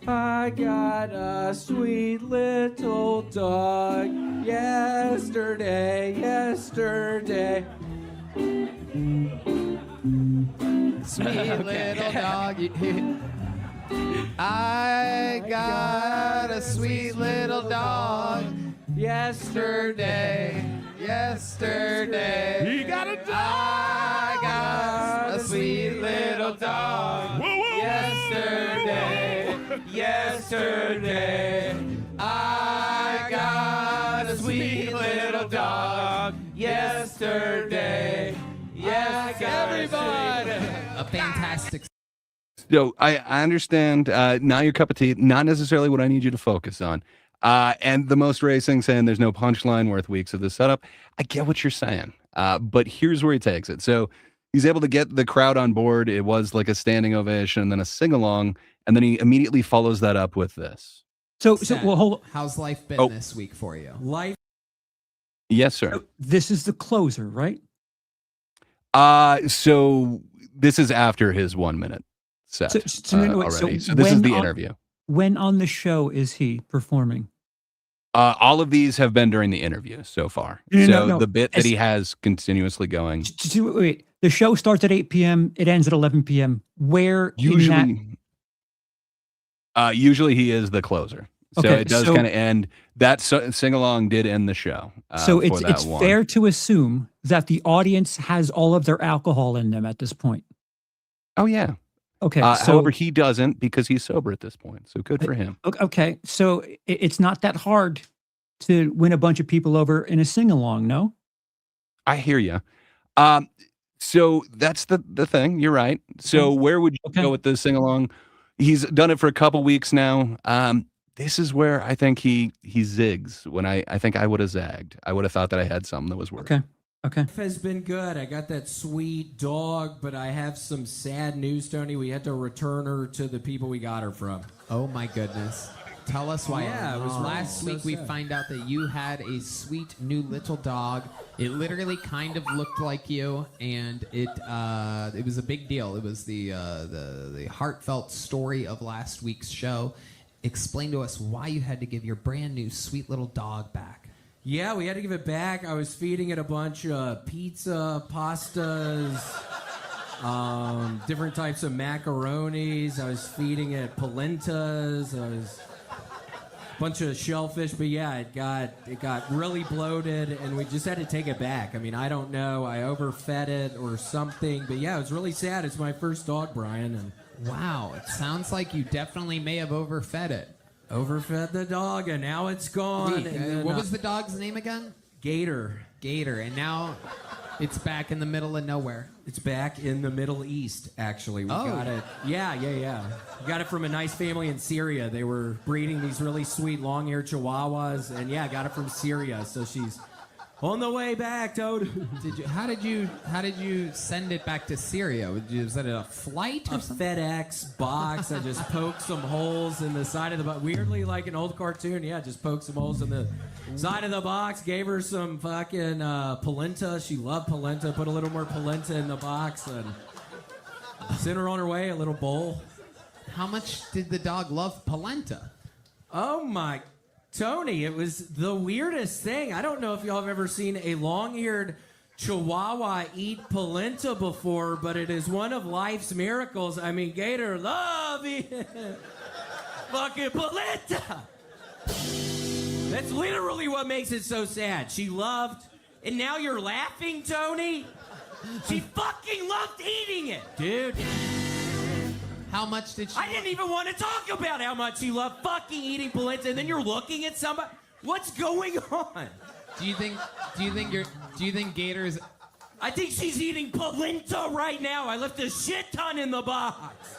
I got a sweet little dog yesterday. Sweet little dog. I got a sweet little dog yesterday. He got a dog. I got a sweet little dog yesterday. I got a sweet little dog yesterday. Yes, everybody. A fantastic. So I understand not your cup of tea, not necessarily what I need you to focus on. And the most racing saying there's no punchline worth weeks of this setup. I get what you're saying, but here's where he takes it. So he's able to get the crowd on board. It was like a standing ovation and then a sing-along, and then he immediately follows that up with this. So well, hold on. How's life been this week for you? Life. Yes, sir. So this is the closer, right? So this is after his 1 minute set already. So this is the interview. When on the show is he performing? All of these have been during the interview so far. No. The bit that he has continuously going. Wait, the show starts at 8 p.m. It ends at 11 p.m. Where usually he is the closer. So it does kind of end. That sing-along did end the show. So it's fair to assume that the audience has all of their alcohol in them at this point. Oh, yeah. Okay. However, he doesn't because he's sober at this point. So good for him. Okay. So it's not that hard to win a bunch of people over in a sing-along, no? I hear you. So that's the thing. You're right. So where would you go with the sing-along? He's done it for a couple weeks now. This is where I think he zigs when I think I would have zagged. I would have thought that I had something that was worth. Okay. Life has been good. I got that sweet dog, but I have some sad news, Tony. We had to return her to the people we got her from. Oh my goodness. Tell us why. Yeah, it was last week we sad. find out that you had a sweet new little dog. It literally kind of looked like you, and it was a big deal. It was the heartfelt story of last week's show. Explain to us why you had to give your brand new sweet little dog back. Yeah, we had to give it back. I was feeding it a bunch of pizza, pastas, different types of macaronis. I was feeding it polentas. I was a bunch of shellfish. But yeah, it got really bloated, and we just had to take it back. I mean, I don't know. I overfed it or something. But yeah, it was really sad. It's my first dog, Brian. And wow, it sounds like you definitely may have overfed it. Overfed the dog, and now it's gone. What was the dog's name again? Gator. And now it's back in the middle of nowhere. It's back in the Middle East, actually. We got it. Yeah. We got it from a nice family in Syria. They were breeding these really sweet long-haired chihuahuas, and yeah, got it from Syria. So she's on the way back, Toad. How did you send it back to Syria? Was that a flight or something? FedEx box. I just poked some holes in the side of the box. Weirdly, like an old cartoon. Yeah, just poked some holes in the side of the box. Gave her some fucking polenta. She loved polenta. Put a little more polenta in the box and sent her on her way. A little bowl. How much did the dog love polenta? Oh my Tony, it was the weirdest thing. I don't know if y'all have ever seen a long-eared chihuahua eat polenta before, but it is one of life's miracles. I mean, Gator love eating fucking polenta. That's literally what makes it so sad. She loved, and now you're laughing, Tony? She fucking loved eating it, dude. How much did she? I didn't even want to talk about how much she loved fucking eating polenta, and then you're looking at somebody. What's going on? Do you think Gator's? I think she's eating polenta right now. I left a shit ton in the box.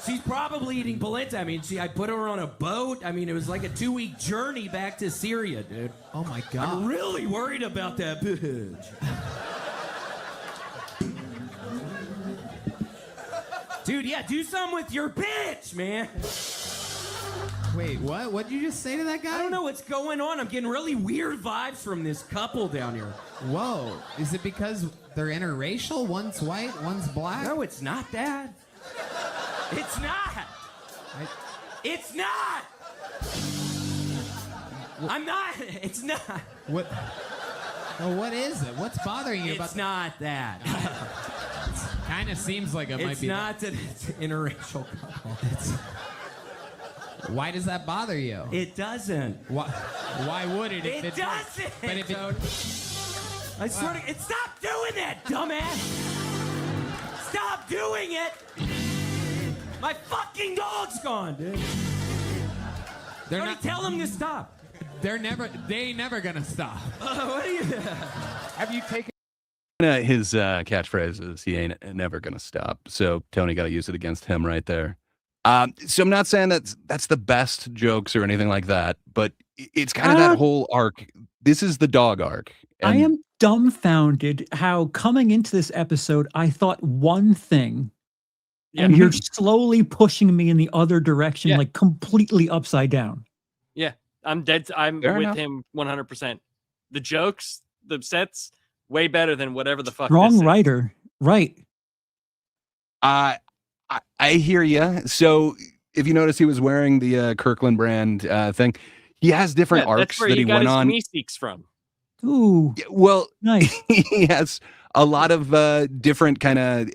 She's probably eating polenta. I mean, I put her on a boat. I mean, it was like a 2-week journey back to Syria, dude. Oh my God. I'm really worried about that bitch. Dude, yeah, do something with your bitch, man. Wait, what? What did you just say to that guy? I don't know what's going on. I'm getting really weird vibes from this couple down here. Whoa. Is it because they're interracial? One's white, one's black? No, it's not that. It's not. It's not. I'm not. It's not. What? Well, what is it? What's bothering you about? It's not that. Kind of seems like it might It's be. not that it's an interracial couple. Why does that bother you? It doesn't. Why would it? If It doesn't. But if it, I swear to stop doing that, dumbass. Stop doing it. My fucking dog's gone, dude. they're Already not. tell him to stop. They never gonna stop. What are you? Have you taken? His catchphrase is, he ain't never going to stop. So Tony got to use it against him right there. So I'm not saying that's the best jokes or anything like that, but it's kind of that whole arc. This is the dog arc. I am dumbfounded how coming into this episode, I thought one thing, and you're slowly pushing me in the other direction, Yeah. like completely upside down. Yeah, I'm dead. I'm Fair with enough. him 100%. The jokes, the sets, way better than whatever the fuck. Wrong this is. writer. Right. I hear you. So if you notice, he was wearing the Kirkland brand thing. He has different Yeah, arcs that's where that he got went his on. Meeseeks from. Ooh, Yeah, well, nice. he has a lot of different kind of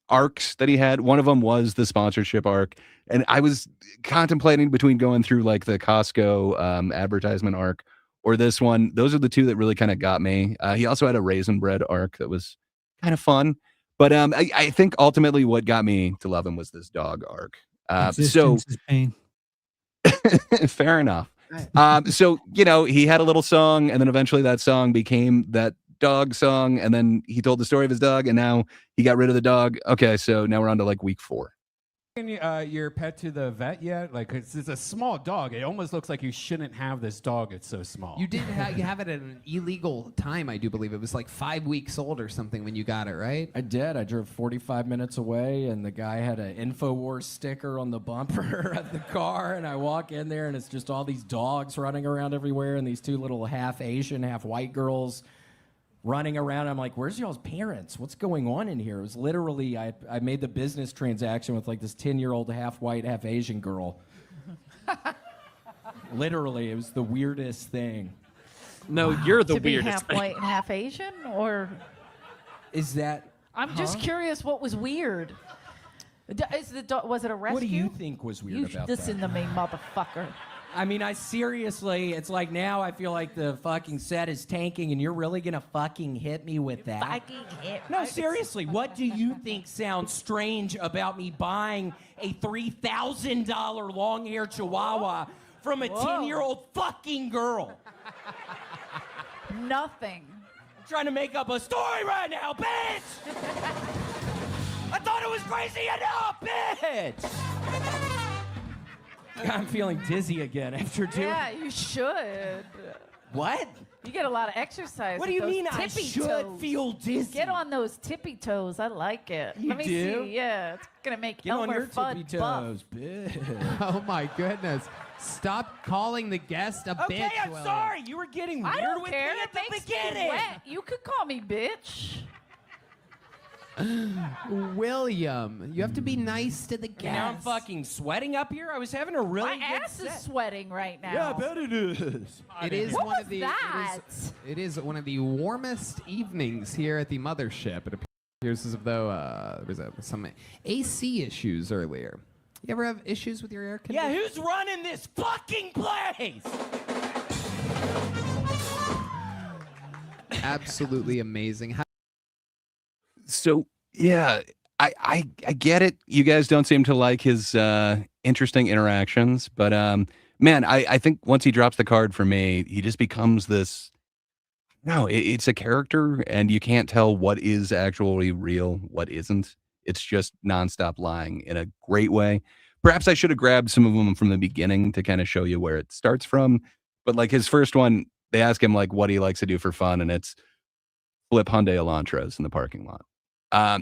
arcs that he had. One of them was the sponsorship arc, and I was contemplating between going through like the Costco advertisement arc or this one. Those are the two that really kind of got me. He also had a raisin bread arc that was kind of fun, but I think ultimately what got me to love him was this dog arc. So Existence is pain. fair enough. So he had a little song, and then eventually that song became that dog song, and then he told the story of his dog, and now he got rid of the dog. Okay, so now we're on to like week 4. Your pet to the vet yet? Like, it's a small dog. It almost looks like you shouldn't have this dog. It's so small. You did you have it at an illegal time, I do believe. It was like 5 weeks old or something when you got it, right? I did. I drove 45 minutes away, and the guy had an InfoWars sticker on the bumper of the car, and I walk in there, and it's just all these dogs running around everywhere, and these two little half Asian, half white girls running around. I'm like, where's y'all's parents? What's going on in here? It was literally, I made the business transaction with like this 10-year-old half white, half Asian girl. Literally, it was the weirdest thing. No, you're the to be weirdest. half white and half Asian, or Is that... I'm just curious what was weird. Was it a rescue? What do you think was weird You about listen that? to me, motherfucker. I mean, I seriously, it's like now I feel like the fucking set is tanking, and you're really gonna fucking hit me with that? Fucking hit. No, seriously, what do you think sounds strange about me buying a $3,000 long-haired Chihuahua from a Whoa. 10-year-old fucking girl? Nothing. I'm trying to make up a story right now, bitch! I thought it was crazy enough, bitch! I'm feeling dizzy again after doing... Yeah, you should. What? You get a lot of exercise. What do with you those mean I tippy should toes. feel dizzy? Get on those tippy toes. I like it. You Let me do? see. Yeah, it's gonna make Get on Elmer your Fudd tippy buff. toes, bitch. Oh my goodness! Stop calling the guest a Okay, bitch. I'm William. sorry. You were getting weird I don't with care. me at It the makes beginning. me wet. You could call me bitch. William, you have to be nice to the guest. Now I'm fucking sweating up here. I was having a really My good ass is set. sweating right now. Yeah, I bet it is. It is What one was of the. that? It is one of the warmest evenings here at the mothership. It appears as though there was some AC issues earlier. You ever have issues with your air Yeah, conditioning? who's running this fucking place? Absolutely amazing. So yeah, I get it. You guys don't seem to like his interesting interactions, but man, I think once he drops the card for me, he just becomes this. No, it's a character, and you can't tell what is actually real, what isn't. It's just nonstop lying in a great way. Perhaps I should have grabbed some of them from the beginning to kind of show you where it starts from. But like his first one, they ask him like what he likes to do for fun, and it's flip Hyundai Elantras in the parking lot.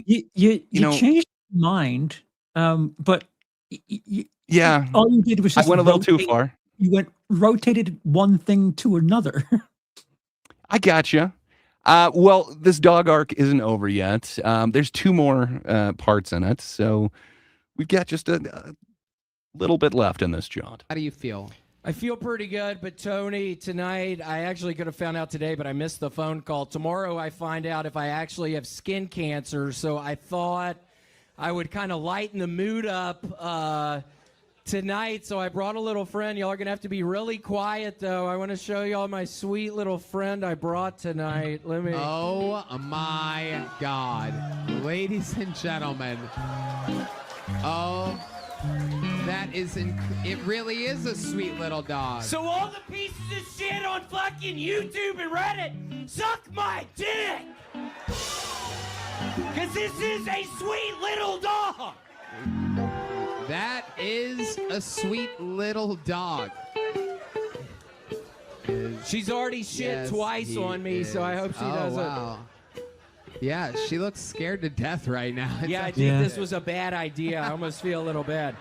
You changed your mind, but yeah, all you did was just I went a little too far. You rotated one thing to another. I gotcha. Well, this dog arc isn't over yet. There's 2 more parts in it, so we've got just a little bit left in this jaunt. How do you feel? I feel pretty good, but Tony, tonight, I actually could have found out today, but I missed the phone call. Tomorrow I find out if I actually have skin cancer, so I thought I would kind of lighten the mood up tonight, so I brought a little friend. Y'all are going to have to be really quiet, though. I want to show y'all my sweet little friend I brought tonight. Let me... Oh, my God. Ladies and gentlemen. Oh... That is, it really is a sweet little dog. So all the pieces of shit on fucking YouTube and Reddit, suck my dick! Because this is a sweet little dog! That is a sweet little dog. She's already shit twice on me, so I hope she doesn't. Wow. Yeah, she looks scared to death right now. Yeah, I think this was a bad idea. I almost feel a little bad.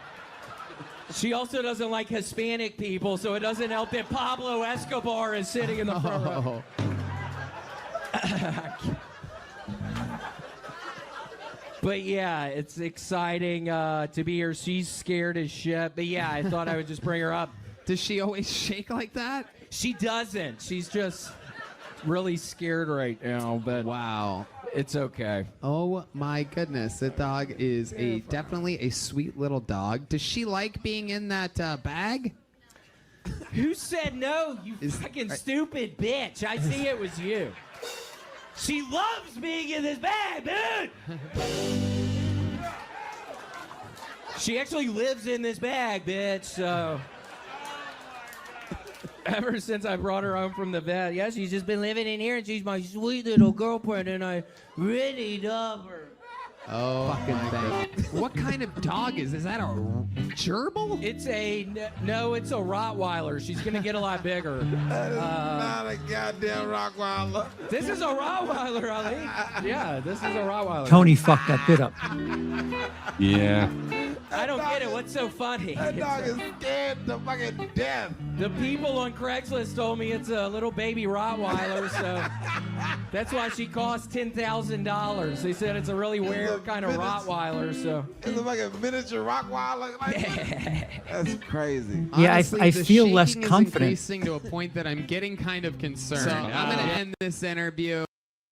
She also doesn't like Hispanic people, so it doesn't help that Pablo Escobar is sitting in the front row. But yeah, it's exciting to be here. She's scared as shit. But yeah, I thought I would just bring her up. Does she always shake like that? She doesn't. She's just really scared right now. But wow. It's okay. Oh my goodness, that dog is definitely a sweet little dog. Does she like being in that bag? Who said no, you fucking stupid bitch? I see it was you. She loves being in this bag, dude! She actually lives in this bag, bitch, so... Ever since I brought her home from the vet, yeah, she's just been living in here, and she's my sweet little girlfriend, and I really love her. Oh, fucking thing. What kind of dog is that? A gerbil? It's it's a Rottweiler. She's gonna get a lot bigger. That is not a goddamn Rottweiler. This is a Rottweiler, Ali. Yeah, this is a Rottweiler. Tony fucked that bit up. Yeah. I don't get it. What's so funny? That dog is scared to fucking death. The people on Craigslist told me it's a little baby Rottweiler, so that's why she cost $10,000. They said it's a really weird kind of Rottweiler, so. It's like a miniature Rottweiler. That's crazy. Yeah, Honestly, I the feel less shaking is confident. increasing to a point that I'm getting kind of concerned. So I'm going to end this interview.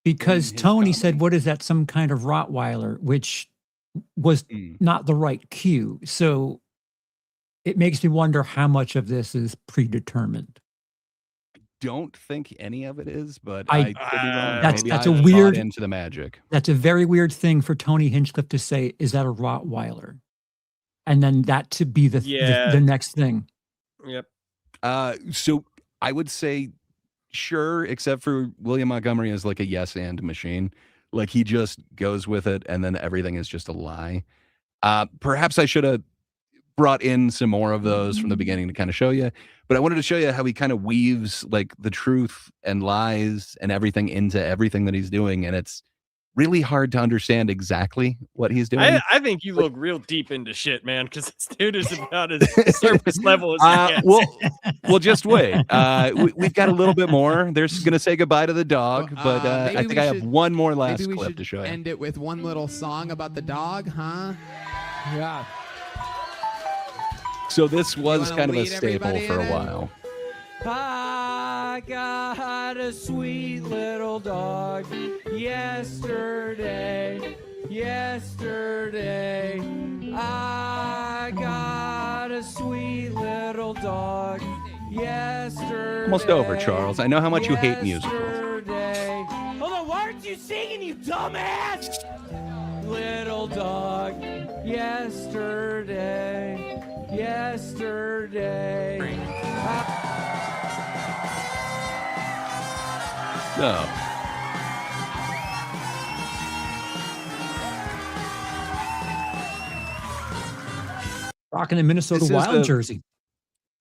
Because Tony said, what is that, some kind of Rottweiler, which was not the right cue. So it makes me wonder how much of this is predetermined. Don't think any of it is, but I could be wrong. That's a weird into the magic. That's a very weird thing for Tony Hinchcliffe to say. Is that a Rottweiler? And then that to be the next thing. Yep. So I would say sure, except for William Montgomery is like a yes and machine. Like he just goes with it, and then everything is just a lie. Perhaps I should have brought in some more of those from the beginning to kind of show you. But I wanted to show you how he kind of weaves like the truth and lies and everything into everything that he's doing. And it's really hard to understand exactly what he's doing. I think you look real deep into shit, man, because this dude is about as surface level as he gets. Well, just wait. We've got a little bit more. They're going to say goodbye to the dog, but I think I have one more last clip to show you. End it with one little song about the dog, huh? Yeah. So this was kind of a staple for a while. I got a sweet little dog yesterday. I got a sweet little dog yesterday. Almost over, Charles. I know how much you hate musicals. Hold on, why aren't you singing, you dumbass? Little dog yesterday. Rocking the Minnesota This is Wild the- jersey.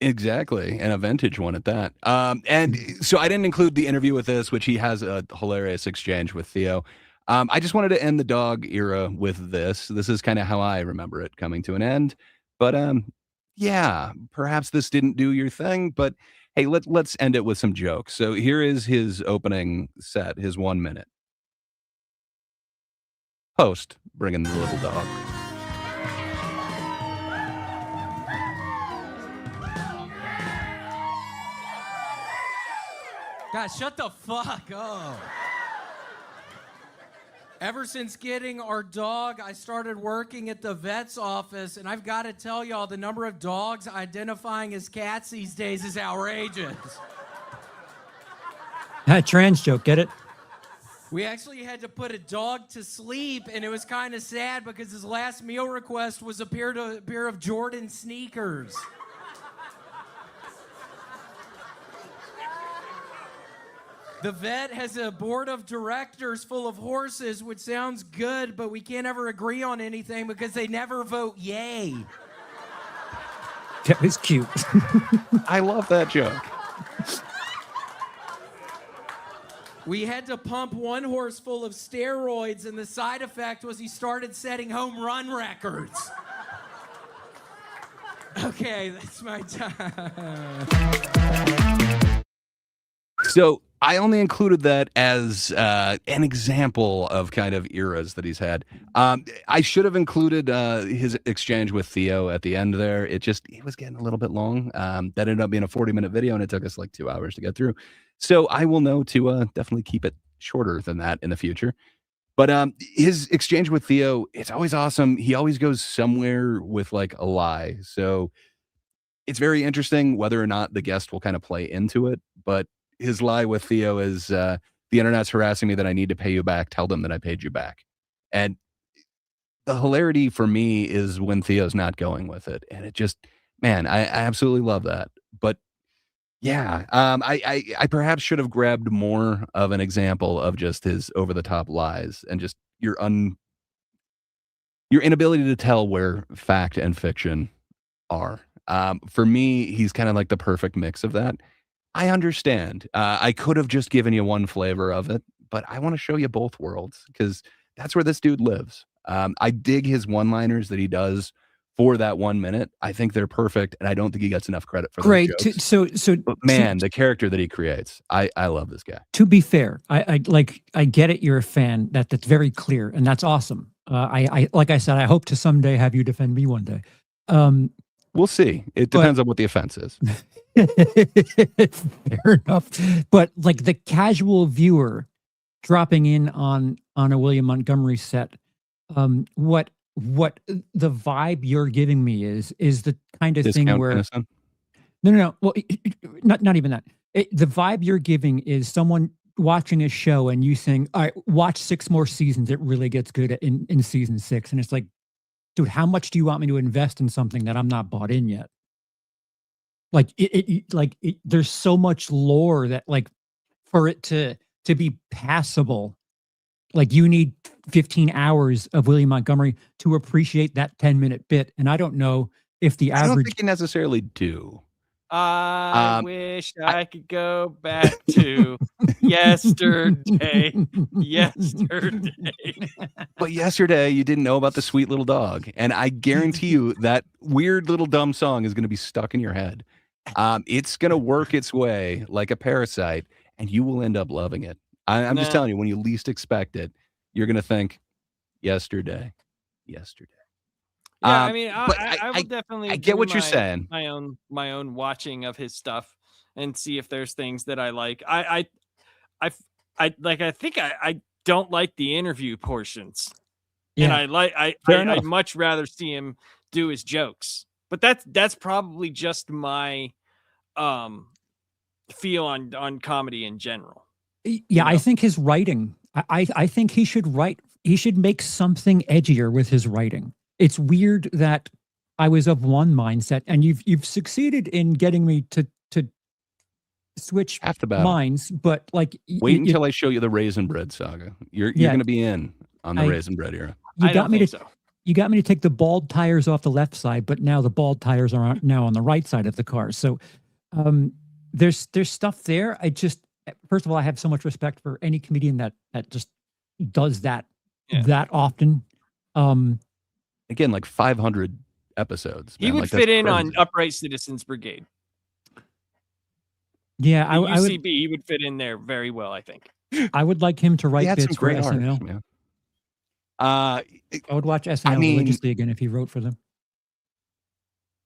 Exactly, and a vintage one at that. And so I didn't include the interview with this, which he has a hilarious exchange with Theo. I just wanted to end the dog era with this. This is kind of how I remember it coming to an end. But yeah, perhaps this didn't do your thing, but hey, let's end it with some jokes. So here is his opening set, his 1 minute. Host, bringing the little dog. Guys, shut the fuck up. Ever since getting our dog, I started working at the vet's office, and I've got to tell y'all, the number of dogs identifying as cats these days is outrageous. Trans joke, get it? We actually had to put a dog to sleep, and it was kind of sad because his last meal request was a pair of Jordan sneakers. The vet has a board of directors full of horses, which sounds good, but we can't ever agree on anything because they never vote yay. That was cute. I love that joke. We had to pump one horse full of steroids, and the side effect was he started setting home run records. Okay, that's my time. So I only included that as an example of kind of eras that he's had. I should have included his exchange with Theo at the end there. It was getting a little bit long. That ended up being a 40-minute video, and it took us like 2 hours to get through. So I will know to definitely keep it shorter than that in the future. But his exchange with Theo, it's always awesome. He always goes somewhere with like a lie. So it's very interesting whether or not the guest will kind of play into it. But his lie with Theo is the internet's harassing me that I need to pay you back. Tell them that I paid you back. And the hilarity for me is when Theo's not going with it. And it just, man, I absolutely love that. But yeah, I perhaps should have grabbed more of an example of just his over-the-top lies and just your inability to tell where fact and fiction are. For me, he's kind of like the perfect mix of that. I understand. I could have just given you one flavor of it, but I want to show you both worlds because that's where this dude lives. I dig his one-liners that he does for that 1 minute. I think they're perfect, and I don't think he gets enough credit for Great. those jokes. But man, So the character that he creates, I love this guy. to be fair, I get it. You're a fan. That's very clear, and that's awesome. I like I said, I hope to someday have you defend me one day. We'll see. It depends on what the offense is. Fair enough. But like the casual viewer dropping in on a William Montgomery set, what the vibe you're giving me is the kind of thing Discount where innocent? no. Well, not even that. The vibe you're giving is someone watching a show and you saying, "All right, watch 6 more seasons. It really gets good in season 6." And it's like, dude, how much do you want me to invest in something that I'm not bought in yet? Like there's so much lore that like for it to be passable, like you need 15 hours of William Montgomery to appreciate that 10-minute bit. And I don't know if the I don't average think you necessarily do. I wish I could go back to yesterday. But yesterday you didn't know about the sweet little dog, and I guarantee you that weird little dumb song is going to be stuck in your head. It's going to work its way like a parasite, and you will end up loving it. I'm just telling you, when you least expect it, you're going to think, yesterday. Yeah, I mean, I will definitely. I get do what you're saying. My own watching of his stuff and see if there's things that I like. I think I don't like the interview portions, and I'd much rather see him do his jokes. But that's probably just my feel on comedy in general. Yeah, I think his writing. I think he should write. He should make something edgier with his writing. It's weird that I was of one mindset, and you've succeeded in getting me to switch minds. But like, wait until I show you the Raisin Bread saga. You're going to be in on the Raisin Bread era. You got me to. you got me to take the bald tires off the left side, but now the bald tires are now on the right side of the car. So there's stuff there. First of all, I have so much respect for any comedian that just does that that often. Again, like 500 episodes. He man. would Like, that's fit in on crazy. Upright Citizens Brigade. Yeah, The I would. UCB, he would fit in there very well, I think. I would like him to He write had some bits for great arcs, SNL. man. I would watch SNL religiously again if he wrote for them.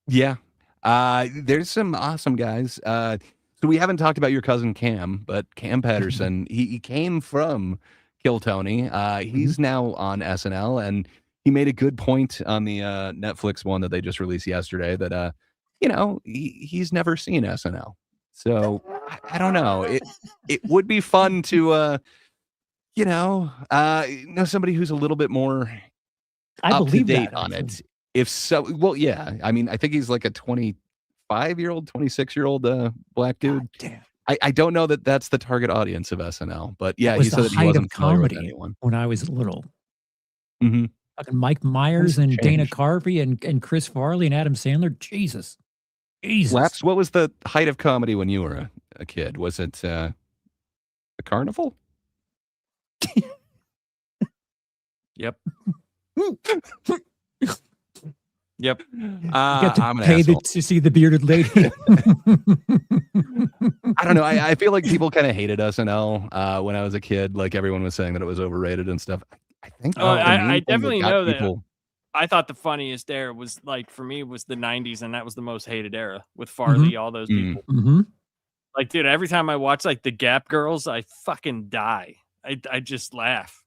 Yeah. There's some awesome guys. So we haven't talked about your cousin Cam, but Cam Patterson, he came from Kill Tony. He's now on SNL, and he made a good point on the Netflix one that they just released yesterday that he's never seen SNL. So I don't know. It would be fun to know somebody who's a little bit more up to date on it. If so, well, yeah. I mean, I think he's like a 25-year-old, 26-year-old black dude. Damn. I don't know that that's the target audience of SNL, but yeah, That was he the said that he height wasn't of familiar with comedy anyone. when I was little. Mm-hmm. Fucking Mike Myers and changed. Dana Carvey and Chris Farley and Adam Sandler. Jesus. Laps, what was the height of comedy when you were a kid? Was it a carnival? Yep. Yep. You got to I'm an pay asshole. to see the bearded lady. I don't know. I feel like people kind of hated SNL when I was a kid. Like everyone was saying that it was overrated and stuff. I think. I definitely know that. people. I thought the funniest era was for me was the 90s, and that was the most hated era with Farley, all those people. Mm-hmm. Like, dude, every time I watch like the Gap Girls, I fucking die. I just laugh.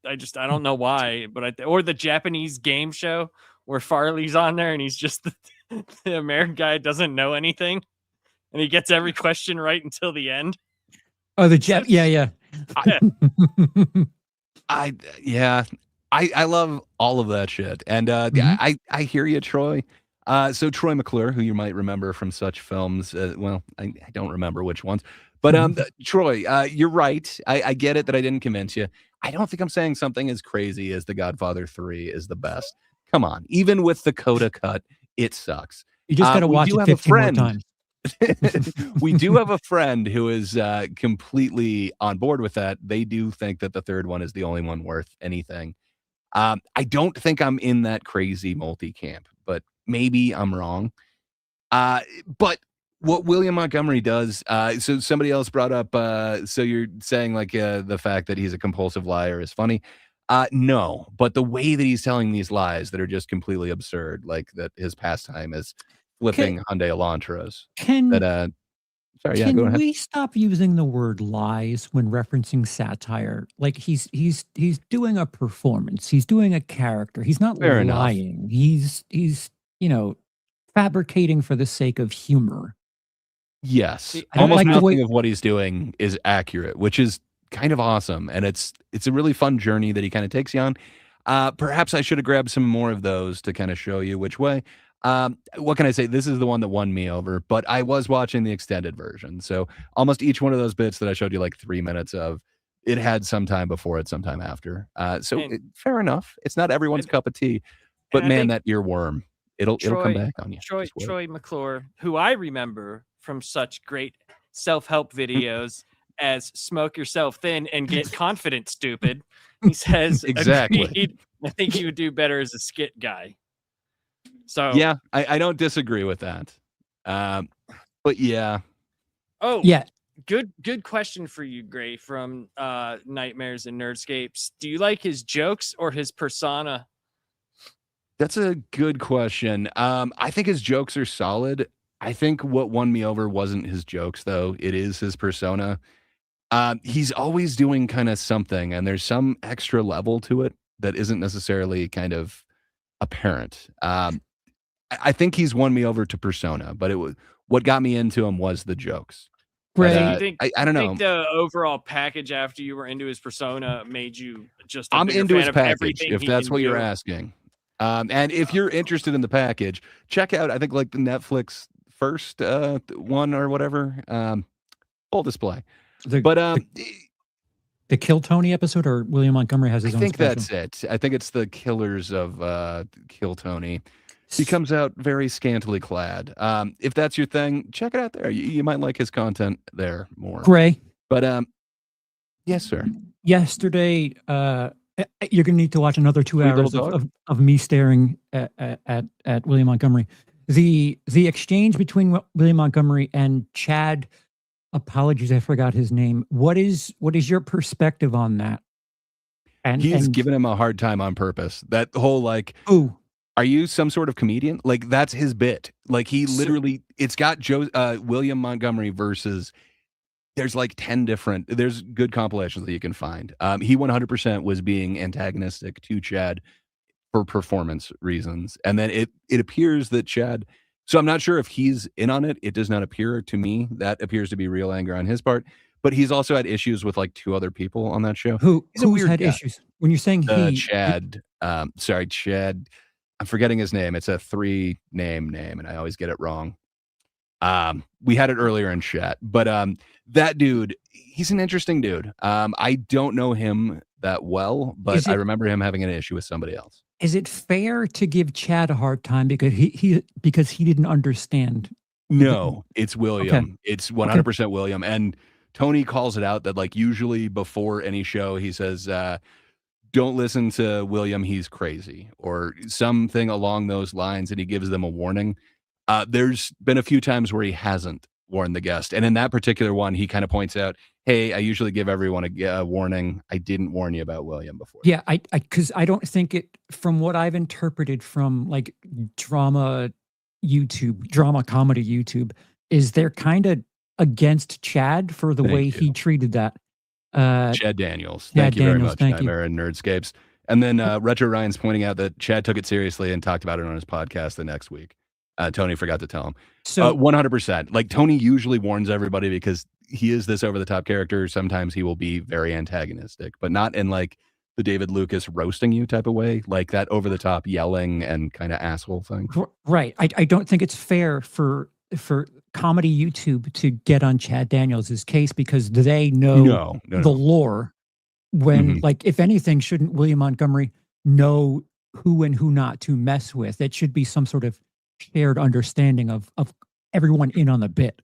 I don't know why, but or the Japanese game show where Farley's on there and he's just the American guy doesn't know anything, and he gets every question right until the end. Oh, the Jap. Yeah. I love all of that shit. And I hear you, Troy. So Troy McClure, who you might remember from such films, well, I don't remember which ones, but Troy, you're right. I get it that I didn't convince you. I don't think I'm saying something as crazy as The Godfather 3 is the best. Come on, even with the coda cut, it sucks. You just got to watch it 15 more times. We do have a friend who is completely on board with that. They do think that the third one is the only one worth anything. I don't think I'm in that crazy multi-camp, but maybe I'm wrong. But what William Montgomery does, so somebody else brought up, so you're saying like the fact that he's a compulsive liar is funny. No, but the way that he's telling these lies that are just completely absurd, like that his pastime is flipping Hyundai Elantras. Go ahead. Can we stop using the word lies when referencing satire? Like he's doing a performance. He's doing a character. He's not Fair lying. He's fabricating for the sake of humor. Yes, I don't almost like the nothing way- of what he's doing is accurate, which is kind of awesome, and it's a really fun journey that he kind of takes you on. Perhaps I should have grabbed some more of those to kind of show you which way. What can I say? This is the one that won me over, but I was watching the extended version, so almost each one of those bits that I showed you like 3 minutes of, it had some time before it, some time after. Fair enough. It's not everyone's cup of tea, but I man, think that earworm, it'll come back on you. Troy McClure, who I remember from such great self-help videos as Smoke Yourself Thin and Get Confident, Stupid. He says, Exactly. agreed. I think he would do better as a skit guy. So Yeah, I don't disagree with that. But yeah. Oh, yeah. Good question for you, Gray, from Nightmares and Nerdscapes. Do you like his jokes or his persona? That's a good question. I think his jokes are solid. I think what won me over wasn't his jokes, though. It is his persona. He's always doing kind of something, and there's some extra level to it that isn't necessarily kind of apparent. I think he's won me over to persona, but what got me into him was the jokes. Right. I don't know. Think the overall package after you were into his persona made you just I'm into his fan of package, everything if he that's can what you're do? asking. And if you're interested in the package, check out, I think, like the Netflix first one or whatever. Full display. The the Kill Tony episode, or William Montgomery has his I own think special? that's it. I think it's the Killers of Kill Tony. He comes out very scantily clad. If that's your thing, check it out there. You might like his content there more. Gray. But yes, sir. Yesterday, you're going to need to watch another 2 Sweet hours little of me staring at William Montgomery. The exchange between William Montgomery and Chad, apologies, I forgot his name. What is your perspective on that? And He's giving him a hard time on purpose. That whole like, ooh, are you some sort of comedian? Like that's his bit. Like he literally, it's got William Montgomery versus. There's like 10 different. There's good compilations that you can find. He 100% was being antagonistic to Chad for performance reasons, and then it appears that Chad. So I'm not sure if he's in on it. It does not appear to me. That appears to be real anger on his part. But he's also had issues with like 2 other people on that show. Who's had issues? When you're saying Chad, sorry, Chad. I'm forgetting his name. It's a 3-name name, and I always get it wrong. We had it earlier in chat, but that dude, he's an interesting dude. I don't know him that well, but I remember him having an issue with somebody else. Is it fair to give Chad a hard time because he didn't understand? No, it's William. Okay. It's 100% William. And Tony calls it out that like usually before any show, he says, don't listen to William. He's crazy or something along those lines. And he gives them a warning. There's been a few times where he hasn't warned the guest. And in that particular one, he kind of points out, hey, I usually give everyone a warning. I didn't warn you about William before. Yeah, because I don't think it, from what I've interpreted from like drama comedy YouTube, is they're kind of against Chad for the way he treated that. Chad Daniels. Thank you very much, Nightmare and Nerdscapes. And then Retro Ryan's pointing out that Chad took it seriously and talked about it on his podcast the next week. Tony forgot to tell him. So 100%. Like Tony usually warns everybody because he is this over-the-top character. Sometimes he will be very antagonistic, but not in like the David Lucas roasting you type of way, like that over-the-top yelling and kind of asshole thing. Right. I don't think it's fair for comedy YouTube to get on Chad Daniels' case because they know the lore. When like, if anything, shouldn't William Montgomery know who and who not to mess with? It should be some sort of shared understanding of everyone in on the bit.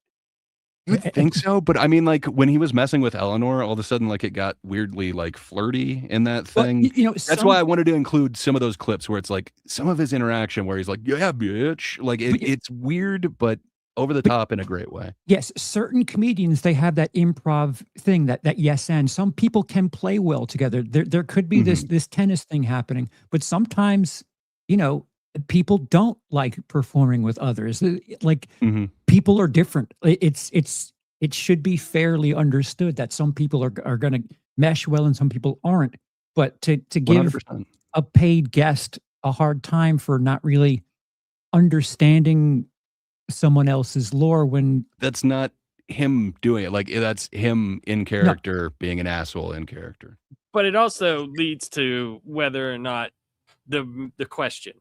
I think so, but I mean, like when he was messing with Eleanor, all of a sudden, like it got weirdly like flirty in that thing. Well, that's why I wanted to include some of those clips where it's like some of his interaction where he's like, "Yeah, bitch," like it's weird, but over the top in a great way. Yes, certain comedians, they have that improv thing, that yes and. Some people can play well together. There could be this tennis thing happening, but sometimes, people don't like performing with others. Like people are different. It should be fairly understood that some people are going to mesh well and some people aren't. But to give 100%. a paid guest a hard time for not really understanding someone else's lore when that's not him doing it, like that's him in character being an asshole in character. But it also leads to whether or not the question,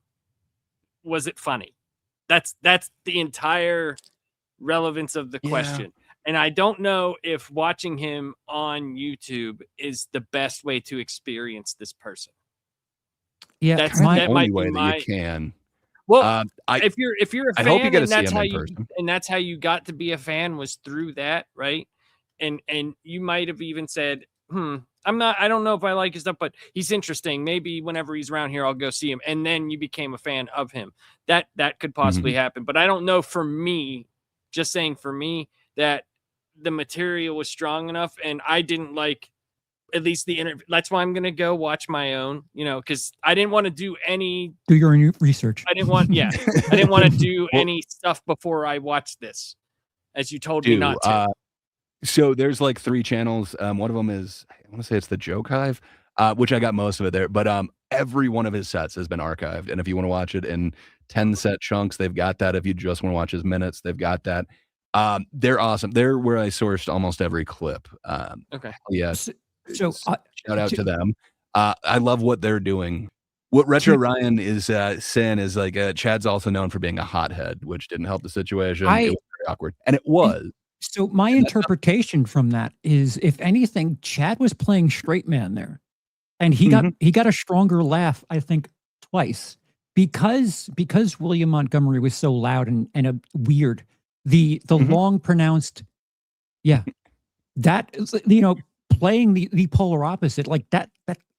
was it funny? That's the entire relevance of the question. And I don't know if watching him on YouTube is the best way to experience this person. Yeah, that's the only way that you can. Well, if you're a fan, I hope you get to see that's him how in you person. and that's how you got to be a fan, was through that, right? And you might have even said, I don't know if I like his stuff, but he's interesting. Maybe whenever he's around here, I'll go see him. And then you became a fan of him. That could possibly happen. But I don't know, for me, just saying for me, that the material was strong enough and I didn't like at least the interview. That's why I'm going to go watch my own, because I didn't want to do your own research. I didn't want to do any stuff before I watched this, as you told me not to. So there's like 3 channels. One of them is, I want to say it's the Joke Hive, which I got most of it there. But every one of his sets has been archived. And if you want to watch it in 10 set chunks, they've got that. If you just want to watch his minutes, they've got that. They're awesome. They're where I sourced almost every clip. Okay. Yes. So shout out to them. I love what they're doing. What Retro Ryan is saying is like Chad's also known for being a hothead, which didn't help the situation. It was very awkward, and it was. So my interpretation from that is, if anything, Chad was playing straight man there, and he got a stronger laugh, I think, twice because William Montgomery was so loud and weird. The long pronounced, yeah, that is, playing the polar opposite like that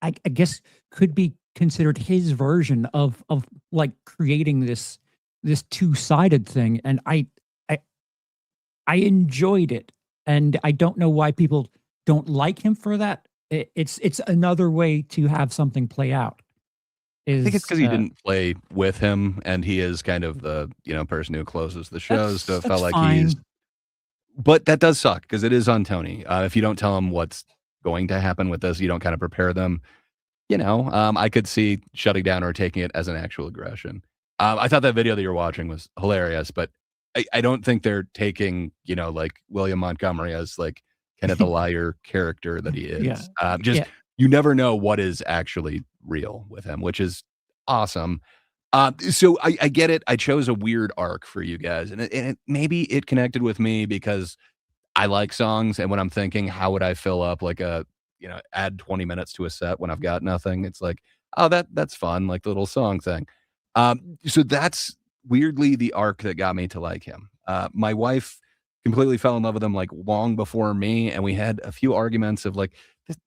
I guess could be considered his version of like creating this two-sided thing, and I enjoyed it, and I don't know why people don't like him for that. It's another way to have something play out. I think it's because he didn't play with him, and he is kind of the person who closes the shows. So it felt like he's. But that does suck because it is on Tony. If you don't tell him what's going to happen with this, you don't kind of prepare them. I could see shutting down or taking it as an actual aggression. I thought that video that you're watching was hilarious, but I don't think they're taking like William Montgomery as like kind of the liar character that he is. You never know what is actually real with him, which is awesome. So I get it. I chose a weird arc for you guys, and maybe it connected with me because I like songs, and when I'm thinking, how would I fill up like add 20 minutes to a set when I've got nothing? It's like, oh, that's fun, like the little song thing. So that's weirdly the arc that got me to like him. My wife completely fell in love with him like long before me, and we had a few arguments of like,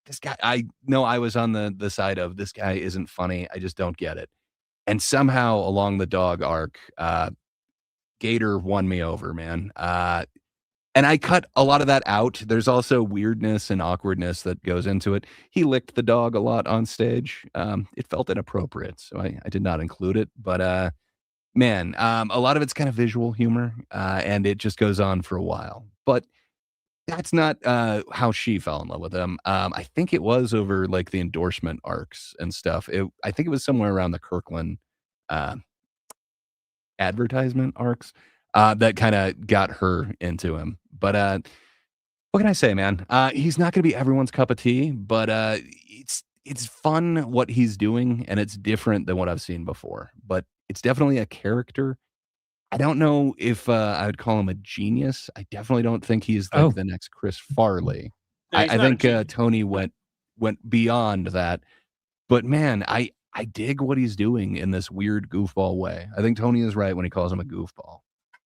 this guy, I know I was on the side of this guy isn't funny. I just don't get it. And somehow along the dog arc, Gator won me over, man. And I cut a lot of that out. There's also weirdness and awkwardness that goes into it. He licked the dog a lot on stage. It felt inappropriate, so I did not include it. But man, a lot of it's kind of visual humor, and it just goes on for a while. But that's not how she fell in love with him. I think it was over like the endorsement arcs and stuff. I think it was somewhere around the Kirkland advertisement arcs that kind of got her into him. But what can I say, man? He's not going to be everyone's cup of tea, but it's fun what he's doing, and it's different than what I've seen before. But it's definitely a character. I don't know if I would call him a genius. I definitely don't think he's like the next Chris Farley. I think Tony went beyond that. But man, I dig what he's doing in this weird goofball way. I think Tony is right when he calls him a goofball.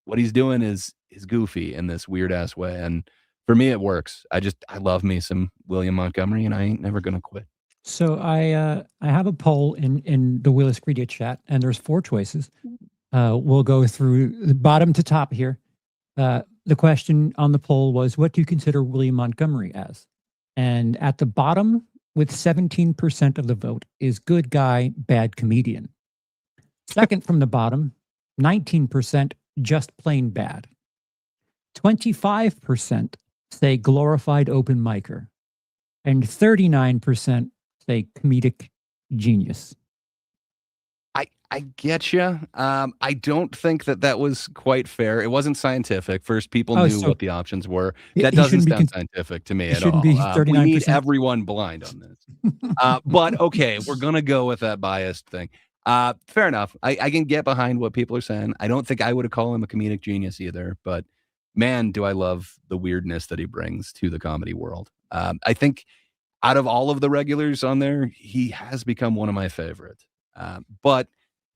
What he's doing is goofy in this weird ass way, and for me it works. I love me some William Montgomery, and I ain't never gonna quit. So I have a poll in the Willis Credia chat, and there's 4 choices. We'll go through the bottom to top here. The question on the poll was, what do you consider William Montgomery as? And at the bottom, with 17% of the vote, is good guy, bad comedian. Second from the bottom, 19% just plain bad. 25% say glorified open micer. And 39% say comedic genius. I get you. I don't think that was quite fair. It wasn't scientific. First, people knew what the options were. That doesn't sound scientific to me at all. Be we need everyone blind on this. But okay, we're going to go with that biased thing. Fair enough. I can get behind what people are saying. I don't think I would have called him a comedic genius either. But man, do I love the weirdness that he brings to the comedy world. I think out of all of the regulars on there, he has become one of my favorites. But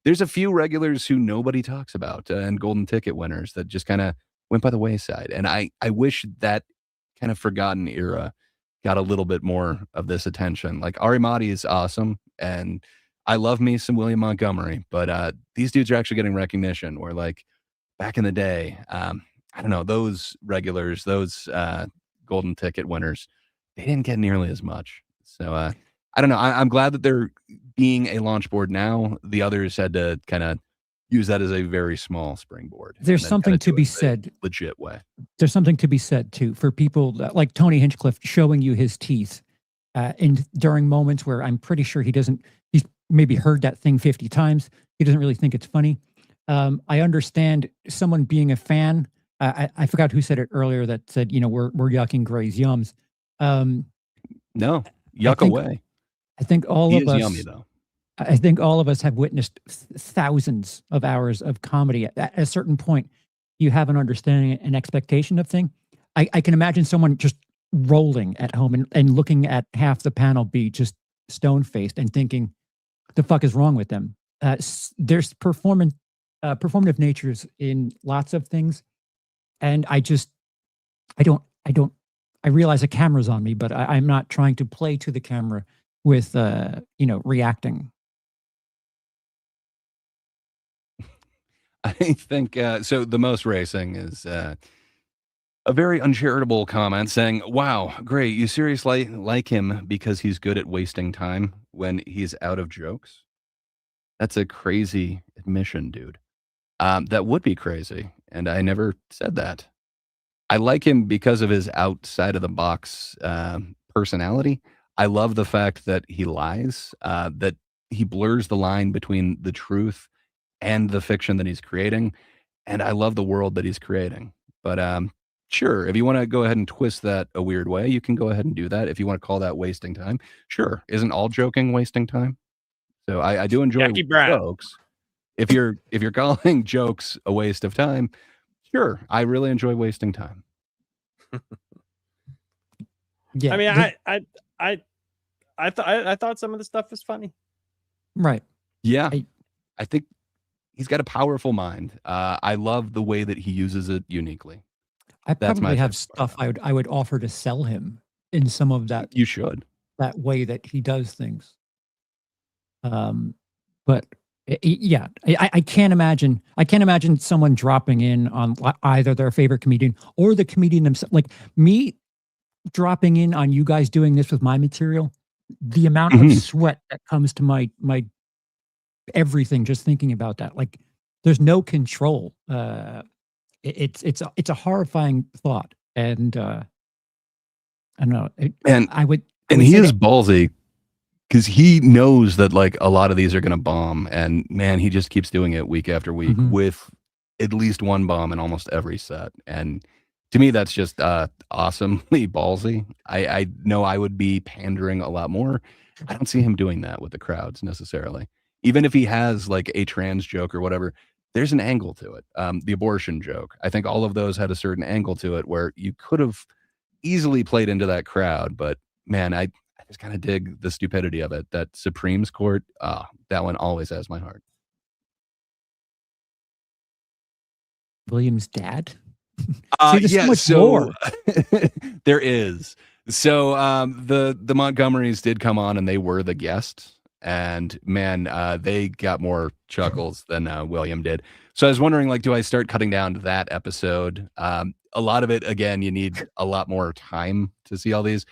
there's a few regulars who nobody talks about and golden ticket winners that just kind of went by the wayside. And I wish that kind of forgotten era got a little bit more of this attention. Like Ari Mahdi is awesome, and I love me some William Montgomery, but these dudes are actually getting recognition. Where like back in the day, I don't know, those regulars, those golden ticket winners, they didn't get nearly as much. So I don't know. I'm glad that they're being a launch board now. The others had to kind of use that as a very small springboard. There's something to be said. Legit way. There's something to be said too for people like Tony Hinchcliffe showing you his teeth during moments where I'm pretty sure he's maybe heard that thing 50 times. He doesn't really think it's funny. I understand someone being a fan. I forgot who said it earlier that said, we're yucking Gray's yums. No, yuck away. I think all he of us. Yummy, though. I think all of us have witnessed thousands of hours of comedy. At a certain point, you have an understanding and expectation of thing. I can imagine someone just rolling at home and looking at half the panel be just stone faced and thinking, the fuck is wrong with them? There's performative natures in lots of things, and I realize a camera's on me, but I'm not trying to play to the camera with reacting. I think so. The most racing is a very uncharitable comment saying, "Wow, great! You seriously like him because he's good at wasting time when he's out of jokes." That's a crazy admission, dude. That would be crazy, and I never said that. I like him because of his outside of the box personality. I love the fact that he lies, that he blurs the line between the truth and the fiction that he's creating, and I love the world that he's creating. But sure, if you want to go ahead and twist that a weird way, you can go ahead and do that. If you want to call that wasting time, sure. Isn't all joking wasting time? So I do enjoy jokes. If you're calling jokes a waste of time, sure, I really enjoy wasting time. Yeah, I mean, I thought some of the stuff was funny. Right. Yeah, I think he's got a powerful mind. I love the way that he uses it uniquely. I probably have stuff I would offer to sell him in some of that. You should. That way that he does things. But yeah, I can't imagine. I can't imagine someone dropping in on either their favorite comedian or the comedian themselves. Like me dropping in on you guys doing this with my material. The amount of sweat that comes to my everything just thinking about that. Like, there's no control. It's a horrifying thought, and I don't know. He is ballsy. Because he knows that like a lot of these are going to bomb, and man, he just keeps doing it week after week with at least one bomb in almost every set. And to me, that's just awesomely ballsy. I know I would be pandering a lot more. I don't see him doing that with the crowds necessarily. Even if he has like a trans joke or whatever, there's an angle to it. The abortion joke, I think all of those had a certain angle to it where you could have easily played into that crowd, but man, I just kind of dig the stupidity of it. That Supremes Court, that one always has my heart. William's dad? So there is. So the Montgomerys did come on and they were the guests. And man, they got more chuckles than William did. So I was wondering, like, do I start cutting down to that episode? A lot of it, again, you need a lot more time to see all these.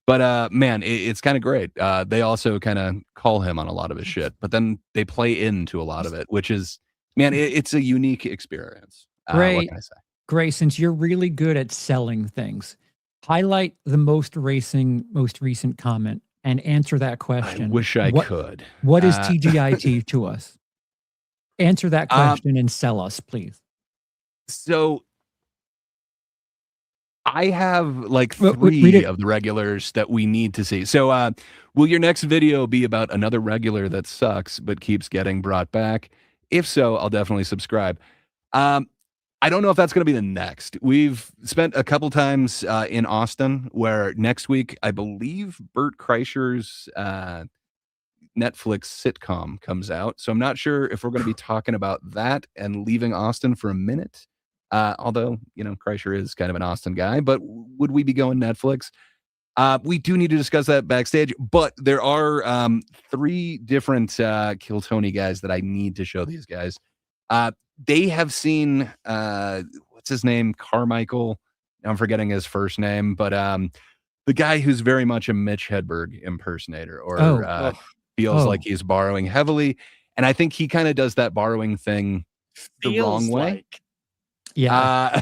But man, it's kind of great. They also kind of call him on a lot of his shit, but then they play into a lot of it, which is, man, it's a unique experience. What can I say? Gray, since you're really good at selling things, highlight the most recent comment and answer that question. I wish I could. What is TGIT to us? Answer that question and sell us, please. So I have like three of the regulars that we need to see. So will your next video be about another regular that sucks but keeps getting brought back? If so, I'll definitely subscribe. I don't know if that's going to be the next. We've spent a couple times in Austin, where next week, I believe Bert Kreischer's Netflix sitcom comes out. So I'm not sure if we're going to be talking about that and leaving Austin for a minute. Although, you know, Kreischer is kind of an Austin guy, but would we be going Netflix? We do need to discuss that backstage, but there are 3 different Kill Tony guys that I need to show these guys. They have seen, what's his name? Carmichael. I'm forgetting his first name, but the guy who's very much a Mitch Hedberg impersonator, or feels like he's borrowing heavily. And I think he kind of does that borrowing thing the wrong way. Yeah.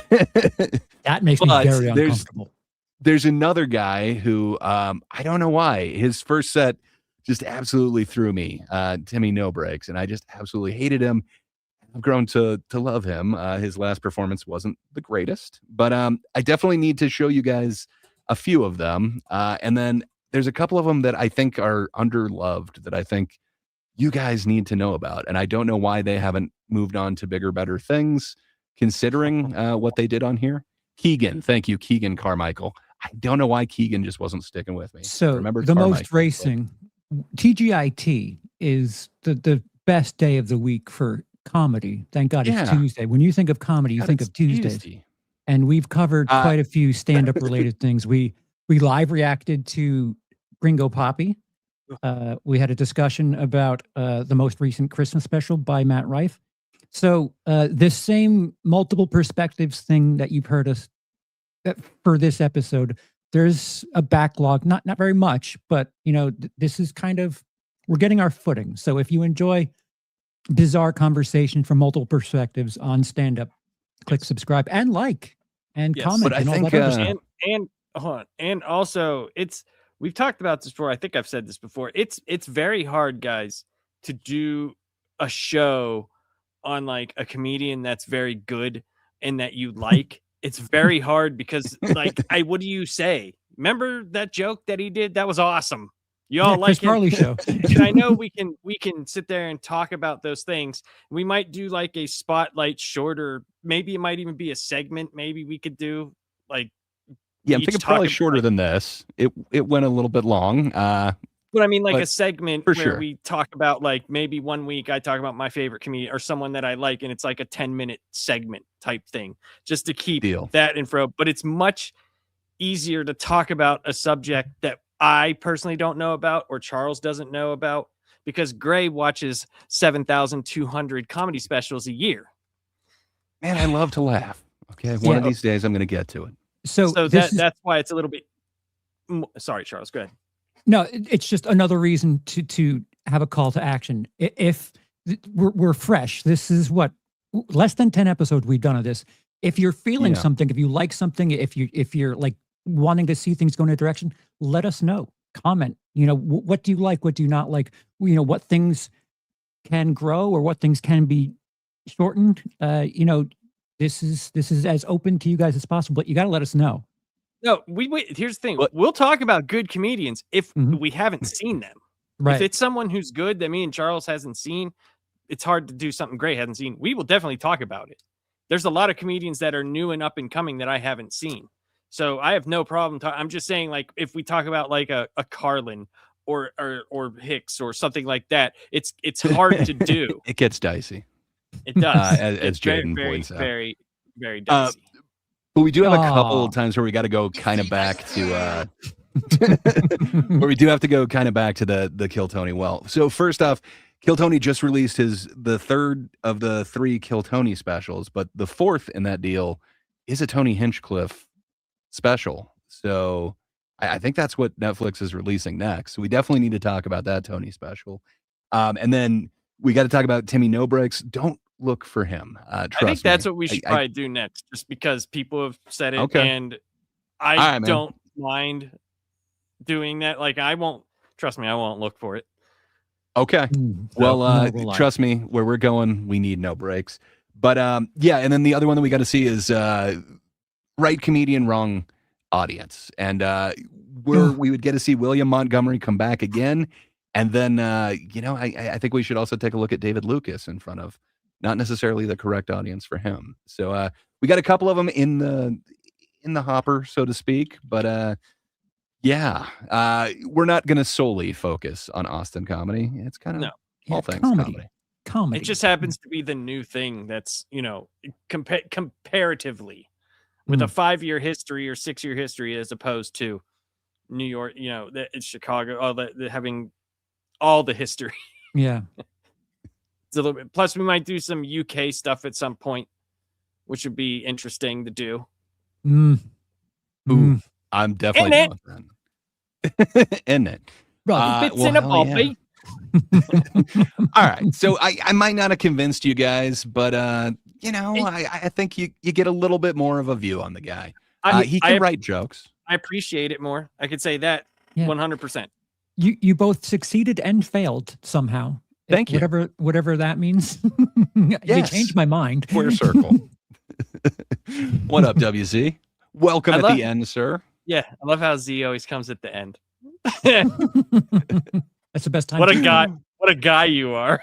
That makes me very uncomfortable. There's another guy who, I don't know why, his first set just absolutely threw me. Timmy No Breaks, and I just absolutely hated him. I've grown to love him. His last performance wasn't the greatest, but I definitely need to show you guys a few of them. And then there's a couple of them that I think are underloved that I think you guys need to know about. And I don't know why they haven't moved on to bigger, better things, considering what they did on here. Keegan. Thank you, Keegan Carmichael. I don't know why Keegan just wasn't sticking with me. So Remember the Carmichael, most racing, TGIT is the best day of the week for comedy. Thank God Yeah. it's Tuesday. When you think of comedy, you God, think it's of Tuesdays. Tuesday. And we've covered quite a few stand-up related things. We live reacted to Gringo Poppy. We had a discussion about the most recent Christmas special by Matt Rife. So this same multiple perspectives thing that you've heard us for this episode, there's a backlog, not very much, but this is kind of, we're getting our footing. So if you enjoy bizarre conversation from multiple perspectives on stand-up, click subscribe and like and comment. But I and all think that other stuff. and hold on. And also we've talked about this before. I think I've said this before. It's very hard, guys, to do a show on like a comedian that's very good and that you like. It's very hard because like what do you say? Remember that joke that he did? That was awesome. You all like Chris Farley show. And I know we can sit there and talk about those things. We might do like a spotlight shorter. Maybe it might even be a segment. Maybe we could do like. Yeah, I'm thinking probably shorter than this. It went a little bit long. But I mean, like but a segment for where sure. we talk about like maybe one week I talk about my favorite comedian or someone that I like, and it's like a 10-minute segment type thing just to keep that info. But it's much easier to talk about a subject that I personally don't know about or Charles doesn't know about because Gray watches 7,200 comedy specials a year. Man, I love to laugh. Okay, one of these days I'm going to get to it. So that's why it's a little bit. Sorry, Charles. Go ahead. No, it's just another reason to have a call to action. If we're fresh, this is what less than 10 episodes we've done of this. If you're feeling something, if you like something, if you're like wanting to see things go in a direction, let us know. Comment. What do you like? What do you not like? What things can grow or what things can be shortened. This is as open to you guys as possible, but you got to let us know. No, here's the thing. We'll talk about good comedians if we haven't seen them. Right. If it's someone who's good that me and Charles hasn't seen, it's hard to do something Gray hasn't seen. We will definitely talk about it. There's a lot of comedians that are new and up and coming that I haven't seen. So I have no problem. I'm just saying, like, if we talk about like a Carlin or Hicks or something like that, it's hard to do. It gets dicey. It does. As Jaden points out. Very, very dicey. But we do have a couple of times where we got to go kind of back to where we do have to go kind of back to the Kill Tony. Well, so first off, Kill Tony just released the third of the 3 Kill Tony specials, but the fourth in that deal is a Tony Hinchcliffe special. So I think that's what Netflix is releasing next. So we definitely need to talk about that Tony special. And then we got to talk about Timmy No Breaks. Don't look for him. I think that's what we should probably do next, just because people have said it, and I don't mind doing that. Like, I won't look for it. Okay. Well, trust me, where we're going, we need no breaks. But yeah, and then the other one that we got to see is right comedian, wrong audience. And we would get to see William Montgomery come back again. And then, I think we should also take a look at David Lucas in front of not necessarily the correct audience for him. So we got a couple of them in the hopper, so to speak. But we're not going to solely focus on Austin comedy. It's kind of all things comedy. It just happens to be the new thing that's, comparatively with a 5-year history or 6-year history, as opposed to New York, it's Chicago, having all the history. Yeah. It's a little bit. Plus, we might do some UK stuff at some point, which would be interesting to do. Ooh, I'm definitely down with that. Isn't it? It's in a bobby. All right. So I might not have convinced you guys, but I think you get a little bit more of a view on the guy. He can write jokes. I appreciate it more. I could say that 100%. You both succeeded and failed somehow. Thank you. Whatever that means. You changed my mind. Square circle. What up, WZ? Welcome at the end, sir. Yeah, I love how Z always comes at the end. That's the best time. What a guy! What a guy you are.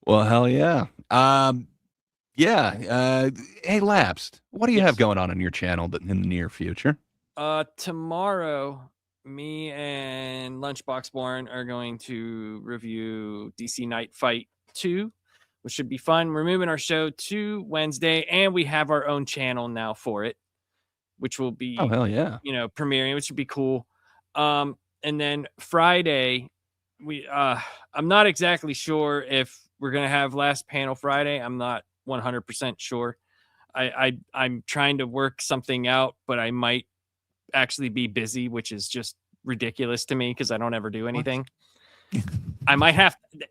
Well, hell yeah. Yeah. Hey, Lapsed, what do you have going on your channel in the near future? Tomorrow, me and Lunchbox Born are going to review DC Night Fight 2, which should be fun. We're moving our show to Wednesday, and we have our own channel now for it, which will be, Oh, hell yeah. Premiering, which would be cool. And then Friday, I'm not exactly sure if we're going to have Last Panel Friday. I'm not 100% sure. I'm trying to work something out, but I might actually be busy, which is just ridiculous to me because I don't ever do anything.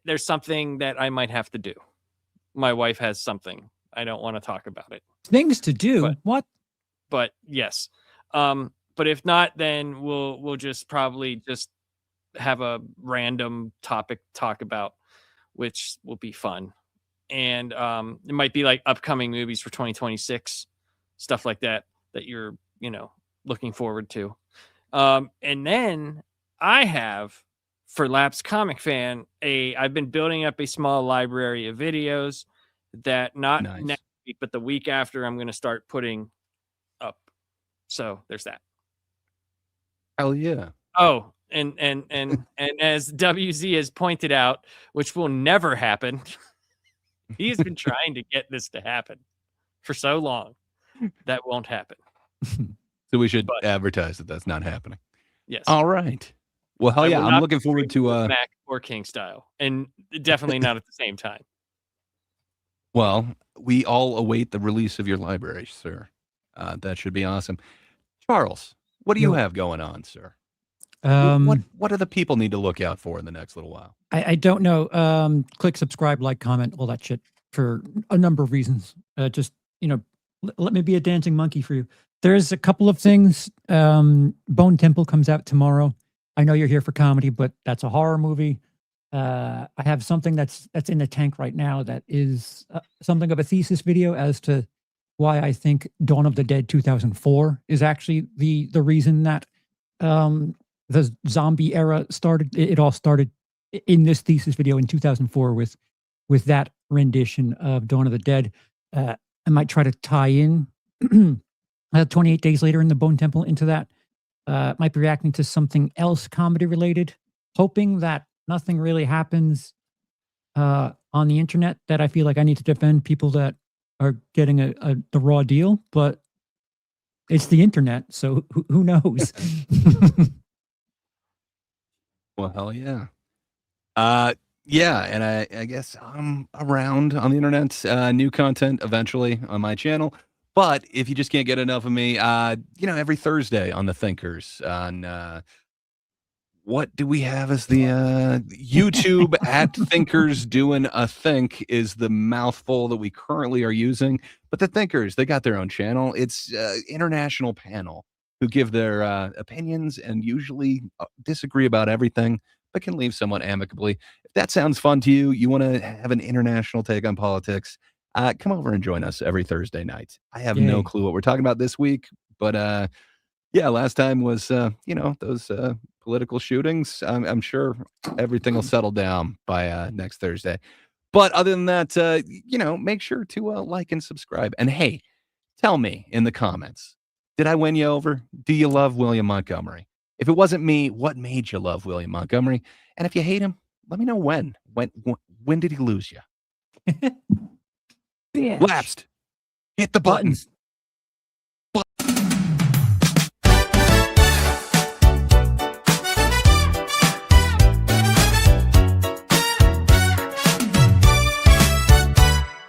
There's something that I might have to do. My wife has something. I don't want to talk about it. Things to do. But yes. But if not, then we'll just probably just have a random topic talk about, which will be fun. And it might be like upcoming movies for 2026, stuff like that you're, looking forward to. And then I have, for Lapsed Comic Fan, I've been building up a small library of videos that next week, but the week after I'm going to start putting up. So there's that. Hell yeah. Oh, and as WZ has pointed out, which will never happen. He's been trying to get this to happen for so long. That won't happen. So we should advertise that that's not happening. Yes. All right. Well, hell yeah. I'm looking forward to Mac or King style, and definitely not at the same time. Well, we all await the release of your library, sir. That should be awesome. Charles, what do you have going on, sir? What do the people need to look out for in the next little while? I don't know. Click, subscribe, like, comment, all that shit for a number of reasons. Just, let me be a dancing monkey for you. There's a couple of things. Bone Temple comes out tomorrow. I know you're here for comedy, but that's a horror movie. I have something that's in the tank right now that is something of a thesis video as to why I think Dawn of the Dead 2004 is actually the reason that the zombie era started. It all started in this thesis video in 2004 with that rendition of Dawn of the Dead. I might try to tie in 28 Days Later in the Bone Temple into that. Might be reacting to something else comedy related, hoping that nothing really happens on the internet that I feel like I need to defend people that are getting the raw deal, but it's the internet, so who knows? Well, hell yeah. Yeah, and I guess I'm around on the internet, new content eventually on my channel. But if you just can't get enough of me, every Thursday on The Thinkers on what do we have as the YouTube at Thinkers Doing a Think is the mouthful that we currently are using. But The Thinkers, they got their own channel. It's international panel who give their opinions and usually disagree about everything, but can leave somewhat amicably. If that sounds fun to you, you want to have an international take on politics, come over and join us every Thursday night. I have no clue what we're talking about this week, but yeah, last time was, those political shootings. I'm sure everything will settle down by next Thursday. But other than that, make sure to like and subscribe. And hey, tell me in the comments, did I win you over? Do you love William Montgomery? If it wasn't me, what made you love William Montgomery? And if you hate him, let me know when. When did he lose you? Lapsed. Hit the buttons.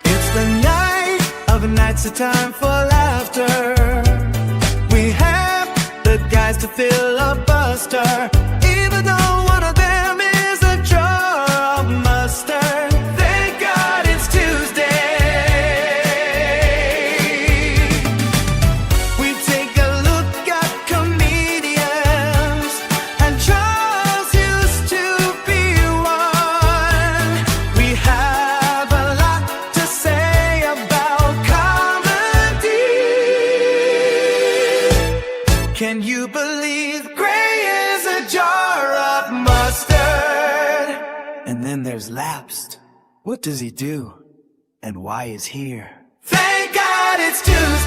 It's the night of the night's a time for laughter. We have the guys to fill a buster, even though one of them is a jar of mustard. Thank God it's Tuesday. We take a look at comedians, and Charles used to be one. We have a lot to say about comedy. Can you believe Gray is a jar of mustard? And then there's Lapsed. What does he do? And why is here? Thank God it's Tuesday.